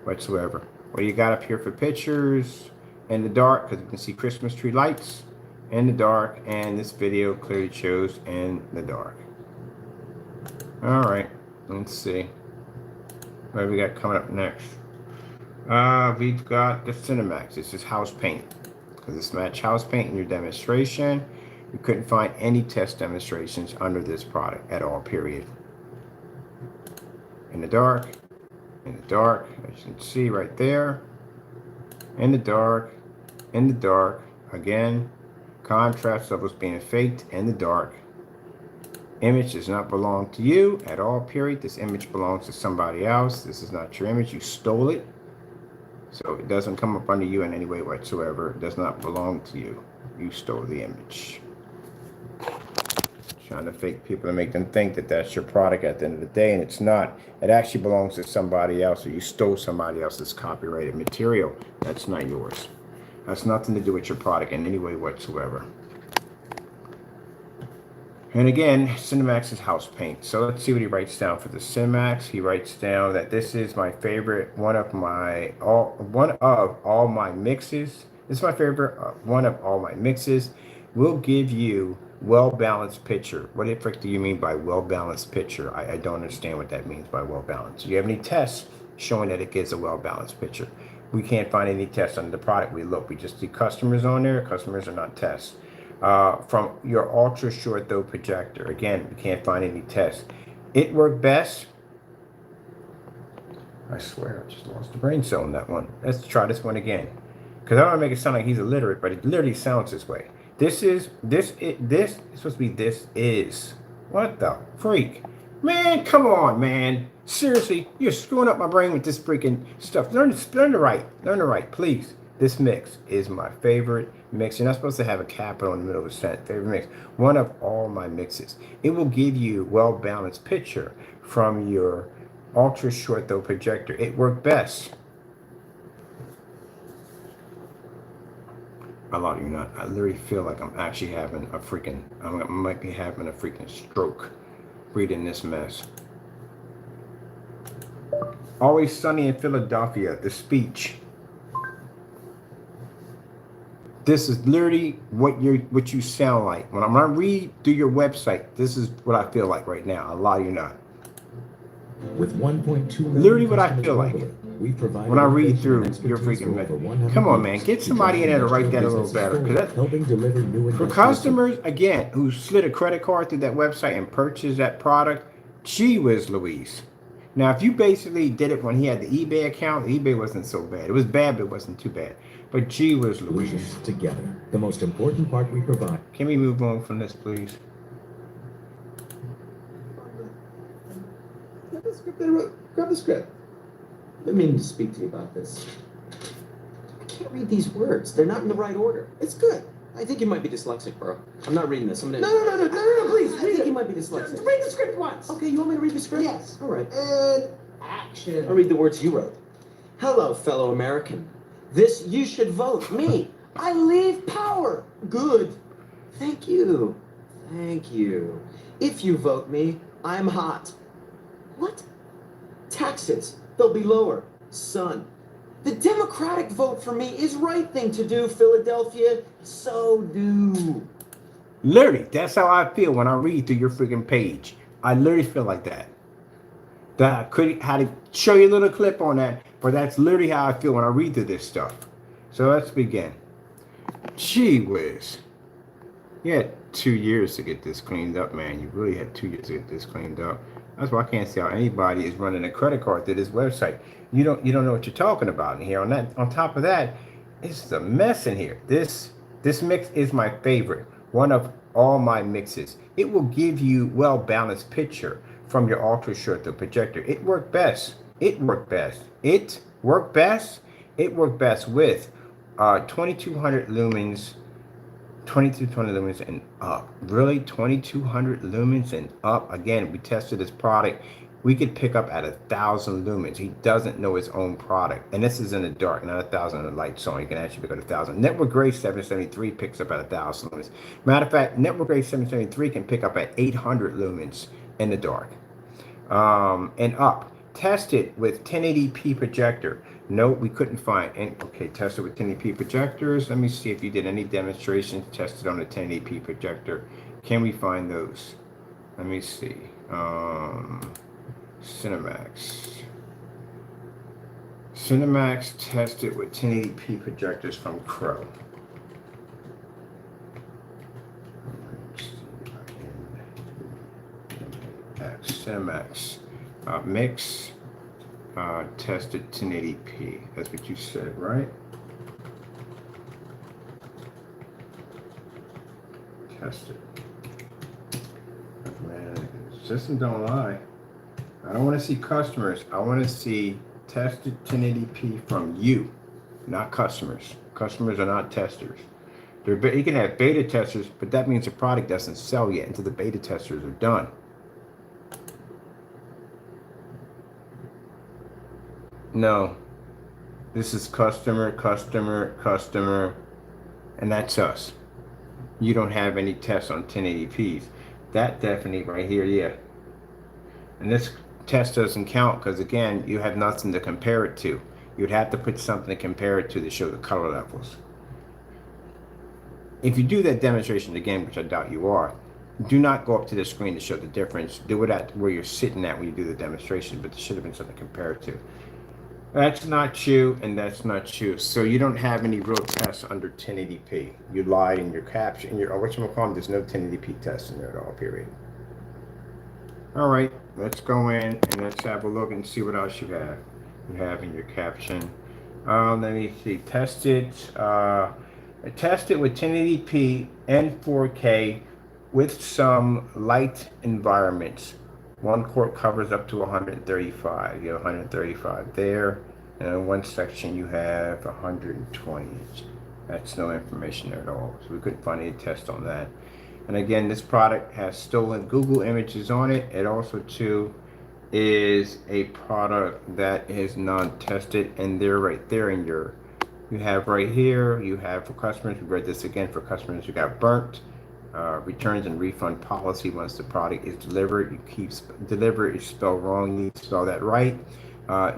whatsoever. What you got up here for pictures in the dark, because you can see Christmas tree lights in the dark, and this video clearly shows in the dark. All right, let's see what do we got coming up next. We've got the Cinemax. This is house paint. because it's match house paint in your demonstration. We couldn't find any test demonstrations under this product at all, period. In the dark, as you can see right there. In the dark, again, contrast levels being faked in the dark. Image does not belong to you at all, period. This image belongs to somebody else. This is not your image. You stole it. So it doesn't come up under you in any way whatsoever. It does not belong to you. You stole the image. Trying to fake people and make them think that that's your product at the end of the day, and it's not. It actually belongs to somebody else, or you stole somebody else's copyrighted material. That's not yours. That's nothing to do with your product in any way whatsoever. And again, Cinemax is house paint. So let's see what he writes down for the Cinemax. He writes down that this is my favorite, one of all my mixes. This is my favorite one of all my mixes. Will give you well-balanced picture. What the frick do you mean by well-balanced picture? I don't understand what that means by well-balanced. Do you have any tests showing that it gives a well-balanced picture? We can't find any tests on the product. We look, we just see customers on there. Customers are not tests. From your ultra short though projector, again, we can't find any tests. It worked best. I swear I just lost the brain cell on that one. Let's try this one again, because I don't want to make it sound like he's illiterate, but it literally sounds this way. This is supposed to be this is. What the freak? Man, come on, man. Seriously, you're screwing up my brain with this freaking stuff. Learn to write, please. This mix is my favorite mix. You're not supposed to have a capital in the middle of a sentence. Favorite mix. One of all my mixes. It will give you well-balanced picture from your ultra short though projector. It worked best. I love you not. I literally feel like I'm actually having a freaking, I might be having a freaking stroke reading this mess. Always Sunny in Philadelphia, the speech. This is literally what you sound like. When I read through your website, this is what I feel like right now. I lie you not. With 1.2 million literally what I feel like we've provided when I read through education your and expertise freaking for over message. 100 Come on, years man, get to somebody in there to drive write that a little businesses better. forward, Because helping deliver new for industrial customers again who slid a credit card through that website and purchased that product, gee whiz Louise. Now, if you basically did it when he had the eBay account, eBay wasn't so bad. It was bad, but it wasn't too bad. But gee whiz Louise. solutions together. The most important part we provide. Can we move on from this, please? Grab the script I wrote. Grab the script. I've been meaning to speak to you about this. I can't read these words. They're not in the right order. It's good. I think you might be dyslexic, bro. I'm not reading this. I'm gonna. No, please. I think you might be dyslexic. Read the script once. Okay, you want me to read the script? Yes. All right. And action. I'll read the words you wrote. Hello, fellow American. This you should vote. Me. I leave power. Good. Thank you. Thank you. If you vote me, I'm hot. What? Taxes. They'll be lower. Son. The Democratic vote for me is right thing to do, Philadelphia. So do. Literally, that's how I feel when I read through your freaking page. I literally feel like that. That I could had to show you a little clip on that, but that's literally how I feel when I read through this stuff. So let's begin. Gee whiz. You had 2 years to get this cleaned up, man. You really had 2 years to get this cleaned up. That's why I can't see how anybody is running a credit card to this website. You don't know what you're talking about in here. On top of that, it's a mess in here. This mix is my favorite. One of all my mixes. It will give you well-balanced picture from your ultra short the projector. It worked best. It worked best. It worked best. It worked best with 2200 lumens. 2200 lumens and up. Really, 2200 lumens and up. Again, we tested this product. We could pick up at 1,000 lumens. He doesn't know his own product, and this is in the dark, not 1,000 in the light. So you can actually pick up 1,000. Network grade 773 picks up at 1,000 lumens. Matter of fact, network grade 773 can pick up at 800 lumens in the dark and up. Tested with 1080p projector. No, we couldn't find any. Okay, tested with 1080p projectors. Let me see if you did any demonstrations tested on a 1080p projector. Can we find those? Let me see. Cinemax tested with 1080p projectors from Crow. Cinemax. Mix, tested 1080p. That's what you said, right? Tested. Man, system don't lie. I don't want to see customers. I want to see tested 1080p from you, not customers. Customers are not testers. You can have beta testers, but that means the product doesn't sell yet until the beta testers are done. No, this is customer, and that's us. You don't have any tests on 1080p's. That definitely right here, yeah. And this test doesn't count because, again, you have nothing to compare it to. You'd have to put something to compare it to show the color levels. If you do that demonstration again, which I doubt you are, do not go up to the screen to show the difference. Do it at where you're sitting at when you do the demonstration, but there should have been something to compare it to. That's not you, and that's not you. So you don't have any real tests under 1080p. You lied in your caption, in your, whatchamacallit, there's no 1080p tests in there at all, period. All right, let's go in and let's have a look and see what else you have in your caption. Let me see, tested with 1080p and 4K with some light environments. One quart covers up to 135. You have 135 there, and in one section you have 120. That's no information there at all, so we couldn't find any test on that. And again, this product has stolen Google images on it. It also too is a product that is non-tested, and they're right there in your, you have right here, you have for customers, we read this again, for customers who got burnt, returns and refund policy. Once the product is delivered, you keep, deliver is spelled wrong, you need to spell that right.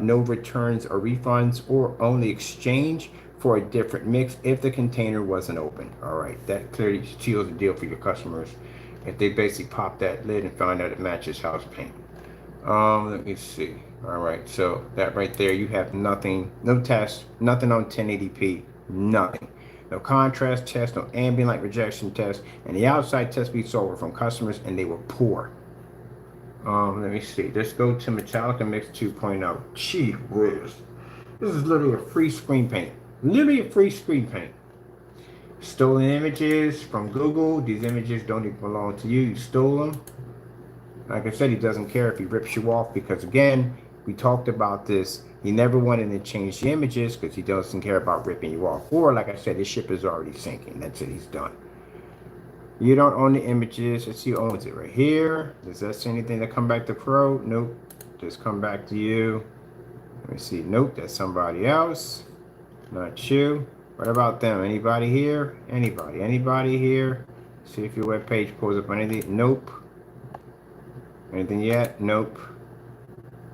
No returns or refunds, or only exchange for a different mix if the container wasn't open. All right, that clearly seals the deal for your customers if they basically pop that lid and find out it matches house paint. Let me see. All right, so that right there, you have nothing, no test, nothing on 1080p, nothing. No contrast test, no ambient light rejection test, and the outside test we saw were from customers and they were poor. Let me see. Let's go to Metallica Mix 2.0. Gee whiz. This is literally a free screen paint. Literally a free screen paint. Stolen images from Google. These images don't even belong to you. You stole them. Like I said, he doesn't care if he rips you off because, again, we talked about this. He never wanted to change the images because he doesn't care about ripping you off. Or, like I said, his ship is already sinking. That's it. He's done. You don't own the images. Let's see who owns it right here. Does that say anything that come back to Pro? Nope. Just come back to you. Let me see. Nope. That's somebody else. Not you. What about them? Anybody here? Anybody? Anybody here? See if your web page pulls up anything. Nope. Anything yet? Nope.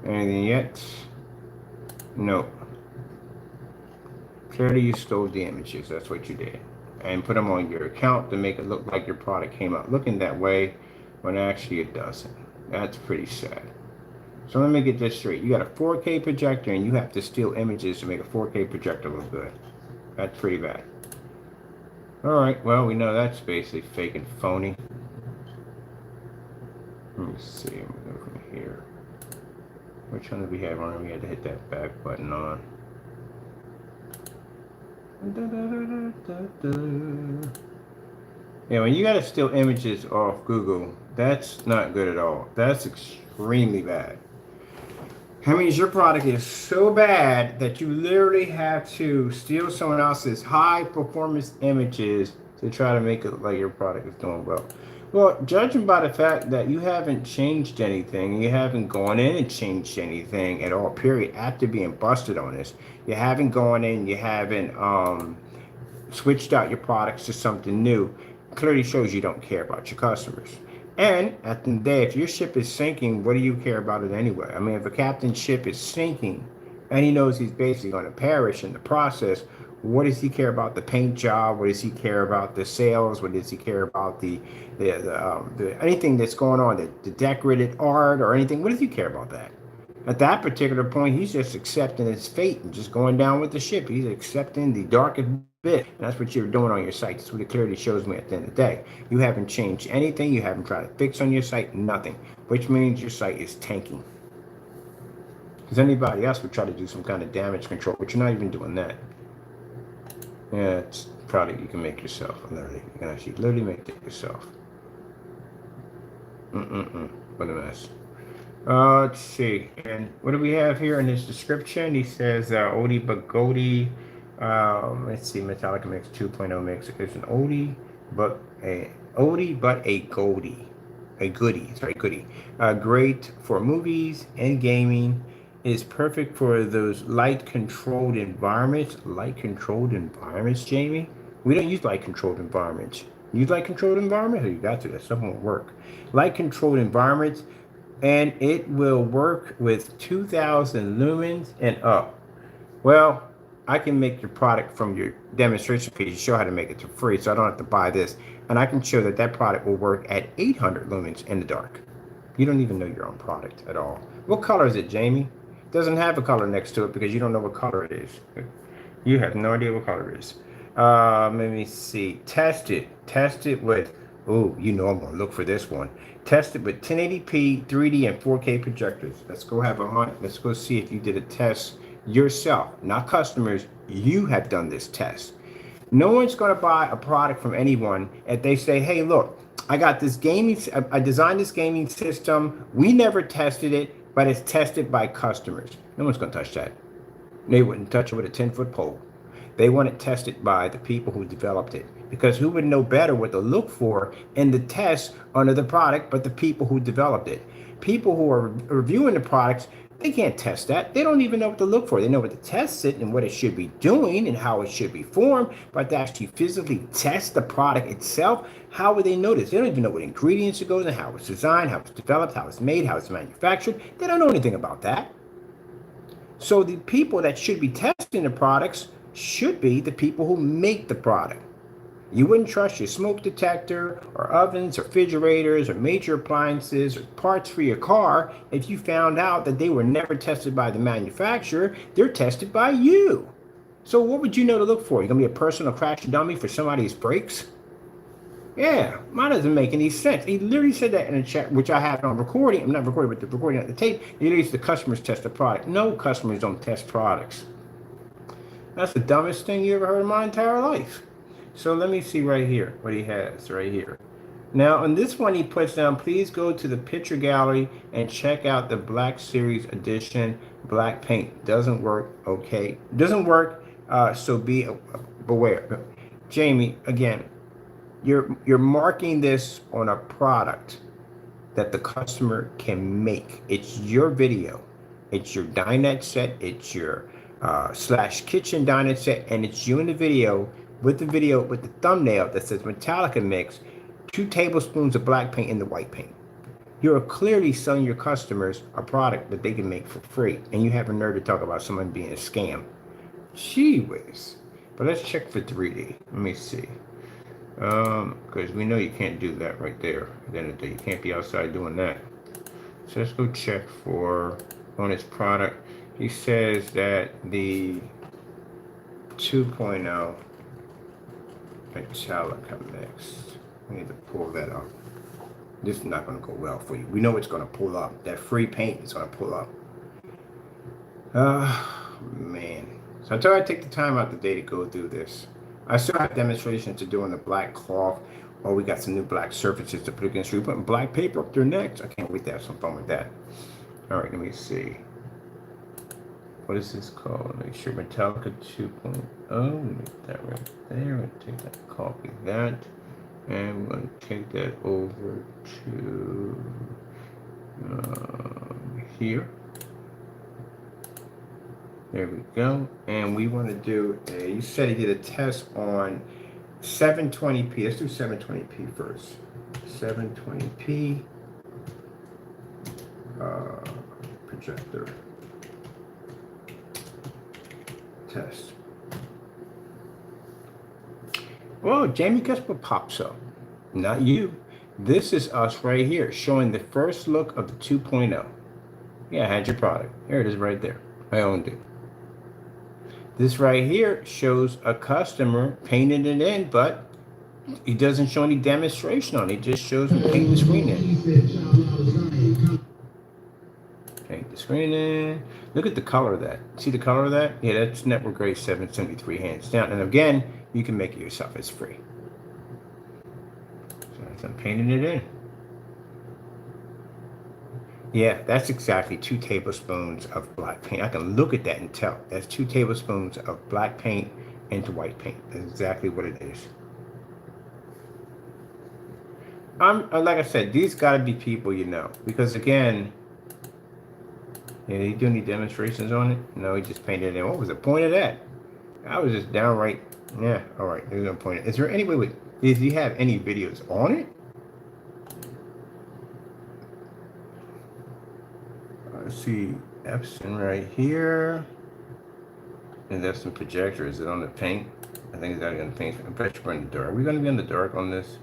Anything yet? Nope. Clearly you stole the images. That's what you did. And put them on your account to make it look like your product came out looking that way when actually it doesn't. That's pretty sad. So let me get this straight. You got a 4K projector and you have to steal images to make a 4K projector look good. That's pretty bad. All right, well, we know that's basically fake and phony. Let me see, I'm gonna go from here. Which one did we have on? We had to hit that back button on. Yeah, when you gotta steal images off Google, that's not good at all. That's extremely bad. That means your product is so bad that you literally have to steal someone else's high performance images to try to make it look like your product is doing well. Well, judging by the fact that you haven't changed anything, you haven't gone in and changed anything at all, period, after being busted on this, you haven't gone in, you haven't switched out your products to something new, clearly shows you don't care about your customers. And at the end of the day, if your ship is sinking, what do you care about it anyway? I mean, if a captain's ship is sinking and he knows he's basically going to perish in the process, what does he care about the paint job? What does he care about the sales? What does he care about the anything that's going on, the decorated art or anything? What does he care about that? At that particular point, he's just accepting his fate and just going down with the ship. He's accepting the darkest bit. And that's what you're doing on your site. That's what it clearly shows me at the end of the day. You haven't changed anything. You haven't tried to fix on your site, nothing, which means your site is tanking. Because anybody else would try to do some kind of damage control, but you're not even doing that. Yeah, it's probably you can make yourself, literally. You can actually literally make it yourself. What a mess. Let's see. And what do we have here in his description? He says Oldie but Goldie. Let's see, Metallica Mix 2.0 mix. It's an oldie but a goldie. A goodie. Sorry, goodie. Great for movies and gaming. Is perfect for those light controlled environments. Light controlled environments, Jamie? We don't use light controlled environments. Use light controlled environments? Oh, you got to. That stuff won't work. Light controlled environments, and it will work with 2,000 lumens and up. Well, I can make your product from your demonstration page, show how to make it for free, so I don't have to buy this. And I can show that that product will work at 800 lumens in the dark. You don't even know your own product at all. What color is it, Jamie? Doesn't have a color next to it because you don't know what color it is. You have no idea what color it is. Let me see. Test it with, oh, you know I'm going to look for this one. Test it with 1080p, 3D, and 4K projectors. Let's go have a hunt. Let's go see if you did a test yourself, not customers. You have done this test. No one's going to buy a product from anyone if they say, hey, look, I got this I designed this gaming system. We never tested it, but it's tested by customers. No one's going to touch that. They wouldn't touch it with a 10-foot pole. They want it tested by the people who developed it, because who would know better what to look for in the test under the product but the people who developed it. People who are reviewing the products, they can't test that. They don't even know what to look for. They know what to test it and what it should be doing and how it should be formed, but to actually physically test the product itself, how would they know this? They don't even know what ingredients it goes in, how it's designed, how it's developed, how it's made, how it's manufactured. They don't know anything about that. So the people that should be testing the products should be the people who make the product. You wouldn't trust your smoke detector or ovens or refrigerators or major appliances or parts for your car if you found out that they were never tested by the manufacturer. They're tested by you. So what would you know to look for? You're going to be a personal crash dummy for somebody's brakes? Yeah, mine doesn't make any sense. He literally said that in a chat, which I have on recording. I'm not recording, but the recording at the tape. He literally said the customers test the product. No, customers don't test products. That's the dumbest thing you ever heard in my entire life. So let me see right here what he has right here. Now on this one he puts down, please go to the picture gallery and check out the Black Series Edition black paint. Doesn't work, okay? Doesn't work, so be beware. Jamie, again, you're marking this on a product that the customer can make. It's your video. It's your dinette set. It's your / kitchen dinette set, and it's you in the video with the thumbnail that says Metallica Mix, 2 tablespoons of black paint in the white paint. You are clearly selling your customers a product that they can make for free, and you have a nerve to talk about someone being a scam. Gee whiz. But let's check for 3D. Let me see. Because we know you can't do that right there. At the end of the day, you can't be outside doing that. So let's go check for on his product. He says that the 2.0 Metallica Mix. I need to pull that up. This is not going to go well for you. We know it's going to pull up. That free paint is going to pull up. Man. So I thought I'd take the time out the day to go through this. I still have demonstrations to do on the black cloth. Oh, we got some new black surfaces to put against. We're putting black paper up there next. I can't wait to have some fun with that. All right, let me see. What is this called? Make sure Metallica 2.0. Make that right there. We'll take that, copy that. And we're going to take that over to here. There we go. And we want to do you said he did a test on 720p. Let's do 720p first. 720p projector test. Well, Jamie, guess what pops up? Not you. This is us right here showing the first look of the 2.0. Yeah, I had your product. Here it is right there. I owned it. This right here shows a customer painted it in, but it doesn't show any demonstration on it. It just shows me painting the screen in. Paint the screen in. Look at the color of that. See the color of that? Yeah, that's network grade 773 hands down. And again, you can make it yourself. It's free. So I'm painting it in. Yeah, that's exactly 2 tablespoons of black paint. I can look at that and tell. That's 2 tablespoons of black paint into white paint. That's exactly what it is. Like I said, these got to be people you know. Because again, yeah, he do any demonstrations on it? No, he just painted it in. What was the point of that? I was just downright, yeah, all right, there's no point. Is there any way, does he have any videos on it? Let's see, Epson right here. And that's some projector. Is it on the paint? I think it's actually on the paint. I bet you're in the dark. Are we going to be in the dark on this?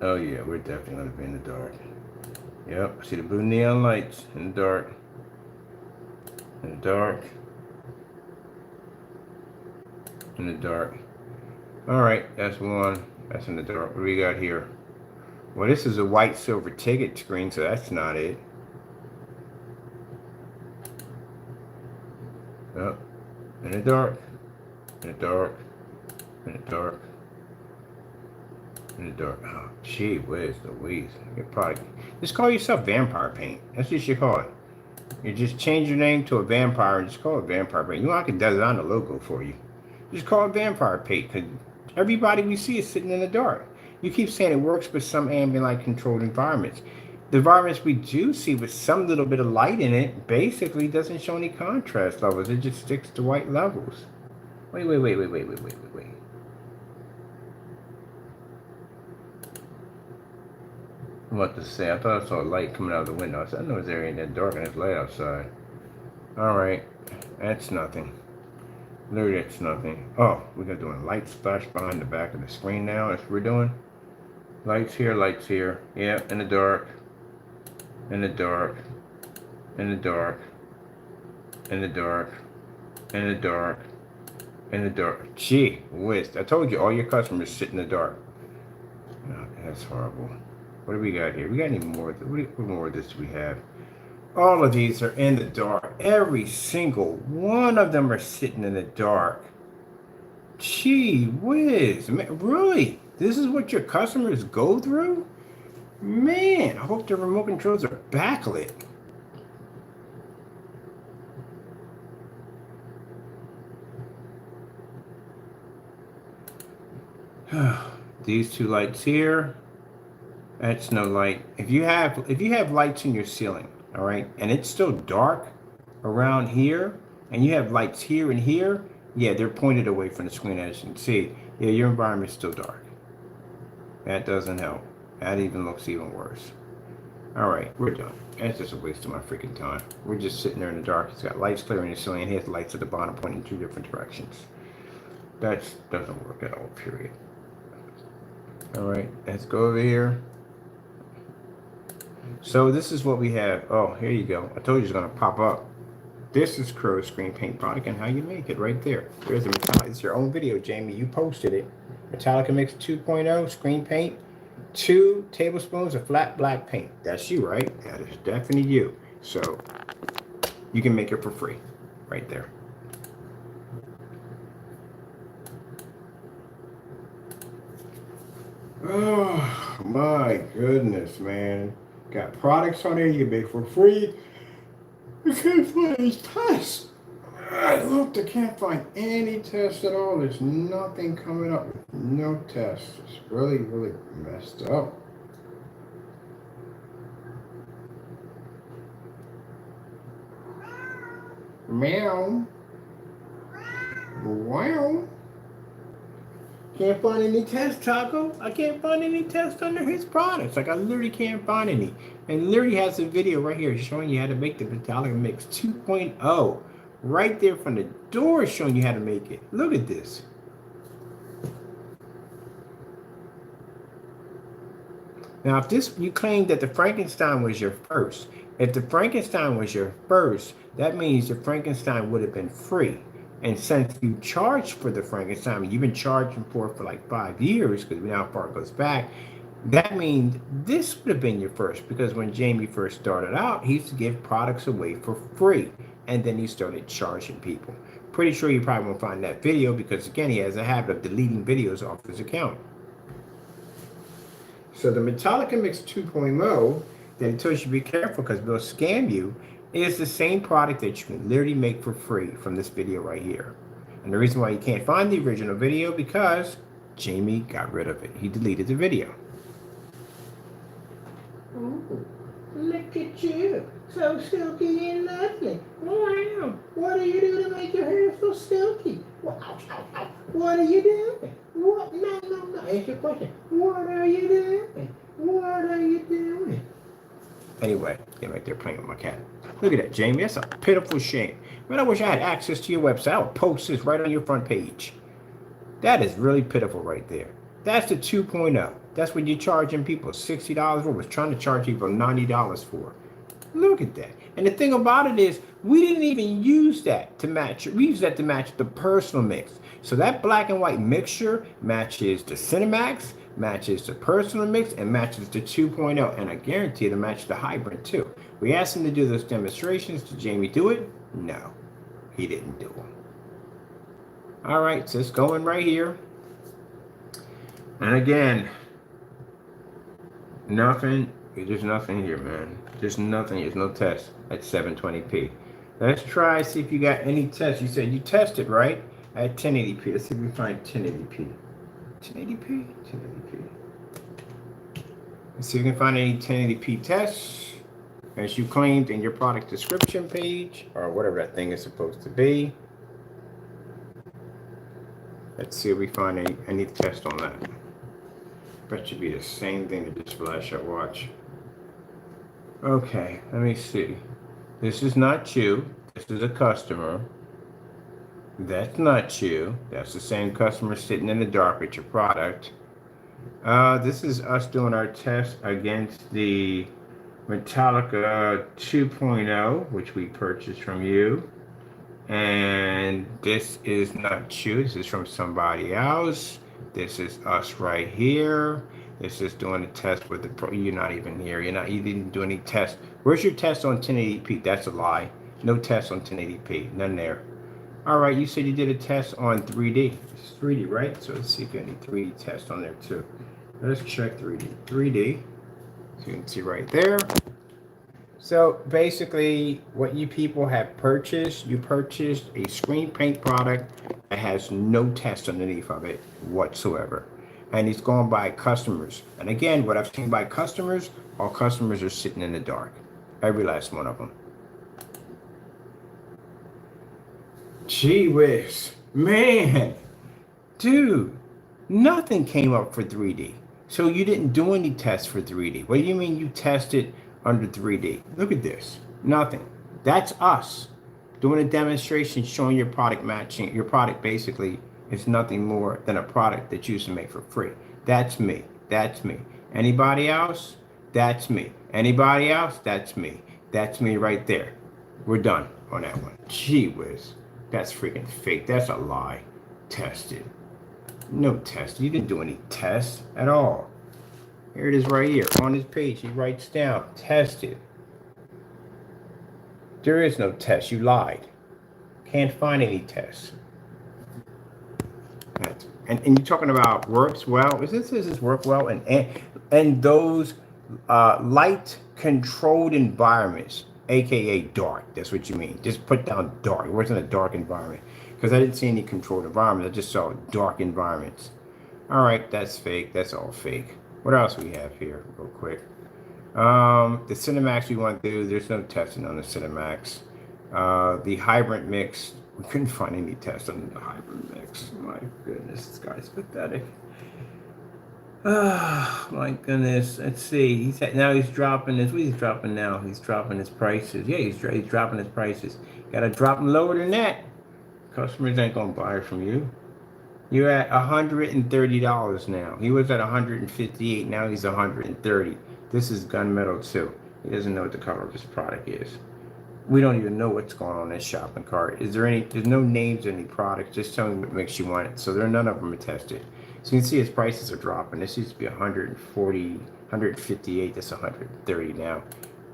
Oh yeah, we're definitely going to be in the dark. Yep, I see the blue neon lights in the dark. In the dark. In the dark. Alright, that's one. That's in the dark. What do we got here? Well, this is a white silver ticket screen, so that's not it. Oh, in the dark. In the dark. In the dark. In the dark. Oh, gee whiz Louise. Your product. Just call yourself Vampire Paint. That's what you should call it. You just change your name to a vampire and just call it Vampire Paint. You know, I can design the logo for you. Just call it Vampire Paint, because everybody we see is sitting in the dark. You keep saying it works with some ambient light controlled environments. The environments we do see with some little bit of light in it basically doesn't show any contrast levels. It just sticks to white levels. Wait. What to say? I thought I saw a light coming out of the window. I said, I know it's area in that dark and it's light outside. Alright. That's nothing. Literally, that's nothing. Oh, we're doing a light splash behind the back of the screen now. That's what we're doing. Lights here, lights here. Yeah, in the dark. In the dark. In the dark. In the dark. In the dark. In the dark. Gee whiz. I told you all your customers sit in the dark. Oh, that's horrible. What do we got here? We got any more? What more of this do we have? All of these are in the dark. Every single one of them are sitting in the dark. Gee whiz. Man, really? This is what your customers go through? Man, I hope the remote controls are backlit. These 2 lights here. That's no light. If you have lights in your ceiling, all right, and it's still dark around here, and you have lights here and here, yeah, they're pointed away from the screen, as you can see. Yeah, your environment's still dark. That doesn't help. That even looks even worse. All right, we're done. That's just a waste of my freaking time. We're just sitting there in the dark. It's got lights clearing the ceiling, and he has lights at the bottom pointing in 2 different directions. That doesn't work at all, period. All right, let's go over here. So this is what we have. Oh, here you go. I told you it's going to pop up. This is Crow's screen paint product and how you make it right there. There's a Metallica. It's your own video, Jamie. You posted it. Metallica Mix 2.0 screen paint. 2 tablespoons of flat black paint. That's you, right? That is definitely you. So you can make it for free right there. Oh my goodness, man. Got products on there you can make for free. I can't find any tests. I looked, I can't find any tests at all. There's nothing coming up with no tests. It's really, really messed up. Meow. Wow. Can't find any tests, Taco. I can't find any tests under his products. Like, I literally can't find any. And literally has a video right here showing you how to make the Metallica Mix 2.0. Right there from the door showing you how to make it. Look at this. Now, if this, you claim that the Frankenstein was your first. If the Frankenstein was your first, that means the Frankenstein would have been free. And since you charged for the Frankenstein, you've been charging for it for like 5 years, because we know how far it goes back. That means this would have been your first, because when Jamie first started out, he used to give products away for free. And then he started charging people. Pretty sure you probably won't find that video, because again, he has a habit of deleting videos off his account. So the Metallica Mix 2.0 that he tells you to be careful because they'll scam you is the same product that you can literally make for free from this video right here. And the reason why you can't find the original video because Jamie got rid of it. He deleted the video. Oh, look at you. So silky and lovely. Wow. What do you do to make your hair so silky? What are you doing? What? No. Ask your question. What are you doing? What are you doing? Anyway, get right there playing with my cat. Look at that, Jamie. That's a pitiful shame. Man, I wish I had access to your website. I would post this right on your front page. That is really pitiful right there. That's the 2.0. That's what you're charging people $60 for. Was trying to charge people $90 for. Look at that. And the thing about it is, we didn't even use that to match. We used that to match the personal mix. So that black and white mixture matches the Cinemax, matches the personal mix, and matches the 2.0. And I guarantee it'll match the hybrid too. We asked him to do those demonstrations. Did Jamie do it? No, he didn't do them. All right, so it's going right here. And again, nothing. There's nothing here, man. There's nothing. There's no test at 720p. Let's try, see if you got any tests. You said you tested, right? At 1080p. Let's see if we find 1080p. 1080p? 1080p. Let's see if we can find any 1080p tests as you claimed in your product description page or whatever that thing is supposed to be. Let's see if we find any test on that. Bet you be the same thing that this flash I watch. Okay, let me see. This is not you. This is a customer. That's not you. That's the same customer sitting in the dark with your product. This is us doing our test against the Metallica 2.0, which we purchased from you. And this is not you. This is from somebody else. This is us right here. This is doing a test with the pro. You're not even here. You didn't do any test. Where's your test on 1080p? That's a lie. No test on 1080p. None there. All right, you said you did a test on 3D. It's 3D, right? So let's see if you got any 3D test on there too. Let's check 3D. 3D. So you can see right there. So basically, what you people have purchased, you purchased a screen paint product that has no test underneath of it whatsoever. And it's going by customers. And again, what I've seen by customers, all customers are sitting in the dark. Every last one of them. Gee whiz, man, dude, nothing came up for 3D. So you didn't do any tests for 3D. What do you mean you tested under 3D? Look at this, nothing. That's us doing a demonstration showing your product matching. Your product basically is nothing more than a product that you used to make for free. That's me, that's me. Anybody else? That's me. Anybody else? That's me. That's me right there. We're done on that one. Gee whiz. That's freaking fake. That's a lie. Tested. No test. You didn't do any tests at all. Here it is right here. On his page, he writes down, tested. There is no test. You lied. Can't find any tests. And you're talking about works well. Does this work well? And those light controlled environments, aka dark. That's what you mean. Just put down dark. It wasn't a dark environment because I didn't see any controlled environments. I just saw dark environments. All right, that's fake. That's all fake. What else we have here, real quick? The Cinemax we want to do. There's no testing on the Cinemax. The hybrid mix. We couldn't find any tests on the hybrid mix. My goodness, this guy's pathetic. Oh my goodness. Let's see. He's dropping this. What is he dropping now? He's dropping his prices. Yeah, he's dropping his prices. Gotta drop them lower than that. Customers ain't gonna buy it from you. You're at $130 now. He was at $158. Now he's $130. This is gunmetal too. He doesn't know what the color of this product is. We don't even know what's going on in this shopping cart. Is there any? There's no names of any products. Just tell me what makes you want it. So there, none of them are tested. So you can see his prices are dropping. This used to be 140, 158. That's 130 now.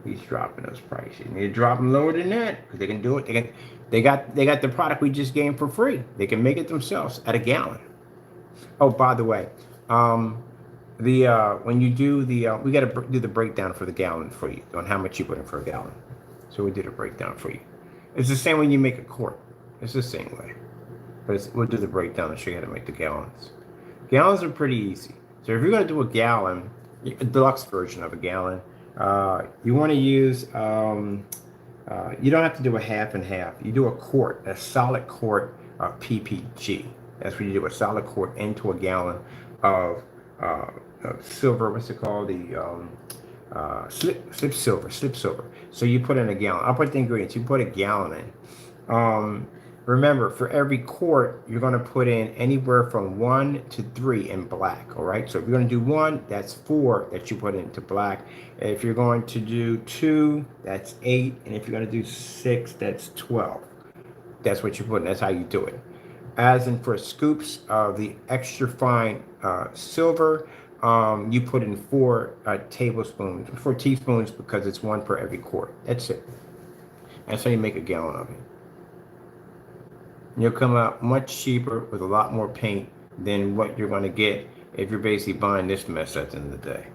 He's dropping those prices. And they're dropping lower than that because they can do it. They got the product we just gave for free. They can make it themselves at a gallon. Oh, by the way, when you do we got to do the breakdown for the gallon for you on how much you put in for a gallon. So we did a breakdown for you. It's the same when you make a quart. It's the same way. But we'll do the breakdown and show you how to make the gallons. Gallons are pretty easy. So if you're going to do a gallon, a deluxe version of a gallon, you want to use, you don't have to do a half and half. You do a quart, a solid quart of PPG. That's what you do, a solid quart into a gallon of silver, what's it called? Slip silver. So you put in a gallon. I'll put the ingredients. You put a gallon in. Remember, for every quart, you're going to put in anywhere from 1 to 3 in black. All right. So if you're going to do 1, that's 4 that you put into black. If you're going to do 2, that's 8. And if you're going to do 6, that's 12. That's what you put in. That's how you do it. As in for scoops of the extra fine silver, you put in 4 teaspoons because it's 1 per every quart. That's it. That's how you make a gallon of it. You'll come out much cheaper with a lot more paint than what you're going to get if you're basically buying this mess at the end of the day.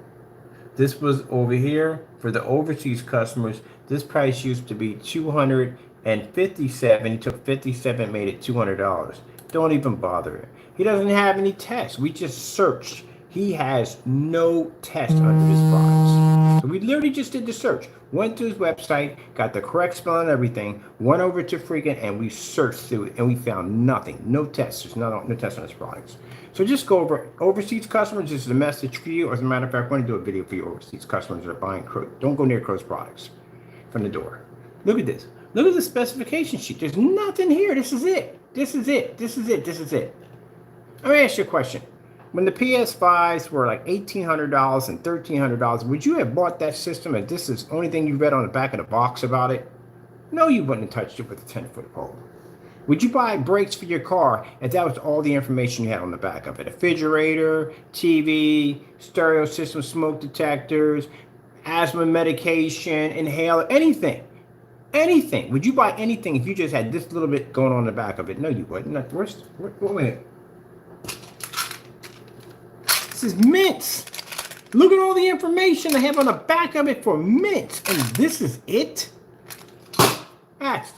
This was over here for the overseas customers. This price used to be $257. He took $57, made it $200. Don't even bother. He doesn't have any tests. We just searched. He has no test under his products. So we literally just did the search. Went to his website, got the correct spelling and everything, went over to freaking, and we searched through it, and we found nothing. No tests. There's no tests on his products. So just go over overseas customers. This is a message for you. As a matter of fact, we're going to do a video for you overseas customers that are buying Crow. Don't go near Crow's products from the door. Look at this. Look at the specification sheet. There's nothing here. This is it. This is it. This is it. This is it. Let me ask you a question. When the PS5s were like $1,800 and $1,300, would you have bought that system if this is the only thing you read on the back of the box about it? No, you wouldn't have touched it with a 10-foot pole. Would you buy brakes for your car if that was all the information you had on the back of it? Refrigerator, TV, stereo system, smoke detectors, asthma medication, inhaler, anything. Anything. Would you buy anything if you just had this little bit going on in the back of it? No, you wouldn't. Wait a minute. This is mints. Look at all the information they have on the back of it for mints. And this is it? That's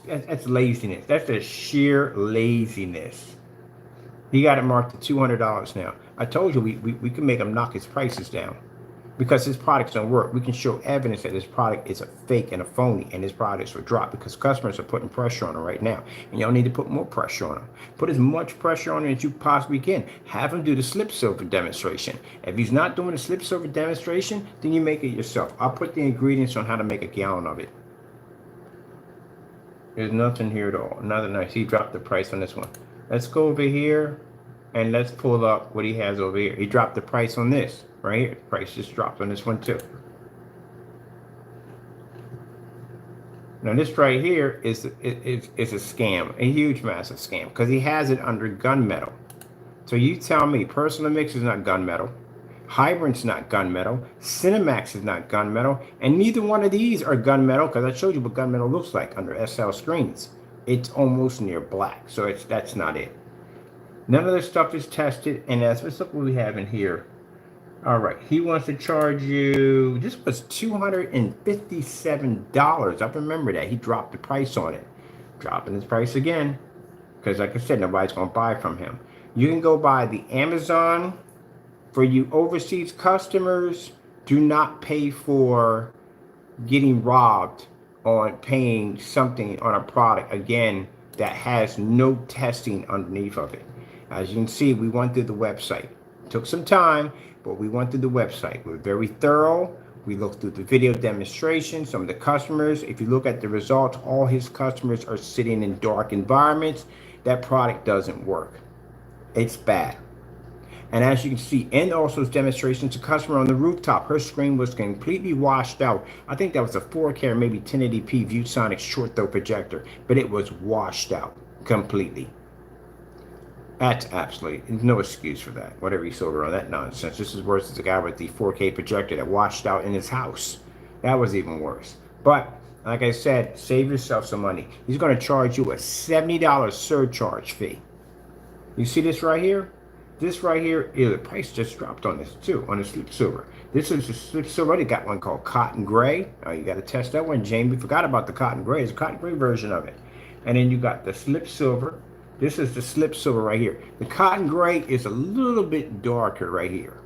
laziness. That's just sheer laziness. He got it marked at $200 now. I told you we can make him knock his prices down. Because his products don't work. We can show evidence that his product is a fake and a phony, and his products will drop because customers are putting pressure on him right now. And y'all need to put more pressure on him. Put as much pressure on him as you possibly can. Have him do the slip silver demonstration. If he's not doing the slip silver demonstration, then you make it yourself. I'll put the ingredients on how to make a gallon of it. There's nothing here at all. Nothing nice. He dropped the price on this one. Let's go over here and let's pull up what he has over here. He dropped the price on this. Right here, the price just dropped on this one too. Now this right here is a scam, a huge, massive scam, because he has it under gunmetal. So you tell me, Personal Mix is not gunmetal, Hybrant's not gunmetal, Cinemax is not gunmetal, and neither one of these are gunmetal, because I showed you what gunmetal looks like under SL screens. It's almost near black, so that's not it. None of this stuff is tested, and let's look what we have in here. All right, he wants to charge you, this was $257. I remember that. He dropped the price on it. Dropping his price again. Because like I said, nobody's going to buy from him. You can go buy the Amazon. For you overseas customers, do not pay for getting robbed on paying something on a product, again, that has no testing underneath of it. As you can see, we went through the website. Took some time, but we went through the website. We're very thorough. We looked through the video demonstration. Some of the customers, if you look at the results, all his customers are sitting in dark environments. That product doesn't work. It's bad. And as you can see in also demonstrations, a customer on the rooftop, her screen was completely washed out. I think that was a 4K or maybe 1080p ViewSonic short throw projector, but it was washed out completely. That's absolutely no excuse for that. Whatever he sold her on that nonsense. This is worse than the guy with the 4K projector that washed out in his house. That was even worse. But like I said, save yourself some money. He's going to charge you a $70 surcharge fee. You see this right here? This right here, the price just dropped on this too, on the slip silver. This is the slip silver. They got one called cotton gray. Oh, you got to test that one, Jamie. We forgot about the cotton gray. It's a cotton gray version of it. And then you got the slip silver. This is the slip silver right here. The cotton gray is a little bit darker right here.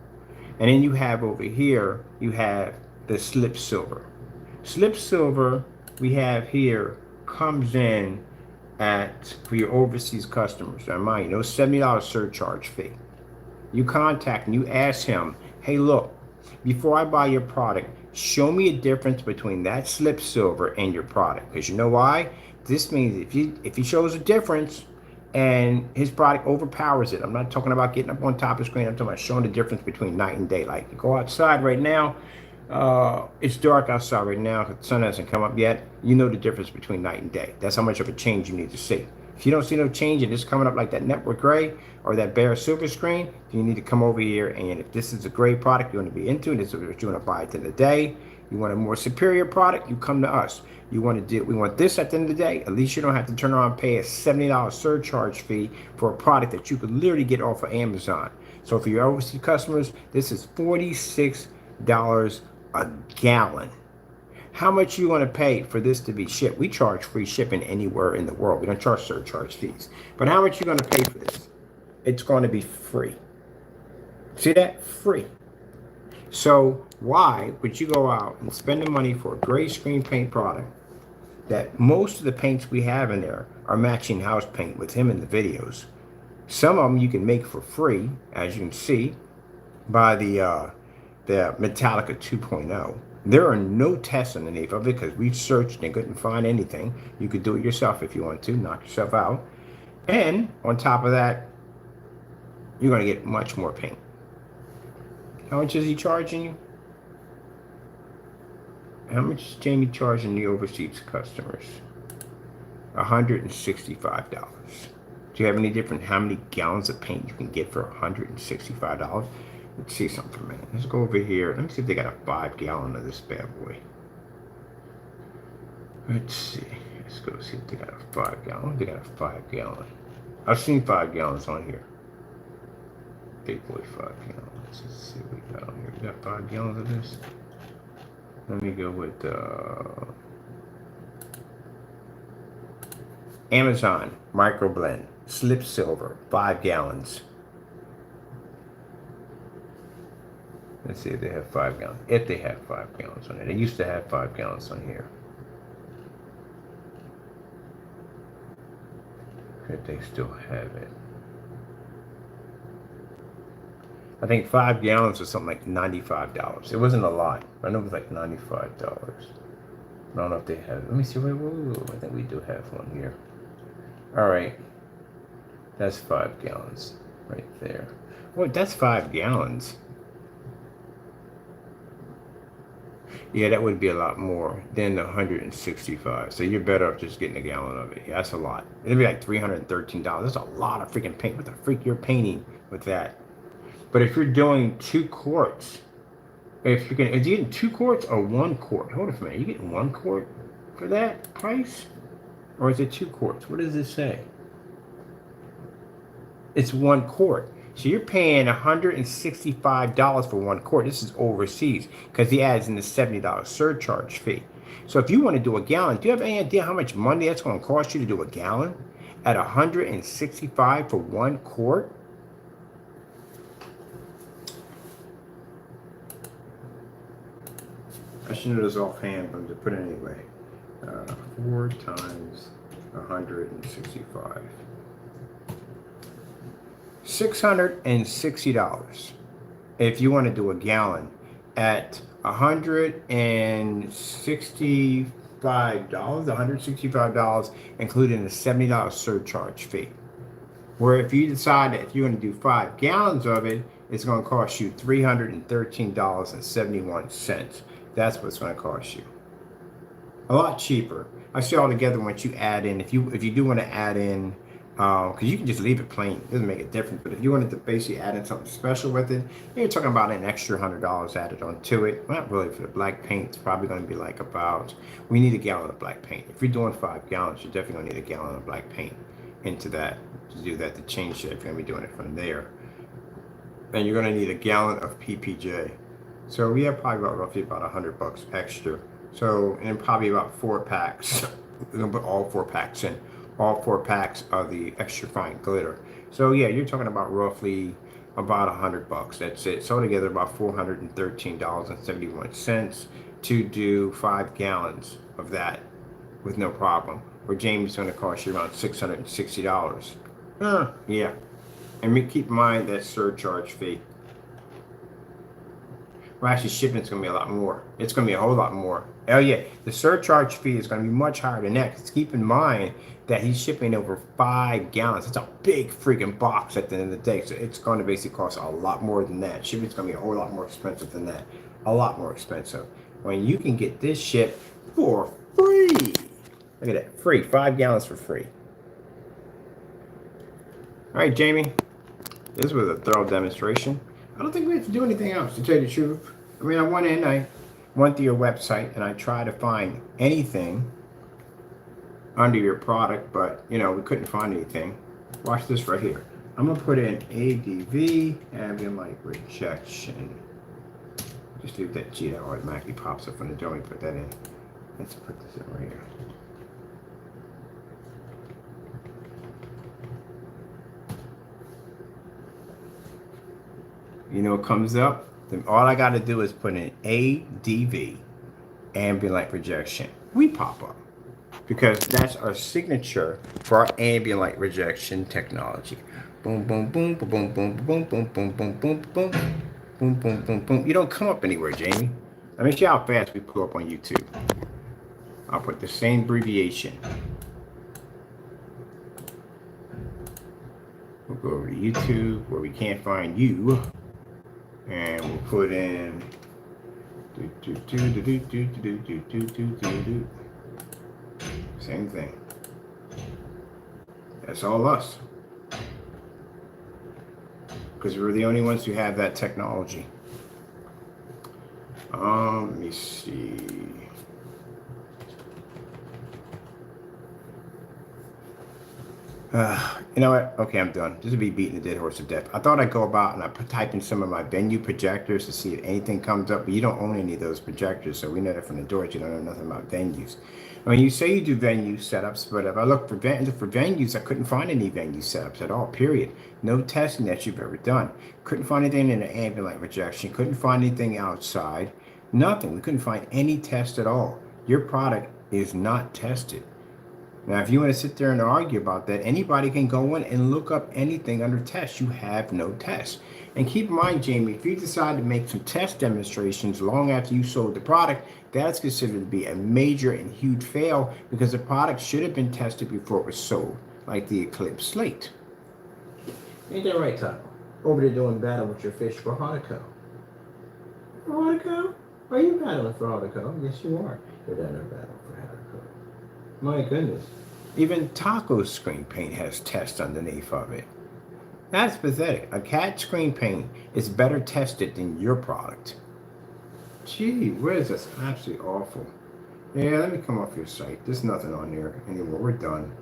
And then you have over here, you have the slip silver. Slip silver we have here comes in at, for your overseas customers, now mind you, no $70 surcharge fee. You contact and you ask him, hey, look, before I buy your product, show me a difference between that slip silver and your product. Because you know why? This means if he shows a difference and his product overpowers it, I'm not talking about getting up on top of the screen, I'm talking about showing the difference between night and day. Like you go outside right now, it's dark outside right now, the sun hasn't come up yet. You know the difference between night and day. That's how much of a change you need to see. If you don't see no change and it's coming up like that network gray or that bare silver screen, you need to come over here. And if this is a gray product you want to be into, and this is what you want to buy at the end of the day, you want a more superior product, you come to us. You want to do, we want this at the end of the day, at least you don't have to turn around and pay a $70 surcharge fee for a product that you could literally get off of Amazon. So for your overseas customers, this is $46 a gallon. How much you want to pay for this to be shipped? We charge free shipping anywhere in the world. We don't charge surcharge fees. But how much you going to pay for this? It's going to be free. See that? Free. So why would you go out and spend the money for a gray screen paint product that most of the paints we have in there are matching house paint with him in the videos? Some of them you can make for free, as you can see, by the Metallica 2.0. There are no tests underneath of it because we searched and couldn't find anything. You could do it yourself if you want to, knock yourself out. And on top of that, you're going to get much more paint. How much is he charging you? How much is Jamie charging the overseas customers? $165. Do you have any different how many gallons of paint you can get for $165? Let's see something for a minute. Let's go over here. Let me see if they got a 5 gallon of this bad boy. Let's see. Let's go see if they got a 5 gallon. They got a 5 gallon. I've seen 5 gallons on here. Big boy 5 gallons. Let's see what we got on here. We got 5 gallons of this. Let me go with Amazon microblend slip silver 5 gallons. Let's see if they have 5 gallons. If they have 5 gallons on it. They used to have 5 gallons on here. If they still have it. I think 5 gallons was something like $95. It wasn't a lot. I know it was like $95. I don't know if they have. Let me see. Wait, I think we do have one here. All right. That's 5 gallons right there. Wait, that's 5 gallons. Yeah, that would be a lot more than the 165. So you're better off just getting a gallon of it. Yeah, that's a lot. It'd be like $313. That's a lot of freaking paint. What the freak you're painting with that? But if you're doing 2 quarts, if you're getting, is you getting 2 quarts or 1 quart? Hold on a minute. You getting 1 quart for that price? Or is it 2 quarts? What does it say? It's 1 quart. So you're paying $165 for 1 quart. This is overseas because he adds in the $70 surcharge fee. So if you want to do a gallon, do you have any idea how much money that's going to cost you to do a gallon at $165 for 1 quart? I should know this offhand, but I'm just put it anyway. 4 times 165. $660 if you want to do a gallon at $165, including the $70 surcharge fee. Where if you decide that if you're going to do 5 gallons of it, it's going to cost you $313.71. That's what it's going to cost you. A lot cheaper. I say altogether once you add in, if you do want to add in, because you can just leave it plain, it doesn't make a difference. But if you wanted to basically add in something special with it, you're talking about an extra $100 added onto it. Well, not really for the black paint. It's probably going to be like about, we need a gallon of black paint. If you're doing 5 gallons, you're definitely going to need a gallon of black paint into that to do that, to change it if you're going to be doing it from there. And you're going to need a gallon of PPJ. So we have probably about roughly about $100 extra. So, and probably about 4 packs. We're going to put all 4 packs in. All 4 packs of the extra fine glitter. So yeah, you're talking about roughly about $100. That's it. So together about $413.71 to do 5 gallons of that with no problem. Where Jamie's going to cost you around $660. Yeah. And keep in mind that surcharge fee. Well, actually, shipping's going to be a lot more. It's going to be a whole lot more. Oh, yeah. The surcharge fee is going to be much higher than that. Because keep in mind that he's shipping over 5 gallons. It's a big freaking box at the end of the day. So it's going to basically cost a lot more than that. Shipping's going to be a whole lot more expensive than that. A lot more expensive. When you can get this shipped for free. Look at that. Free. 5 gallons for free. All right, Jamie. This was a thorough demonstration. I don't think we have to do anything else, to tell you the truth. I mean, I went to your website and I tried to find anything under your product, but, you know, we couldn't find anything. Watch this right here. I'm going to put in ADV, ambient light rejection. Just leave that G that automatically pops up when the dummy put that in. Let's put this in right here. You know what comes up? Then all I got to do is put in ADV, ambient light rejection. We pop up. Because that's our signature for our ambient light rejection technology. Boom, boom, boom, boom, boom, boom, boom, boom, boom, boom, boom, boom, boom, boom, boom, boom. You don't come up anywhere, Jamie. Let me see how fast we pull up on YouTube. I'll put the same abbreviation. We'll go over to YouTube where we can't find you. And we'll put in same thing. That's all us. Because we're the only ones who have that technology. Let me see. You know what? Okay, I'm done. This would be beating the dead horse to death. I thought I'd go about and I type in some of my venue projectors to see if anything comes up, but you don't own any of those projectors, so we know that from the door. You don't know nothing about venues. I mean, you say you do venue setups, but if I look for venues, I couldn't find any venue setups at all, period. No testing that you've ever done. Couldn't find anything in the ambient light rejection. Couldn't find anything outside. Nothing. We couldn't find any test at all. Your product is not tested. Now, if you want to sit there and argue about that, anybody can go in and look up anything under test. You have no test. And keep in mind, Jamie, if you decide to make some test demonstrations long after you sold the product, that's considered to be a major and huge fail because the product should have been tested before it was sold, like the Eclipse Slate. Ain't that right, Taco? Over there doing battle with your fish for Hanukkah. For Hanukkah? Are you battling for Hanukkah? Yes, you are. You're down there battling for Hanukkah. My goodness. Even Taco's screen paint has tests underneath of it. That's pathetic. A cat screen paint is better tested than your product. Gee, whiz, that's absolutely awful. Yeah, let me come off your site. There's nothing on there anymore. We're done.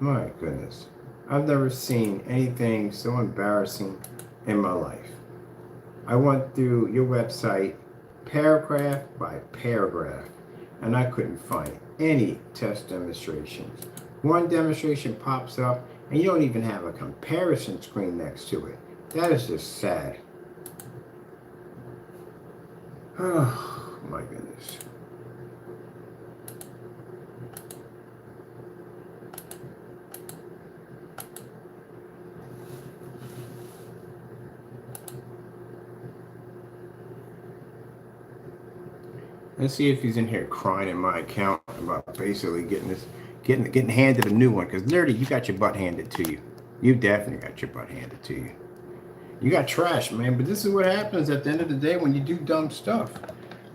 My goodness. I've never seen anything so embarrassing in my life. I went through your website paragraph by paragraph, and I couldn't find any test demonstrations. One demonstration pops up, and you don't even have a comparison screen next to it. That is just sad. Oh, my goodness. Let's see if he's in here crying in my account about basically getting this getting handed a new one, because literally you got your butt handed to you. You definitely got your butt handed to you. You got trash, man. But this is what happens at the end of the day when you do dumb stuff.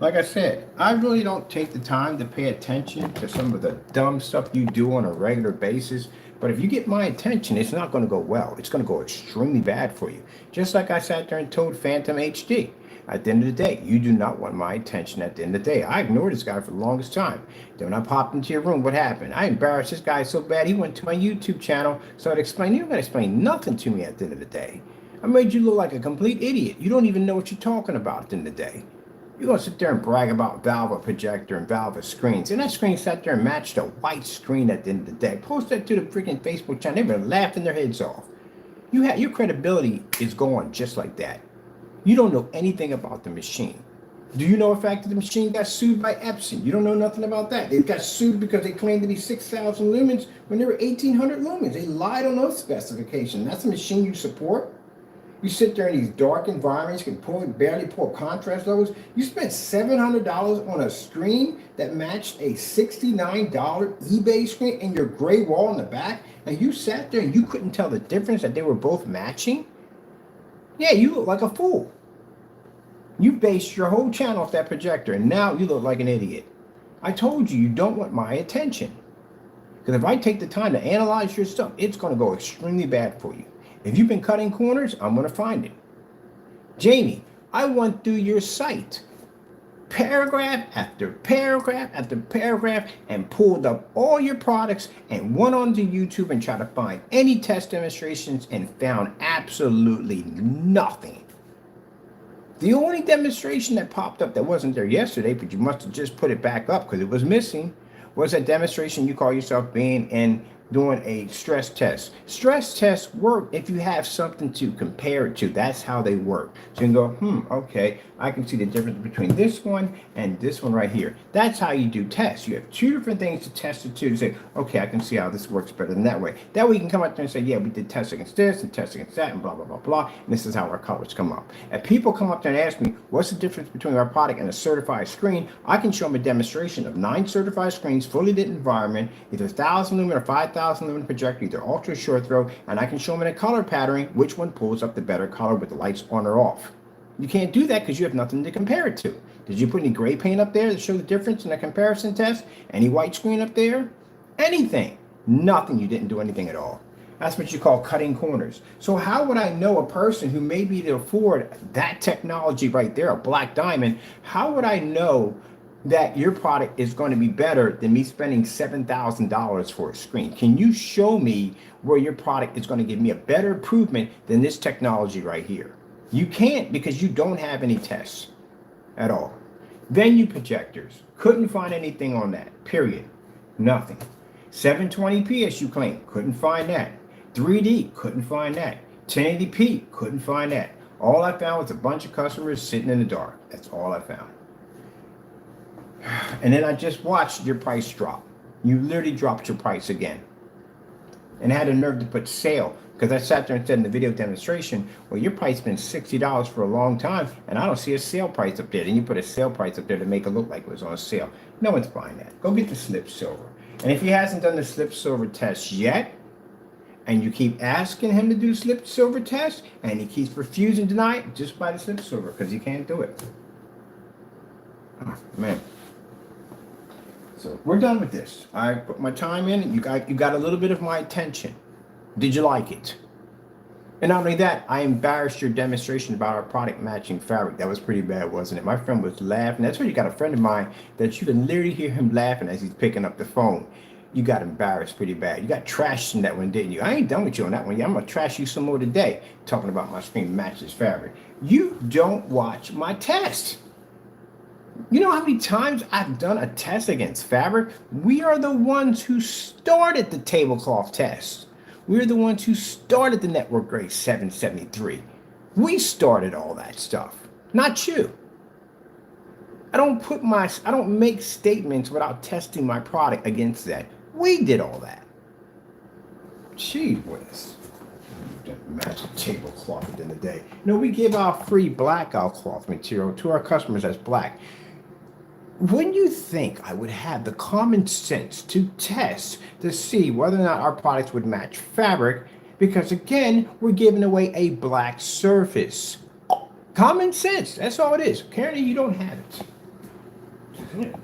Like I said, I really don't take the time to pay attention to some of the dumb stuff you do on a regular basis. But if you get my attention, it's not going to go well. It's going to go extremely bad for you. Just like I sat there and told Phantom HD. At the end of the day, you do not want my attention at the end of the day. I ignored this guy for the longest time. Then when I popped into your room, what happened? I embarrassed this guy so bad, he went to my YouTube channel, started explaining. You don't got to explain nothing to me at the end of the day. I made you look like a complete idiot. You don't even know what you're talking about at the end of the day. You're going to sit there and brag about Valve projector and Valve screens. And that screen sat there and matched a white screen at the end of the day. Post that to the freaking Facebook channel. They were laughing their heads off. Your credibility is going just like that. You don't know anything about the machine. Do you know the fact that the machine got sued by Epson? You don't know nothing about that. They got sued because they claimed to be 6,000 lumens when they were 1,800 lumens. They lied on those specifications. That's a machine you support? You sit there in these dark environments, you can barely pull contrast levels. You spent $700 on a screen that matched a $69 eBay screen and your gray wall in the back, and you sat there and you couldn't tell the difference that they were both matching? Yeah, you look like a fool. You based your whole channel off that projector, and now you look like an idiot. I told you, you don't want my attention. Because if I take the time to analyze your stuff, it's going to go extremely bad for you. If you've been cutting corners, I'm going to find it. Jamie, I went through your site, paragraph after paragraph after paragraph, and pulled up all your products and went onto YouTube and tried to find any test demonstrations and found absolutely nothing. The only demonstration that popped up that wasn't there yesterday, but you must have just put it back up because it was missing, was that demonstration you call yourself being in doing a stress test. Stress tests work if you have something to compare it to. That's how they work. So you can go, okay, I can see the difference between this one and this one right here. That's how you do tests. You have two different things to test it to say, okay, I can see how this works better than that way. That way you can come out there and say, yeah, we did tests against this and tests against that and blah, blah, blah, blah. And this is how our colors come up. If people come up there and ask me, what's the difference between our product and a certified screen? I can show them a demonstration of 9 certified screens, fully lit environment, either 1,000 lumen or 5,000 lumen projector, either ultra short throw, and I can show them in a color patterning which one pulls up the better color with the lights on or off. You can't do that because you have nothing to compare it to. Did you put any gray paint up there to show the difference in a comparison test? Any white screen up there? Anything. Nothing. You didn't do anything at all. That's what you call cutting corners. So how would I know a person who may be able to afford that technology right there, a black diamond, how would I know that your product is going to be better than me spending $7,000 for a screen? Can you show me where your product is going to give me a better improvement than this technology right here? You can't, because you don't have any tests at all. Venue projectors, couldn't find anything on that, period. Nothing. 720p, as you claim, couldn't find that. 3D, couldn't find that. 1080p, couldn't find that. All I found was a bunch of customers sitting in the dark. That's all I found. And then I just watched your price drop. You literally dropped your price again. And had a nerve to put sale, because I sat there and said in the video demonstration, well, your price has been $60 for a long time, and I don't see a sale price up there. Then you put a sale price up there to make it look like it was on sale. No one's buying that. Go get the slip silver. And if he hasn't done the slip silver test yet, and you keep asking him to do slip silver test, and he keeps refusing to deny it, just buy the slip silver, because he can't do it. Oh, man. So we're done with this. I put my time in, and you got a little bit of my attention. Did you like it? And not only that, I embarrassed your demonstration about our product matching fabric. That was pretty bad, wasn't it? My friend was laughing. That's why you got a friend of mine that you can literally hear him laughing as he's picking up the phone. You got embarrassed pretty bad. You got trashed in that one, didn't you? I ain't done with you on that one. I'm going to trash you some more today, talking about my screen matches fabric. You don't watch my test. You know how many times I've done a test against fabric? We are the ones who started the tablecloth test. We're the ones who started the network grade 773. We started all that stuff, not you. I don't make statements without testing my product against that. We did all that. Gee whiz. Magic tablecloth at the end of the day. You know, we give out free blackout cloth material to our customers as black. Wouldn't you think I would have the common sense to test to see whether or not our products would match fabric? Because again, we're giving away a black surface. Common sense, that's all it is. Apparently you don't have it.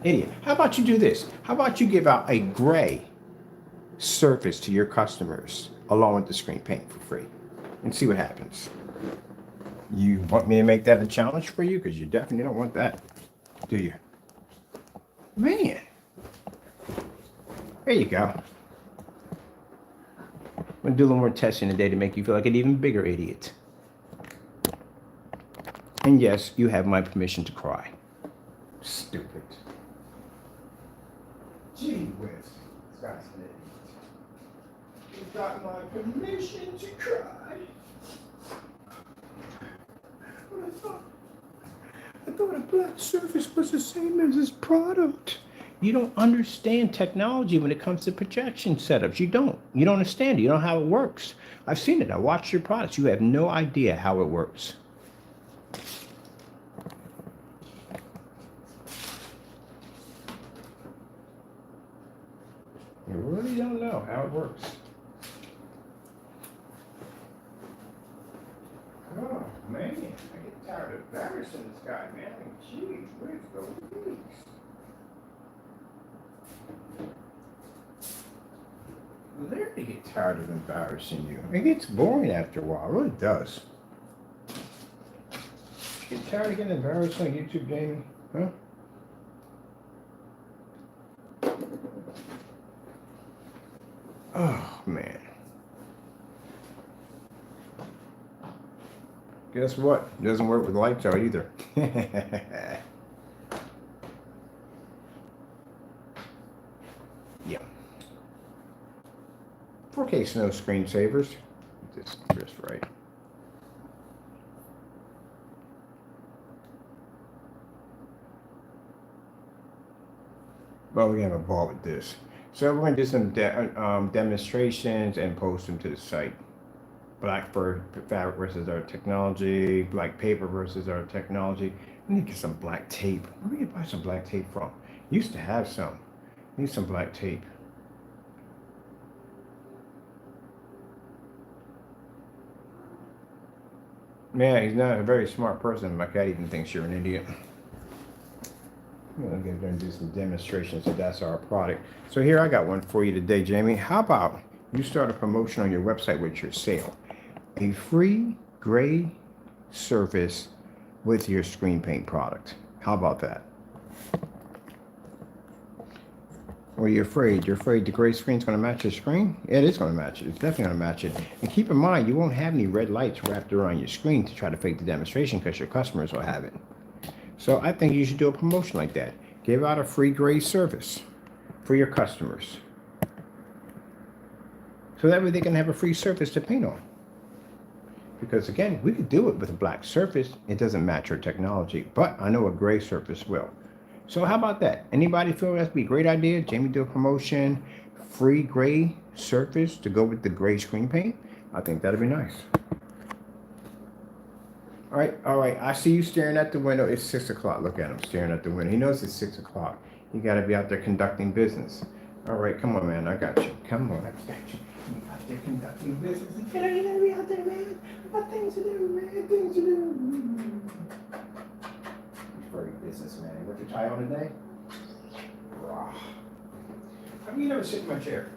Idiot. How about you do this? How about you give out a gray surface to your customers along with the screen paint for free and see what happens? You want me to make that a challenge for you? Because you definitely don't want that, do you? Man. There you go. I'm going to do a little more testing today to make you feel like an even bigger idiot. And yes, you have my permission to cry. Stupid. Gee whiz. This guy's an idiot. You got my permission to cry. I thought a black surface was the same as this product. You don't understand technology when it comes to projection setups. You don't. You don't understand it. You don't know how it works. I've seen it. I watched your products. You have no idea how it works. You really don't know how it works. Oh, man. I get tired of embarrassing this guy, man. Gee, where's the weeks? I literally get tired of embarrassing you. It gets boring after a while. It really does. Get tired of getting embarrassed on YouTube, Jamie? Huh? Oh, man. Guess what? It doesn't work with lights out either. Yeah. 4K no screensavers. This just right. Well, we're gonna have a ball with this. So we're gonna do some demonstrations and post them to the site. Black fabric versus our technology. Black paper versus our technology. We need to get some black tape. Where do we buy some black tape from? Used to have some. Need some black tape. Man, he's not a very smart person. My cat even thinks you're an idiot. I'm gonna get there and do some demonstrations. So that's our product. So here I got one for you today, Jamie. How about you start a promotion on your website with your sale? A free gray surface with your screen paint product. How about that? Or you're afraid? You're afraid the gray screen's going to match your screen? Yeah, it is going to match it. It's definitely going to match it. And keep in mind, you won't have any red lights wrapped around your screen to try to fake the demonstration because your customers will have it. So I think you should do a promotion like that. Give out a free gray surface for your customers. So that way they can have a free surface to paint on. Because again, we could do it with a black surface. It doesn't match our technology, but I know a gray surface will. So how about that? Anybody feel that'd be a great idea? Jamie do a promotion, free gray surface to go with the gray screen paint. I think that'd be nice. All right. I see you staring at the window. It's 6 o'clock. Look at him staring at the window. He knows it's 6 o'clock. You got to be out there conducting business. All right, come on, man. I got you. Come on, I got you. You out there conducting business. You gotta be out there, man. Got things to do, man. Things to do. Very businessman. What's your tie on today? Rah. How come you never sit in my chair?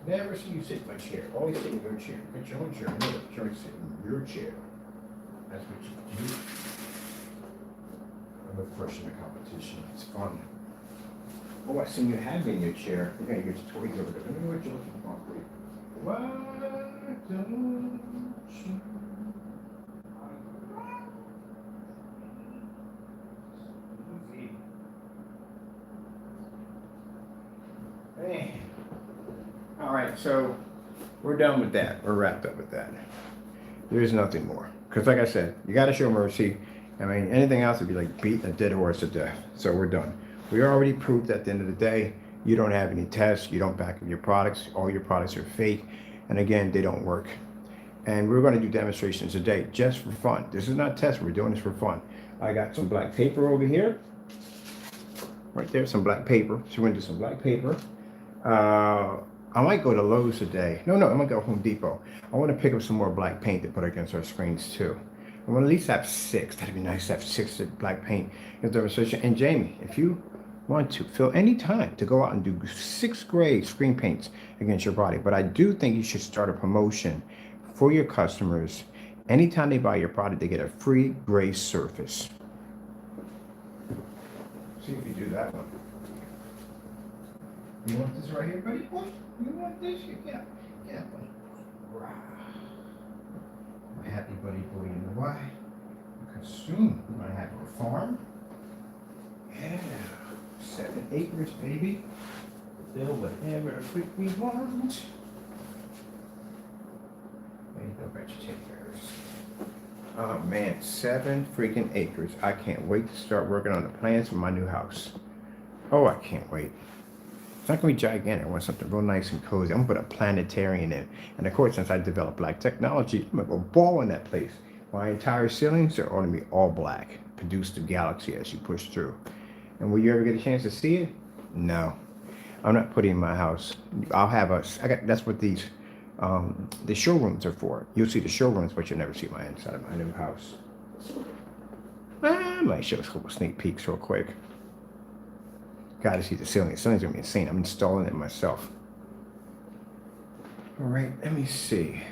Never see you sit in my chair. Always sit in your chair. Get your own chair. Never try to sit in your chair. That's what you do. I love crushing the competition. It's fun. Oh, I see you have me in your chair. You're gonna get your toys over there. Let me know what you're looking for, please. Why don't you? Hey. All right, so we're done with that. We're wrapped up with that. There's nothing more. Because like I said, you got to show mercy. I mean, anything else would be like beating a dead horse to death. So we're done. We already proved at the end of the day, you don't have any tests. You don't back up your products. All your products are fake. And again, they don't work. And we're going to do demonstrations today just for fun. This is not a test. We're doing this for fun. I got some black paper over here. Right there, some black paper. So we're gonna do some black paper. I might go to Lowe's today. No, I'm gonna go Home Depot. I want to pick up some more black paint to put against our screens too. I want to at least have 6. That'd be nice to have 6 black paint in demonstration. And Jamie, if you want to, feel any time to go out and do 6 gray screen paints against your body. But I do think you should start a promotion for your customers. Anytime they buy your product, they get a free gray surface. See if you do that one. You want this right here, buddy? Boy? You want this? Yeah, buddy. Wow. My happy buddy boy, you know why? Because soon we're gonna have a farm. Yeah. 7 acres, baby. Build whatever we want. There you go, vegetables. Oh man, 7 freaking acres. I can't wait to start working on the plans for my new house. Oh, I can't wait. It's not gonna be gigantic. I want something real nice and cozy. I'm gonna put a planetarium in. And of course, since I developed black technology, I'm gonna go ball in that place. My entire ceilings are gonna be all black. Produce the galaxy as you push through. And will you ever get a chance to see it? No. I'm not putting in my house. I'll have that's what these the showrooms are for. You'll see the showrooms, but you'll never see my inside of my new house. I might show us a couple sneak peeks real quick. Gotta see the ceiling. The ceiling's gonna be insane. I'm installing it myself. All right, let me see.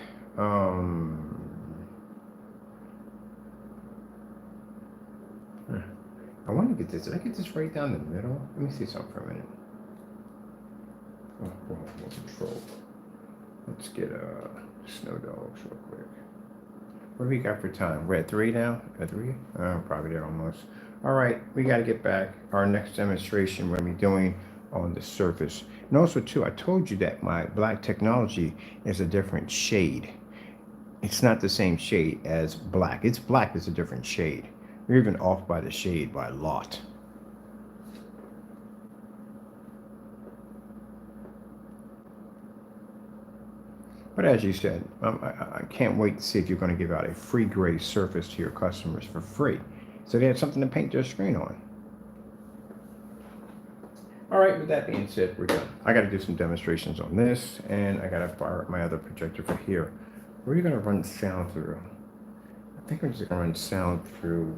I want to get this. Did I get this right down the middle? Let me see something for a minute. Oh, more control. Let's get snow dogs real quick. What do we got for time? We're at 3 now? At 3? Probably there almost. All right, we got to get back. Our next demonstration we're going to be doing on the surface. And also, too, I told you that my black technology is a different shade. It's not the same shade as black. It's black, it's a different shade. We're even off by the shade by a lot. But as you said, I can't wait to see if you're going to give out a free gray surface to your customers for free, so they have something to paint their screen on. All right, with that being said, we're done. I got to do some demonstrations on this, and I got to fire up my other projector for here. Where are you going to run sound through? I think I'm just going to run sound through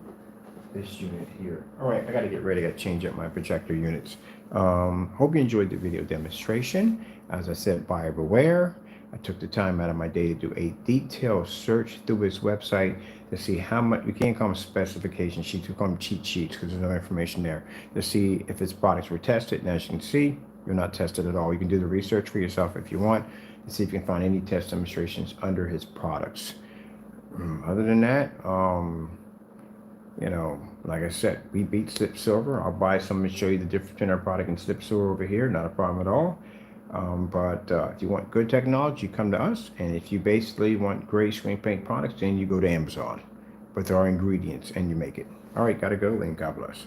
this unit here. All right, I got to get ready. I got to change up my projector units. Hope you enjoyed the video demonstration. As I said, buyer beware. I took the time out of my day to do a detailed search through his website to see how much, we can't call them specification sheets, we call them cheat sheets because there's no information there, to see if his products were tested. And as you can see, they're not tested at all. You can do the research for yourself if you want to see if you can find any test demonstrations under his products. Other than that, you know, like I said, we beat Slip Silver. I'll buy some and show you the difference between our product and Slip Silver over here. Not a problem at all. But if you want good technology, come to us. And if you basically want gray screen paint products, then you go to Amazon with our ingredients and you make it. All right, gotta go, and God bless.